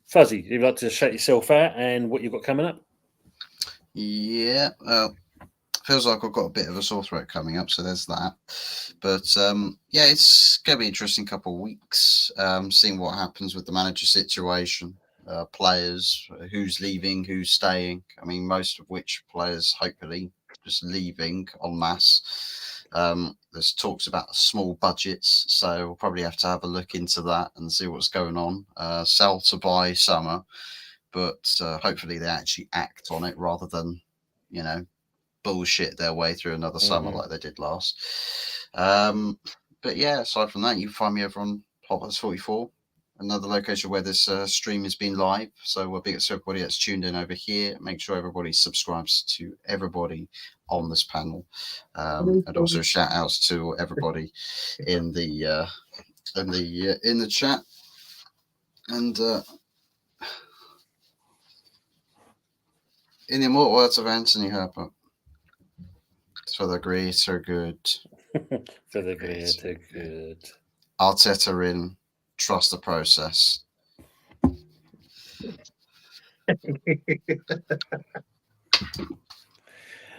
Fuzzy, you'd like to shout yourself out and what you've got coming up? Yeah, feels like I've got a bit of a sore throat coming up, so there's that. But yeah, it's going to be an interesting couple of weeks, seeing what happens with the manager situation, players, who's leaving, who's staying. I mean, most of which players hopefully just leaving en masse. There's talks about small budgets, so we'll probably have to have a look into that and see what's going on. Sell to buy summer, but hopefully they actually act on it rather than, bullshit their way through another summer like they did last. But yeah, aside from that, you can find me over on Hotbox 44, another location where this stream has been live. So big ups to everybody that's tuned in over here. Make sure everybody subscribes to everybody on this panel, and also shout outs to everybody in the chat. And In the immortal words of Anthony Herbert, for the greater good. For the greater good. Arteta in, trust the process.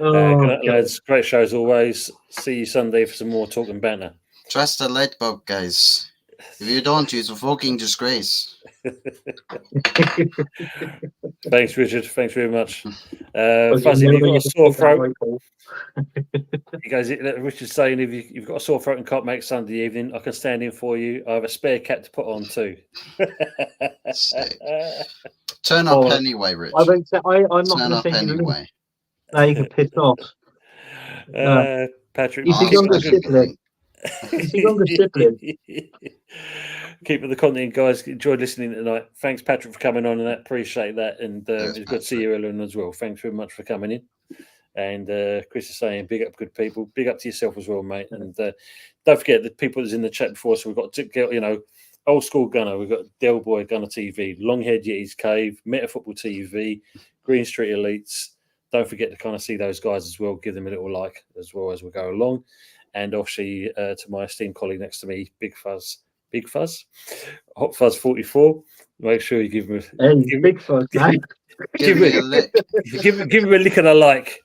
Lads, great show as always. See you Sunday for some more talk and banter. Trust the lead bulb, guys. If you don't, it's a fucking disgrace. Thanks, Richard. Thanks very much. Fuzzy, you've got a sore throat. He goes, Richard's saying if you've got a sore throat and can't make Sunday evening, I can stand in for you. I have a spare cap to put on too. Sick. Turn up anyway, Rich. I'm not going to Turn up send you anyway. Now you can piss off. Patrick, he's a younger sibling. He's a younger sibling. Keeping the content, guys. Enjoyed listening tonight. Thanks, Patrick, for coming on, and that appreciate that. And it's good to see you, Ellen, as well. Thanks very much for coming in. And Chris is saying, big up, good people. Big up to yourself as well, mate. And don't forget the people that's in the chat before. So we've got, Old School Gunner. We've got Del Boy Gunner TV, Longhaired Yeti's Cave, Meta Football TV, Green Street Elites. Don't forget to kind of see those guys as well. Give them a little like as well as we go along. And obviously to my esteemed colleague next to me, Big Fuzz, Hot Fuzz 44. Make sure you give him Big Fuzz, give me a lick. Give him a lick and a like.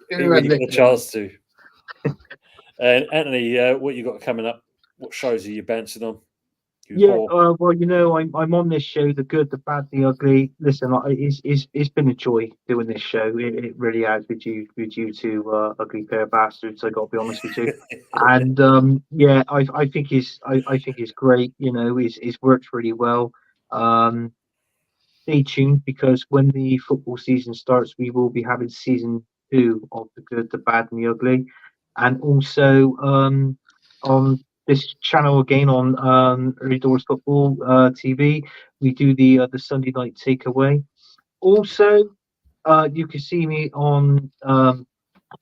Give him a chance to. And Anthony, what you got coming up? What shows are you bouncing on? Well, I'm on this show, the good, the bad, the ugly. Listen, it's been a joy doing this show. It really has with you two ugly pair of bastards. I got to be honest with you. And I think it's great. It's worked really well. Stay tuned because when the football season starts, we will be having season 2 of the good, the bad, and the ugly, and also on this channel again on Early Doors Football TV, we do the Sunday night takeaway. Also, you can see me on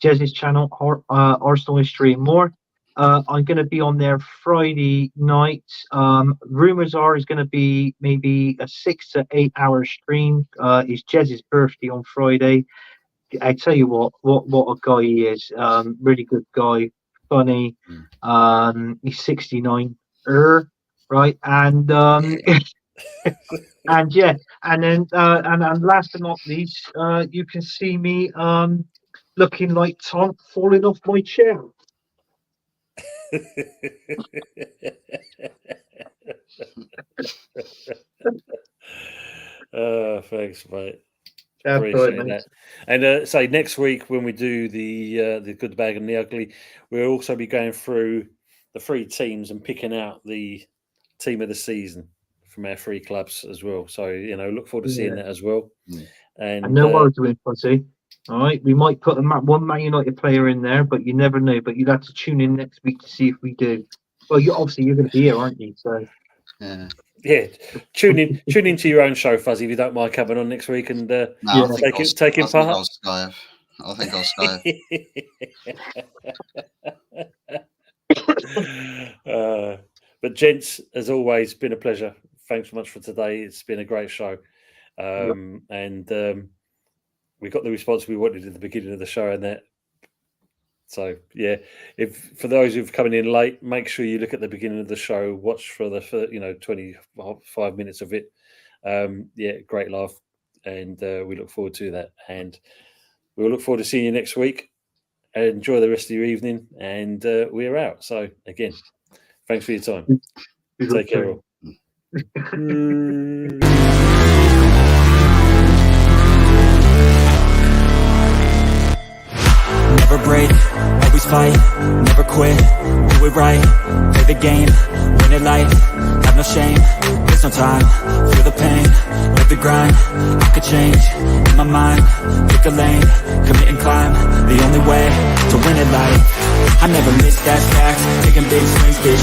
Jez's channel, Arsenal History and More. I'm going to be on there Friday night. Rumors are it's going to be maybe a 6 to 8 hour stream. It's Jez's birthday on Friday. I tell you what a guy he is. Really good guy. Funny. He's 69, right? And and then last but not least, you can see me looking like Tom falling off my chair. Thanks, mate. Appreciate that. And say next week when we do the good, the bad, and the ugly, we'll also be going through the 3 teams and picking out the team of the season from our 3 clubs as well. So look forward to seeing that as well. And I know what we're doing, Fuzzy. All right, we might put one Man United player in there, but you never know. But you'll have to tune in next week to see if we do. Well, you're going to be here, aren't you? So yeah, tune in to your own show, Fuzzy, if you don't mind coming on next week and taking part. I think I'll Skype. But gents, as always, been a pleasure. Thanks so much for today. It's been a great show, and we got the response we wanted at the beginning of the show, and that. So if for those who've coming in late, make sure you look at the beginning of the show, watch for the 25 minutes of it. Great laugh, and we look forward to that. And we'll look forward to seeing you next week. Enjoy the rest of your evening, and we're out. So again, thanks for your time. Take care all. Never break, always fight, never quit, do it right, play the game, win it life, have no shame, there's no time, feel the pain, live the grind, I could change, in my mind, pick a lane, commit and climb, the only way to win it life, I never miss that fact, taking big swings, bitch.